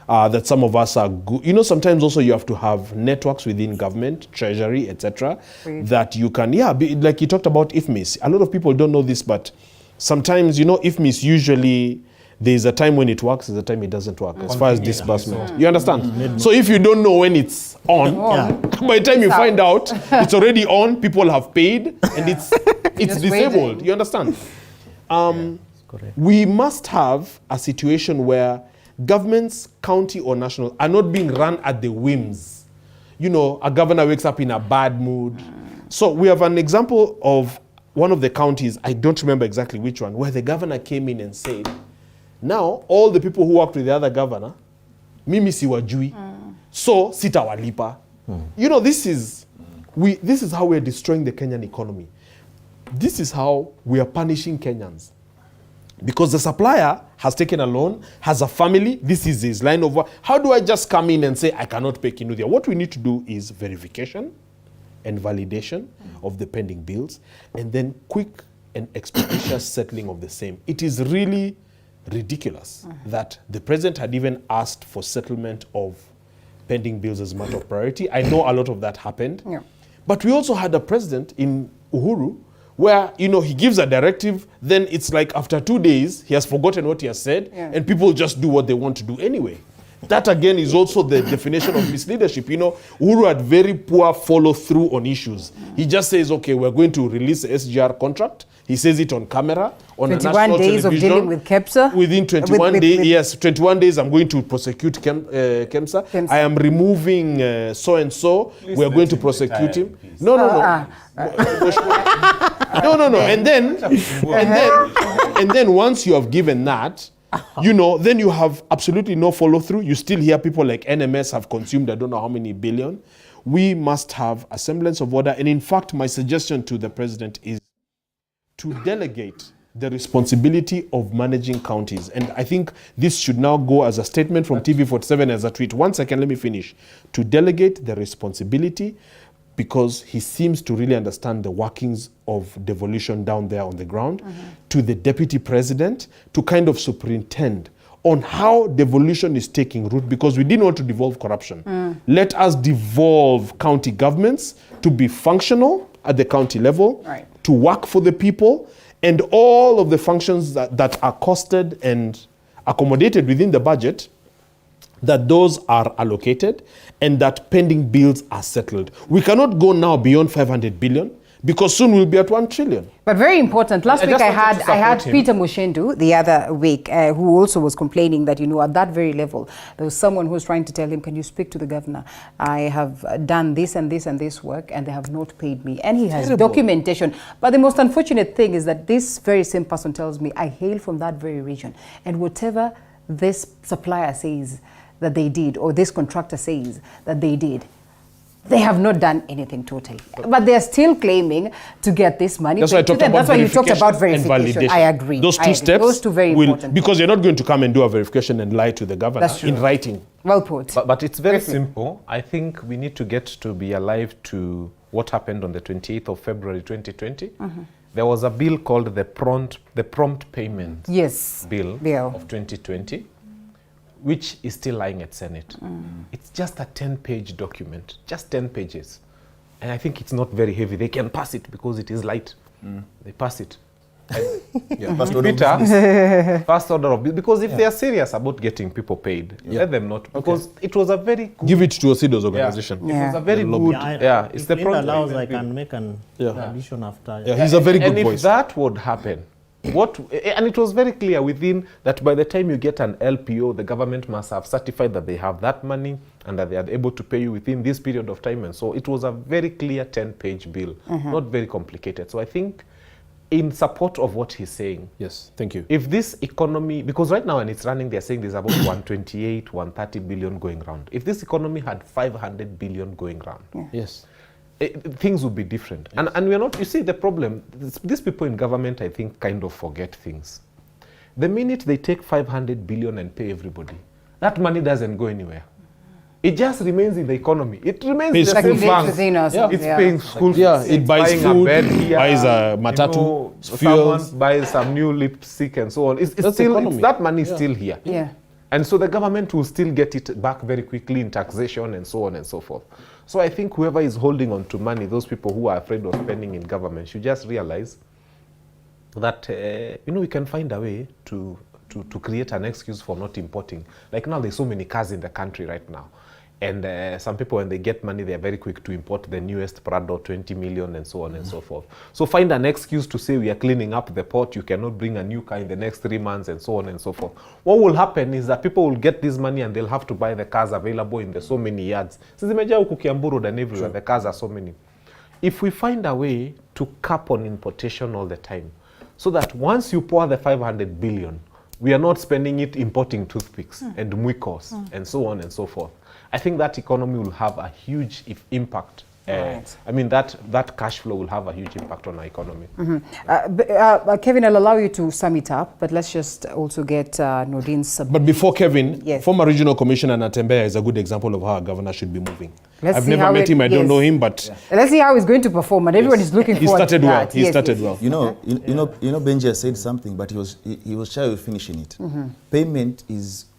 That some of us are good. You know, sometimes also you have to have networks within government, treasury, etc. that you can, like you talked about IFMIS. A lot of people don't know this, but sometimes, you know, IFMIS usually, there's a time when it works, there's a time it doesn't work, as far as disbursement. You understand? So if you don't know when it's on, by the time you find out, it's already on, people have paid, and it's disabled. You understand? We must have a situation where governments, county or national, are not being run at the whims. You know, a governor wakes up in a bad mood. So we have an example of one of the counties, I don't remember exactly which one, where the governor came in and said, now all the people who worked with the other governor, mimi siwajui, so sitawalipa. You know, this is how we're destroying the Kenyan economy. This is how we are punishing Kenyans. Because the supplier has taken a loan, has a family, this is his line of work. How do I just come in and say, I cannot pay Kinuthia? What we need to do is verification and validation of the pending bills, and then quick and expeditious settling of the same. It is really ridiculous that the president had even asked for settlement of pending bills as a matter of priority. I know a lot of that happened. But we also had a president in Uhuru where, you know, he gives a directive, then it's like after 2 days, he has forgotten what he has said, and people just do what they want to do anyway. That again is also the definition of misleadership. You know, Uhuru had very poor follow through on issues. He just says, okay, we're going to release the SGR contract. He says it on camera, on a national television. 21 days of dealing with KEMSA? Within 21 days, yes, 21 days I'm going to prosecute KEMSA. I am removing so-and-so. We're going to prosecute him. No. No. And then once you have given that, you know, then you have absolutely no follow through. You still hear people like NMS have consumed I don't know how many billion. We must have a semblance of order. And in fact, my suggestion to the president is to delegate the responsibility of managing counties. And I think this should now go as a statement from TV47 as a tweet. 1 second, let me finish. To delegate the responsibility, because he seems to really understand the workings of devolution down there on the ground, to the deputy president to kind of superintend on how devolution is taking root, because we didn't want to devolve corruption. Let us devolve county governments to be functional at the county level, to work for the people, and all of the functions that are costed and accommodated within the budget, that those are allocated and that pending bills are settled. We cannot go now beyond 500 billion because soon we'll be at 1 trillion. But very important. Last week I had him. Peter Mushendu the other week who also was complaining that, you know, at that very level, there was someone who was trying to tell him, can you speak to the governor? I have done this and this and this work and they have not paid me. And he has documentation. But the most unfortunate thing is that this very same person tells me, I hail from that very region. And whatever this supplier says that they did, or this contractor says that they did, they have not done anything totally. But they're still claiming to get this money. That's why I talked about That's why you talked about verification and verification. validation. I agree. Those two steps Those two very important. Because you're not going to come and do a verification and lie to the governor in writing. Well put. But it's very simple. I think we need to get to be alive to what happened on the 28th of February 2020. There was a bill called the Prompt Payment Bill of 2020. Which is still lying at Senate. It's just a 10-page document, just 10 pages. And I think it's not very heavy. They can pass it because it is light. They pass it. First order of business. Because if they are serious about getting people paid, let them not. Because it was a very good... Give it to Osido's organization. It was a very good... It's the Prompt allows, I can make an addition after. He's a very good voice. And if that would happen, and it was very clear within that by the time you get an LPO, the government must have certified that they have that money and that they are able to pay you within this period of time. And so it was a very clear 10-page bill, not very complicated. So I think in support of what he's saying. Yes, thank you. If this economy, because right now when it's running, they're saying there's about 128, 130 billion going round. If this economy had 500 billion going round. Yes. Things would be different. Yes. And we're not, you see the problem, these people in government, I think, kind of forget things. The minute they take 500 billion and pay everybody, that money doesn't go anywhere. It just remains in the economy. It remains in the same bank. It's paying school fees. It buys buying food, a bed here, buys a matatu, fuels. Someone buys some new lipstick and so on. It's still, that money is still here. And so the government will still get it back very quickly in taxation and so on and so forth. So I think whoever is holding on to money, those people who are afraid of spending in government, should just realize that, we can find a way to create an excuse for not importing. Like now, there's so many cars in the country right now. And some people, when they get money, they're very quick to import the newest Prado, 20 million and so on and so forth. So find an excuse to say we are cleaning up the port, you cannot bring a new car in the next 3 months and so on and so forth. What will happen is that people will get this money and they'll have to buy the cars available in the so many yards. Since and everywhere, the cars are so many. If we find a way to cap on importation all the time, so that once you pour the 500 billion, we are not spending it importing toothpicks and muikos and so on and so forth. I think that economy will have a huge impact. I mean, that cash flow will have a huge impact on our economy. Kevin, I'll allow you to sum it up, but let's just also get Nordine's... But before Kevin, former regional commissioner Natembeya is a good example of how a governor should be moving. I've never met him, I don't know him, but... Let's see how he's going to perform, and everyone is looking forward to that. He started well. You know, Benji said something, but he was shy of finishing it. Payment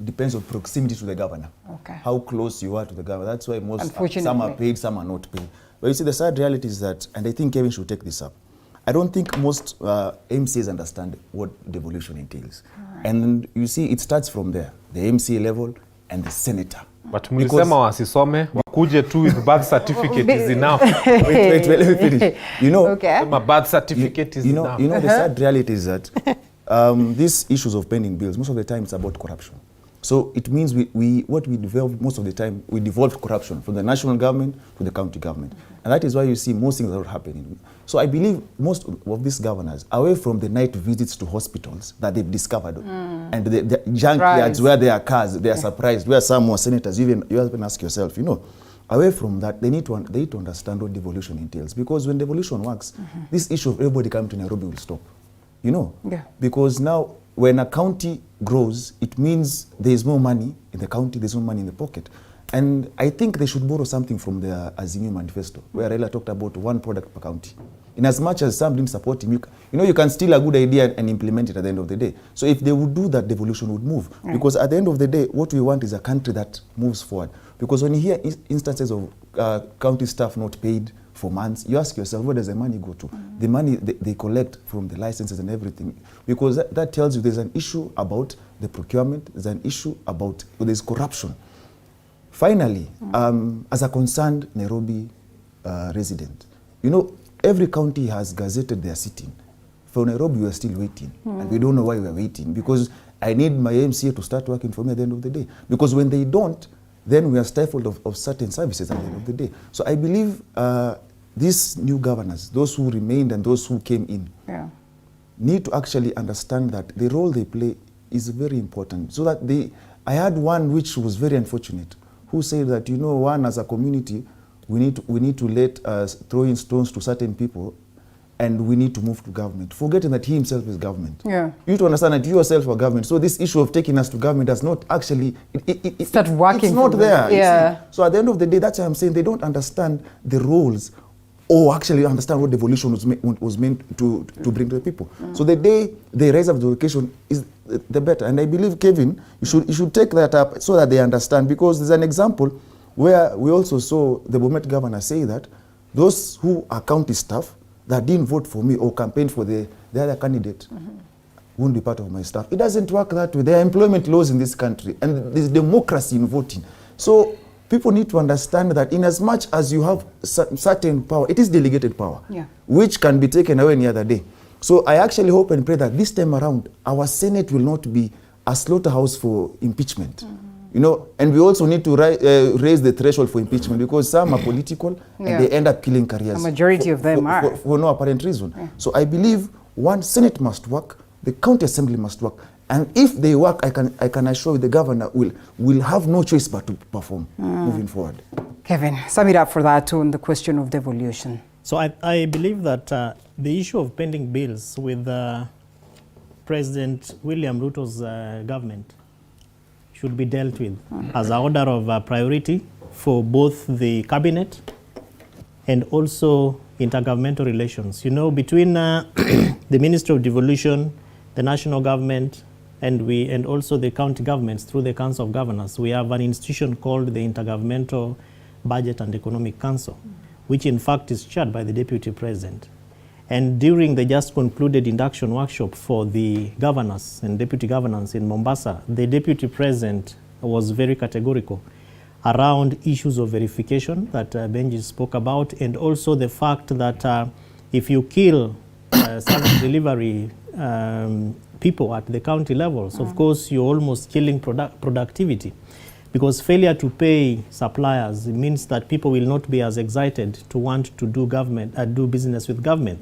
depends on proximity to the governor. How close you are to the governor. That's why some are paid, some are not paid. But you see, the sad reality is that, and I think Kevin should take this up, I don't think most MCAs understand what devolution entails. And you see, it starts from there, the MCA level and the senator. But mlisema wasisome, wakuje tu with birth certificate is enough. Wait, let me finish. You know, my birth certificate is enough. You know, the sad reality is that these issues of pending bills, most of the time it's about corruption. So it means what we develop most of the time, we devolve corruption from the national government to the county government. And that is why you see most things are not happening. So I believe most of these governors, away from the night visits to hospitals that they've discovered, and the junkyards where there are cars, they are surprised, where some more senators, you even ask yourself, away from that, they need to understand what devolution entails. Because when devolution works, this issue of everybody coming to Nairobi will stop. Because now, when a county grows, it means there is more money in the county, there's more money in the pocket. And I think they should borrow something from the Azimio manifesto, where Alela talked about one product per county. In as much as some didn't support him, you can steal a good idea and implement it at the end of the day. So if they would do that, devolution would move. Because at the end of the day, what we want is a country that moves forward. Because when you hear instances of county staff not paid for months. You ask yourself, where does the money go to? The money they collect from the licenses and everything, because that tells you there's an issue about the procurement, there's an issue about, there's corruption. Finally, as a concerned Nairobi resident, you know, every county has gazetted their sitting. For Nairobi, we are still waiting, and we don't know why we are waiting, because I need my MCA to start working for me at the end of the day. Because when they don't, then we are stifled of certain services at the end of the day. So I believe these new governors, those who remained and those who came in, need to actually understand that the role they play is very important. So that I had one which was very unfortunate, who said that, you know, one, as a community, we need to let throw in stones to certain people, and we need to move to government, forgetting that he himself is government. You need to understand that you yourself are government. So this issue of taking us to government does not actually start working. It's not there. Yeah. So at the end of the day, that's why I'm saying they don't understand the roles, or actually understand what devolution was meant to bring to the people. So the day they raise up the education is the better. And I believe, Kevin, you should take that up so that they understand, because there's an example where we also saw the Bomet governor say that those who are county staff that didn't vote for me or campaign for the other candidate won't be part of my staff. It doesn't work that way. There are employment laws in this country, and there's democracy in voting. So people need to understand that in as much as you have certain power, it is delegated power, which can be taken away any other day. So I actually hope and pray that this time around, our Senate will not be a slaughterhouse for impeachment. You know, and we also need to raise the threshold for impeachment, because some are political and they end up killing careers. A majority of them are. For no apparent reason. So I believe one, Senate must work, the county assembly must work, and if they work, I can assure you the governor will have no choice but to perform moving forward. Kevin, sum it up for that on the question of devolution. So I believe that the issue of pending bills with President William Ruto's government should be dealt with as an order of priority for both the cabinet and also intergovernmental relations. You know, between the Ministry of Devolution, the national government, and also the county governments through the Council of Governors, we have an institution called the Intergovernmental Budget and Economic Council, which in fact is chaired by the Deputy President. And during the just concluded induction workshop for the governors and deputy governors in Mombasa, the Deputy President was very categorical around issues of verification that Benji spoke about, and also the fact that if you kill service delivery people at the county levels, of course you're almost killing productivity, because failure to pay suppliers means that people will not be as excited to want to do business with government.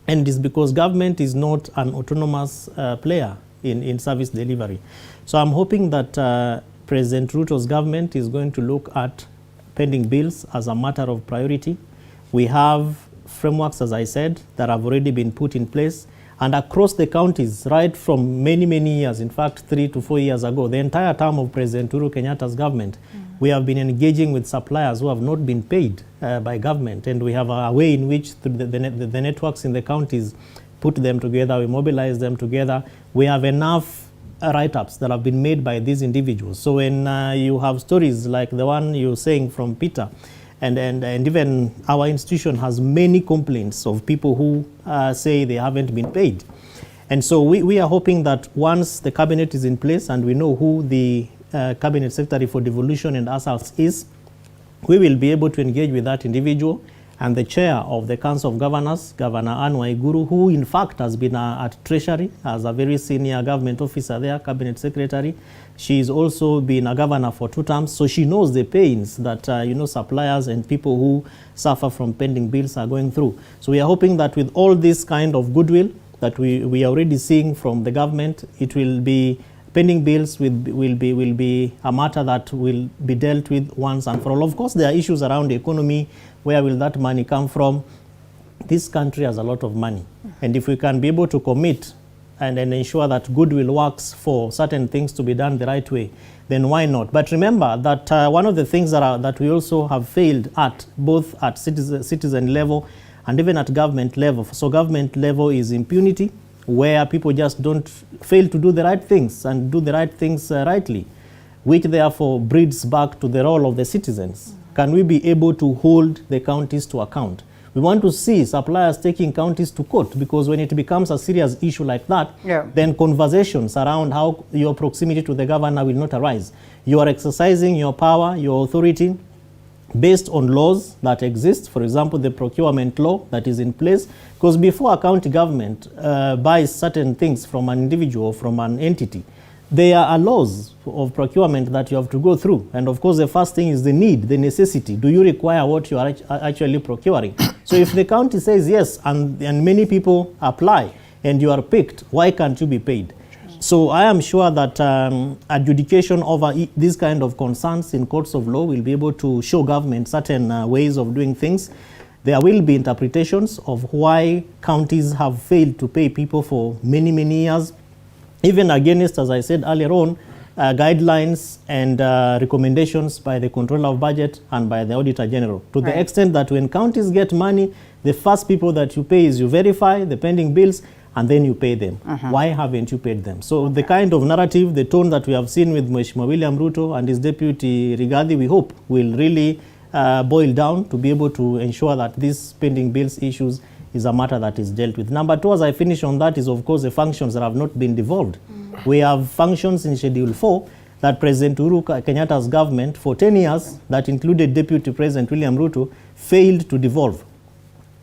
And it's because government is not an autonomous player in service delivery. So I'm hoping that President Ruto's government is going to look at pending bills as a matter of priority. We have frameworks, as I said, that have already been put in place. And across the counties, right from many, many years, in fact 3 to 4 years ago, the entire term of President Uhuru Kenyatta's government, we have been engaging with suppliers who have not been paid by government. And we have a way in which the networks in the counties put them together, we mobilize them together. We have enough write-ups that have been made by these individuals. So when you have stories like the one you're saying from Peter, and even our institution has many complaints of people who say they haven't been paid. And so we are hoping that once the cabinet is in place and we know who the Cabinet Secretary for Devolution and Assaults is, we will be able to engage with that individual. And the chair of the Council of Governors, Governor Anne Waiguru, who in fact has been at Treasury as a very senior government officer there, Cabinet Secretary. She's also been a governor for 2 terms, so she knows the pains that suppliers and people who suffer from pending bills are going through. So we are hoping that with all this kind of goodwill that we are already seeing from the government, it will be pending bills will be a matter that will be dealt with once and for all. Of course, there are issues around the economy. Where will that money come from? This country has a lot of money. And if we can be able to commit and ensure that goodwill works for certain things to be done the right way, then why not? But remember that one of the things that we also have failed at, both at citizen level and even at government level. So government level is impunity, where people just don't fail to do the right things and do the right things rightly, which therefore breeds back to the role of the citizens. can we be able to hold the counties to account? We want to see suppliers taking counties to court, because when it becomes a serious issue like that, then conversations around how your proximity to the governor will not arise. You are exercising your power, your authority, based on laws that exist, for example, the procurement law that is in place, because before a county government buys certain things from an individual or from an entity, there are laws of procurement that you have to go through. And of course, the first thing is the need, the necessity. Do you require what you are actually procuring? So if the county says yes, and many people apply, and you are picked, why can't you be paid? So I am sure that adjudication over these kind of concerns in courts of law will be able to show government certain ways of doing things. There will be interpretations of why counties have failed to pay people for many, many years, even against, as I said earlier on, guidelines and recommendations by the Controller of Budget and by the Auditor General. To the extent that when counties get money, the first people that you pay is you verify the pending bills, and then you pay them. Why haven't you paid them? So the kind of narrative, the tone that we have seen with Mheshimiwa William Ruto and his deputy Rigathi, we hope will really boil down to be able to ensure that these pending bills issues is a matter that is dealt with. Number two, as I finish on that, is of course the functions that have not been devolved. We have functions in Schedule 4 that President Uhuru Kenyatta's government for 10 years, that included Deputy President William Ruto, failed to devolve.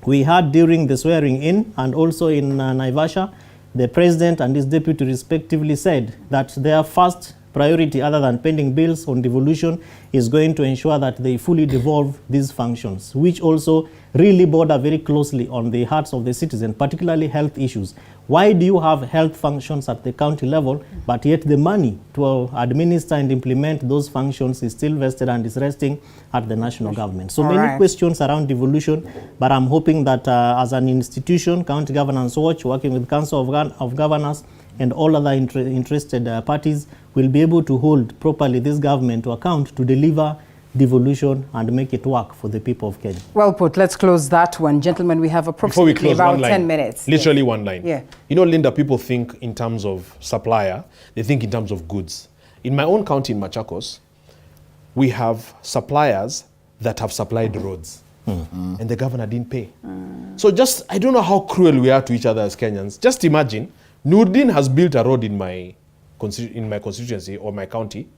We had during the swearing in and also in Naivasha, the President and his deputy respectively said that their first priority, other than pending bills on devolution, is going to ensure that they fully devolve these functions, which also really border very closely on the hearts of the citizen, particularly health issues. Why do you have health functions at the county level, but yet the money to administer and implement those functions is still vested and is resting at the national government? So many questions around devolution, but I'm hoping that as an institution, County Governance Watch, working with Council of Governors and all other interested parties, will be able to hold properly this government to account to deliver devolution and make it work for the people of Kenya. Well put. Let's close that one. Gentlemen, we have approximately about 10 minutes. Literally one line. Yeah. You know, Linda, people think in terms of supplier, they think in terms of goods. In my own county in Machakos, we have suppliers that have supplied roads. And the governor didn't pay. So just, I don't know how cruel we are to each other as Kenyans. Just imagine, Nurdin has built a road in my constituency or my county,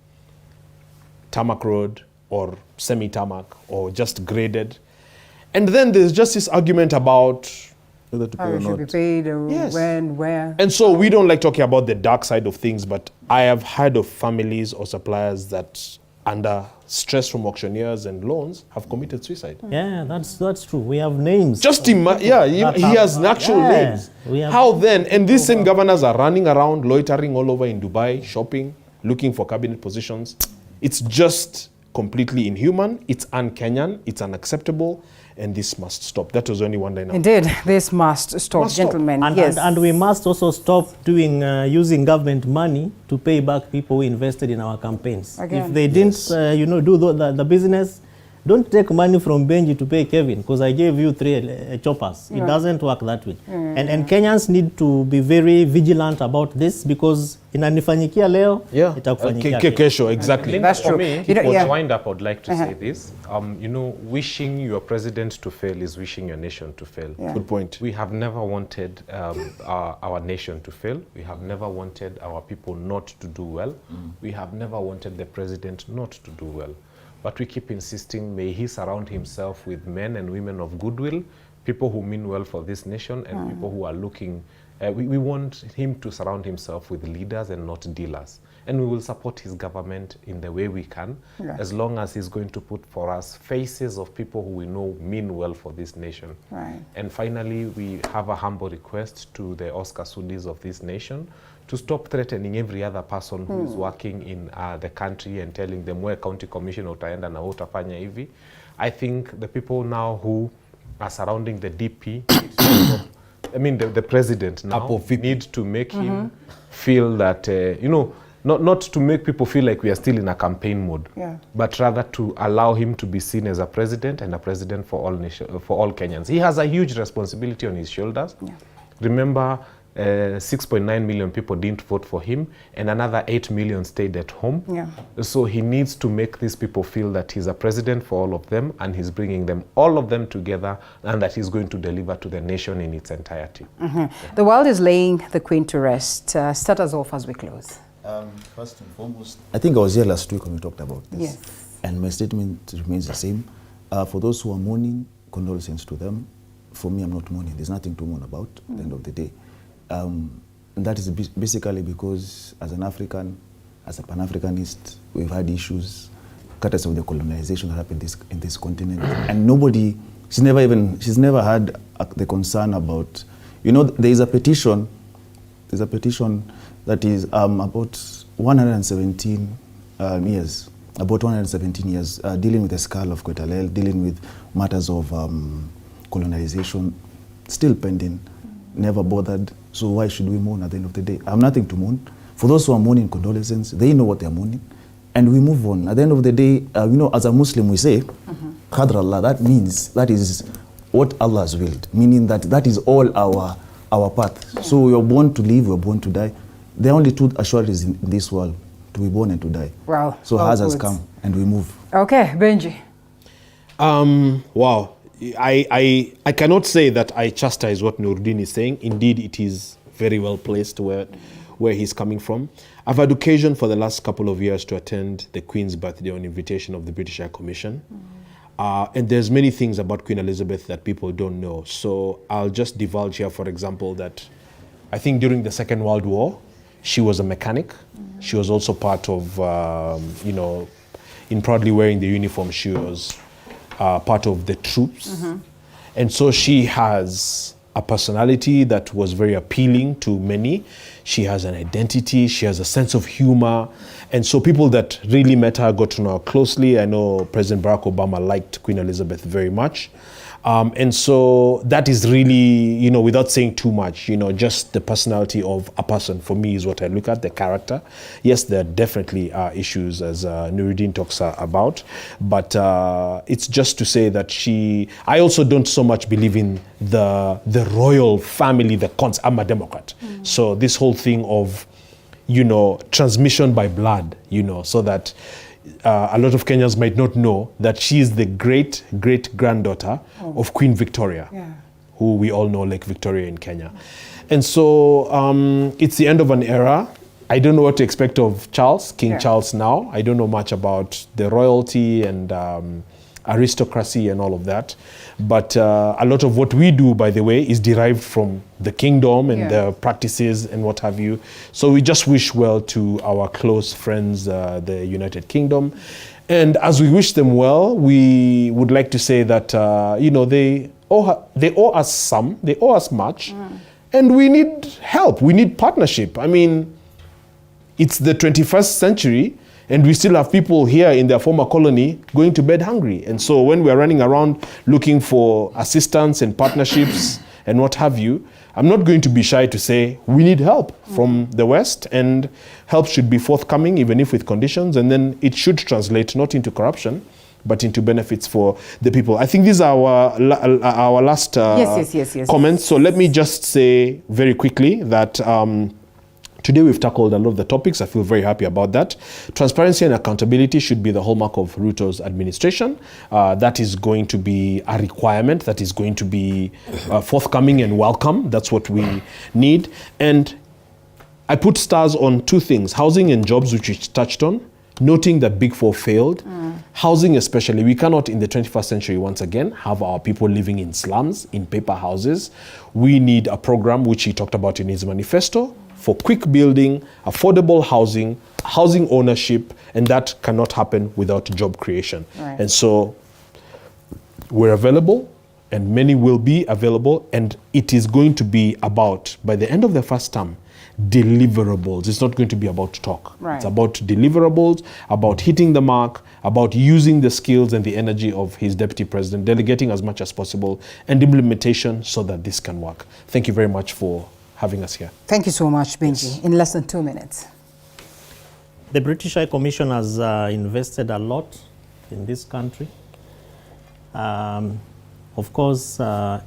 tarmac road, or semi-tarmac, or just graded. And then there's just this argument about whether to pay or not. Should be paid, or when, where. And so we don't like talking about the dark side of things, but I have heard of families or suppliers that, under stress from auctioneers and loans, have committed suicide. Yeah, that's true. We have names. Just he has actual names. How then? And these same governors are running around, loitering all over in Dubai, shopping, looking for cabinet positions. It's just completely inhuman, it's un-Kenyan, it's unacceptable, and this must stop. That was only one line. Indeed, this must stop, gentlemen. And we must also stop doing using government money to pay back people who invested in our campaigns. Again. If they didn't, do the business, don't take money from Benji to pay Kevin because I gave you 3 choppers. It doesn't work that way. And Kenyans need to be very vigilant about this because inanifanyikia leo, itakufanyikia kesho. Exactly. That's true. For me, to wind up, I'd like to say this. Wishing your president to fail is wishing your nation to fail. Good point. We have never wanted our nation to fail. We have never wanted our people not to do well. We have never wanted the president not to do well. But we keep insisting, may he surround himself with men and women of goodwill, people who mean well for this nation, and people who are looking. We want him to surround himself with leaders and not dealers. And we will support his government in the way we can, as long as he's going to put for us faces of people who we know mean well for this nation. And finally, we have a humble request to the Oscar Sundis of this nation to stop threatening every other person who is working in the country and telling them where county commissioner utaenda na utafanya hivi. I think the people now who are surrounding the DP, the president now, need to make him feel that, not to make people feel like we are still in a campaign mode, but rather to allow him to be seen as a president and a president for all Kenyans. He has a huge responsibility on his shoulders. Remember, 6.9 million people didn't vote for him, and another 8 million stayed at home. Yeah. So he needs to make these people feel that he's a president for all of them, and he's bringing them, all of them together, and that he's going to deliver to the nation in its entirety. The world is laying the Queen to rest. Start us off as we close. First and foremost, I think I was here last week when we talked about this. Yes. And my statement remains the same. For those who are mourning, condolences to them. For me, I'm not mourning. There's nothing to mourn about at the end of the day. And that is basically because as an African, as a Pan-Africanist, we've had issues, courtesy of the colonization that happened in this continent. And nobody, she's never had the concern about, you know, there's a petition that is about 117 years, dealing with the skull of Kwetalel, dealing with matters of colonization, still pending, never bothered. So why should we mourn at the end of the day? I have nothing to mourn. For those who are mourning condolences, they know what they're mourning, and we move on. At the end of the day, you know, as a Muslim we say, Qadr Allah, that means, that is what Allah has willed, meaning that is all our path. So we are born to live, we are born to die. There are only two assurances in this world, to be born and to die. Wow. So ours has come, and we move. Okay, Benji. Wow. I cannot say that I chastise what Nurdin is saying. Indeed, it is very well placed where he's coming from. I've had occasion for the last couple of years to attend the Queen's birthday on invitation of the British High Commission. And there's many things about Queen Elizabeth that people don't know. So I'll just divulge here, for example, that I think during the Second World War, she was a mechanic. She was also part of, you know, in proudly wearing the uniform, she was part of the troops. And so she has a personality that was very appealing to many. She has an identity, she has a sense of humor. And so people that really met her got to know her closely. I know President Barack Obama liked Queen Elizabeth very much. And so that is really, you know, without saying too much, you know, just the personality of a person for me is what I look at, the character. Yes, there definitely are issues, as Nuruddin talks about, but it's just to say that I also don't so much believe in the royal family, I'm a Democrat. So this whole thing of, you know, transmission by blood, you know, so that a lot of Kenyans might not know that she is the great-great-granddaughter of Queen Victoria, who we all know like Victoria in Kenya. And so it's the end of an era. I don't know what to expect of King Charles now. I don't know much about the royalty and aristocracy and all of that. But a lot of what we do, by the way, is derived from the kingdom and the practices and what have you. So we just wish well to our close friends, the United Kingdom. And as we wish them well, we would like to say that, you know, they owe us some, they owe us much, and we need help, we need partnership. I mean, it's the 21st century, and we still have people here in their former colony going to bed hungry. And so when we're running around looking for assistance and partnerships and what have you, I'm not going to be shy to say we need help from the West, and help should be forthcoming, even if with conditions, and then it should translate not into corruption, but into benefits for the people. I think these are our last comments. So let me just say very quickly that today we've tackled a lot of the topics. I feel very happy about that. Transparency and accountability should be the hallmark of Ruto's administration. That is going to be a requirement. That is going to be forthcoming and welcome. That's what we need. And I put stars on two things, housing and jobs, which we touched on, noting that Big Four failed. Housing especially, we cannot in the 21st century once again have our people living in slums, in paper houses. We need a program, which he talked about in his manifesto, for quick building, affordable housing, housing ownership, and that cannot happen without job creation. Right. And so we're available, and many will be available, and it is going to be about, by the end of the first term, deliverables. It's not going to be about talk. Right. It's about deliverables, about hitting the mark, about using the skills and the energy of his deputy president, delegating as much as possible, and implementation so that this can work. Thank you very much for having us here. Thank you so much, Benji. In less than 2 minutes. The British High Commission has invested a lot in this country. Of course,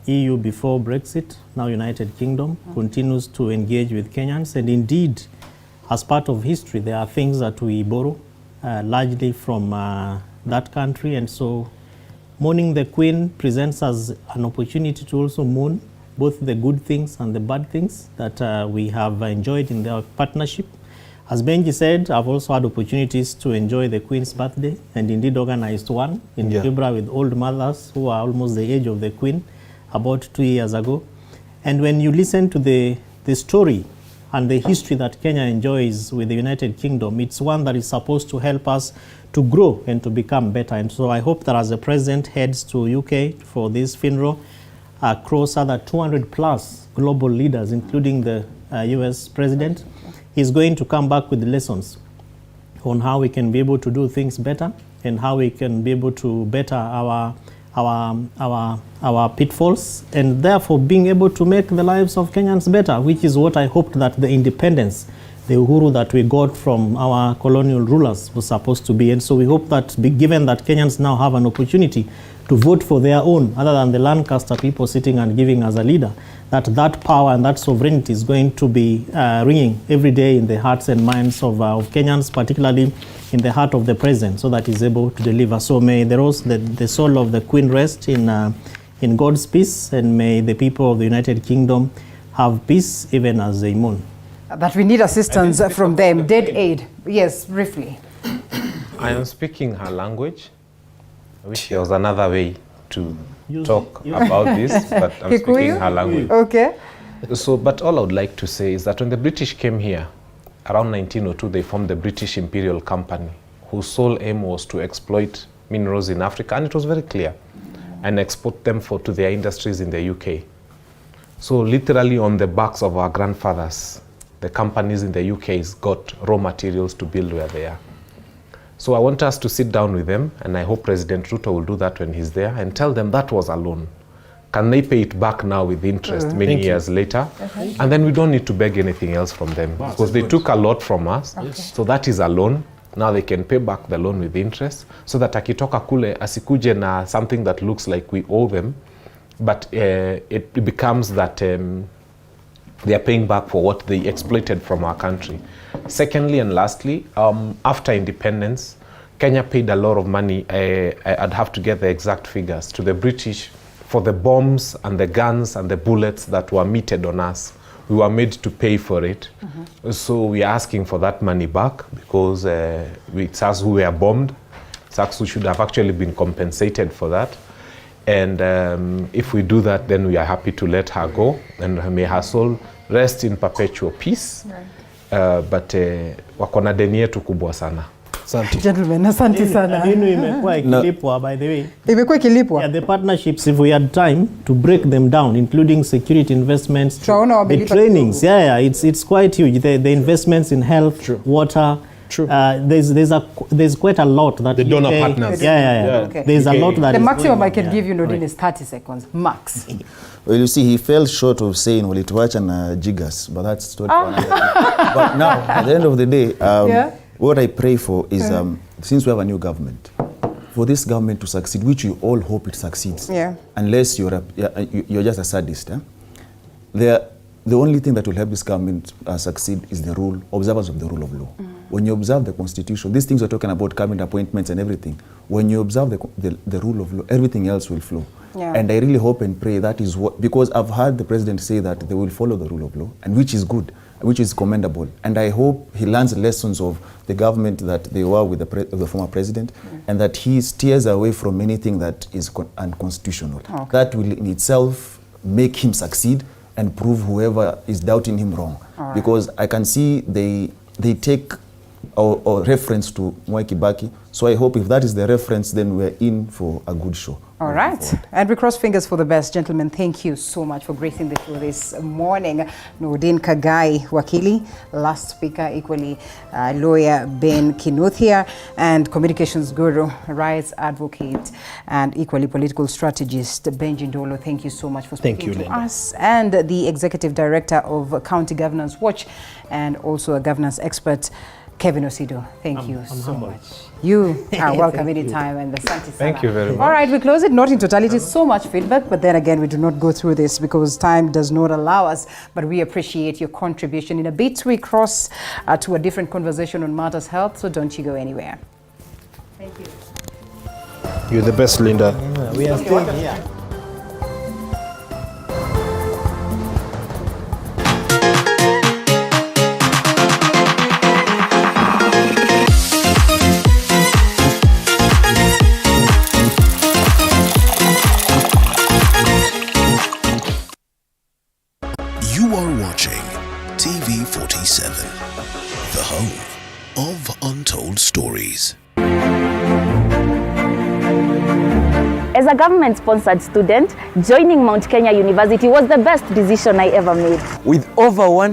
EU before Brexit, now United Kingdom, continues to engage with Kenyans. And indeed, as part of history, there are things that we borrow largely from that country. And so mourning the Queen presents us an opportunity to also mourn both the good things and the bad things that we have enjoyed in their partnership. As Benji said, I've also had opportunities to enjoy the Queen's birthday and indeed organized one in Kibra with old mothers who are almost the age of the Queen about 2 years ago. And when you listen to the story and the history that Kenya enjoys with the United Kingdom, it's one that is supposed to help us to grow and to become better. And so I hope that as the President heads to UK for this funeral, across other 200 plus global leaders, including the US President, is going to come back with lessons on how we can be able to do things better and how we can be able to better our pitfalls, and therefore being able to make the lives of Kenyans better, which is what I hoped that the independence, the uhuru that we got from our colonial rulers was supposed to be. And so we hope that, given that Kenyans now have an opportunity to vote for their own, other than the Lancaster people sitting and giving as a leader, that power and that sovereignty is going to be ringing every day in the hearts and minds of Kenyans, particularly in the heart of the President, so that he's able to deliver. So may the soul of the Queen rest in God's peace, and may the people of the United Kingdom have peace even as they mourn. That we need assistance from them. Dead aid. Yes, briefly. I am speaking her language. I wish there was another way to talk about this, but I'm speaking her language. Okay. So, but all I would like to say is that when the British came here, around 1902, they formed the British Imperial Company, whose sole aim was to exploit minerals in Africa, and it was very clear, and export them to their industries in the UK. So literally on the backs of our grandfathers, the companies in the UK got raw materials to build where they are. So I want us to sit down with them, and I hope President Ruto will do that when he's there, and tell them that was a loan. Can they pay it back now with interest many years later? And then we don't need to beg anything else from them, because they took a lot from us. So that is a loan. Now they can pay back the loan with interest, so that akitoka kule asikuje na something that looks like we owe them, but it becomes that they are paying back for what they exploited from our country. Secondly and lastly, after independence, Kenya paid a lot of money, I'd have to get the exact figures, to the British for the bombs and the guns and the bullets that were meted on us. We were made to pay for it. So we are asking for that money back, because it's us who were bombed. It's us who should have actually been compensated for that. And if we do that, then we are happy to let her go, and may her soul rest in perpetual peace. But wako na deni yetu kubwa sana. Gentlemen, asante sana. Imekuwa ikilipwa, by the way. Imekuwa ikilipwa. Yeah, the partnerships, if we had time to break them down, including security investments, the trainings, it's quite huge. The investments in health, water. True. There's quite a lot that the donor partners. Okay. There's a lot that the maximum I can give you, Norden, is 30 seconds max. Well, you see, he fell short of saying walituacha na jigas, but that's story for another day. But now, at the end of the day, what I pray for is, since we have a new government, for this government to succeed, which we all hope it succeeds, unless you're just a sadist. The only thing that will help this government succeed is the observance of the rule of law. When you observe the constitution, these things we're talking about, cabinet appointments and everything, when you observe the rule of law, everything else will flow. And I really hope and pray that is what, because I've heard the president say that they will follow the rule of law, and which is good, which is commendable. And I hope he learns lessons of the government that they were with the former president, and that he steers away from anything that is unconstitutional. That will in itself make him succeed and prove whoever is doubting him wrong. Because I can see they take or reference to Mwai Kibaki. So I hope if that is the reference, then we're in for a good show. All right. And we cross fingers for the best. Gentlemen, thank you so much for gracing the show this morning. Norden Kagai, Wakili, last speaker, equally lawyer Ben Kinuthia, and communications guru, rights advocate, and equally political strategist Benji Ndolo. Thank you so much for speaking to us. And the executive director of County Governance Watch, and also a governance expert, Kevin Osido, thank you so much. You are welcome anytime, and the Santi Thank you very much. All right, we close it, not in totality, so much feedback, but then again, we do not go through this because time does not allow us, but we appreciate your contribution. In a bit, we cross to a different conversation on matters health, so don't you go anywhere. Thank you. You're the best, Linda. Yeah, we are still here. You are watching TV47, the home of untold stories. As a government-sponsored student, joining Mount Kenya University was the best decision I ever made. With over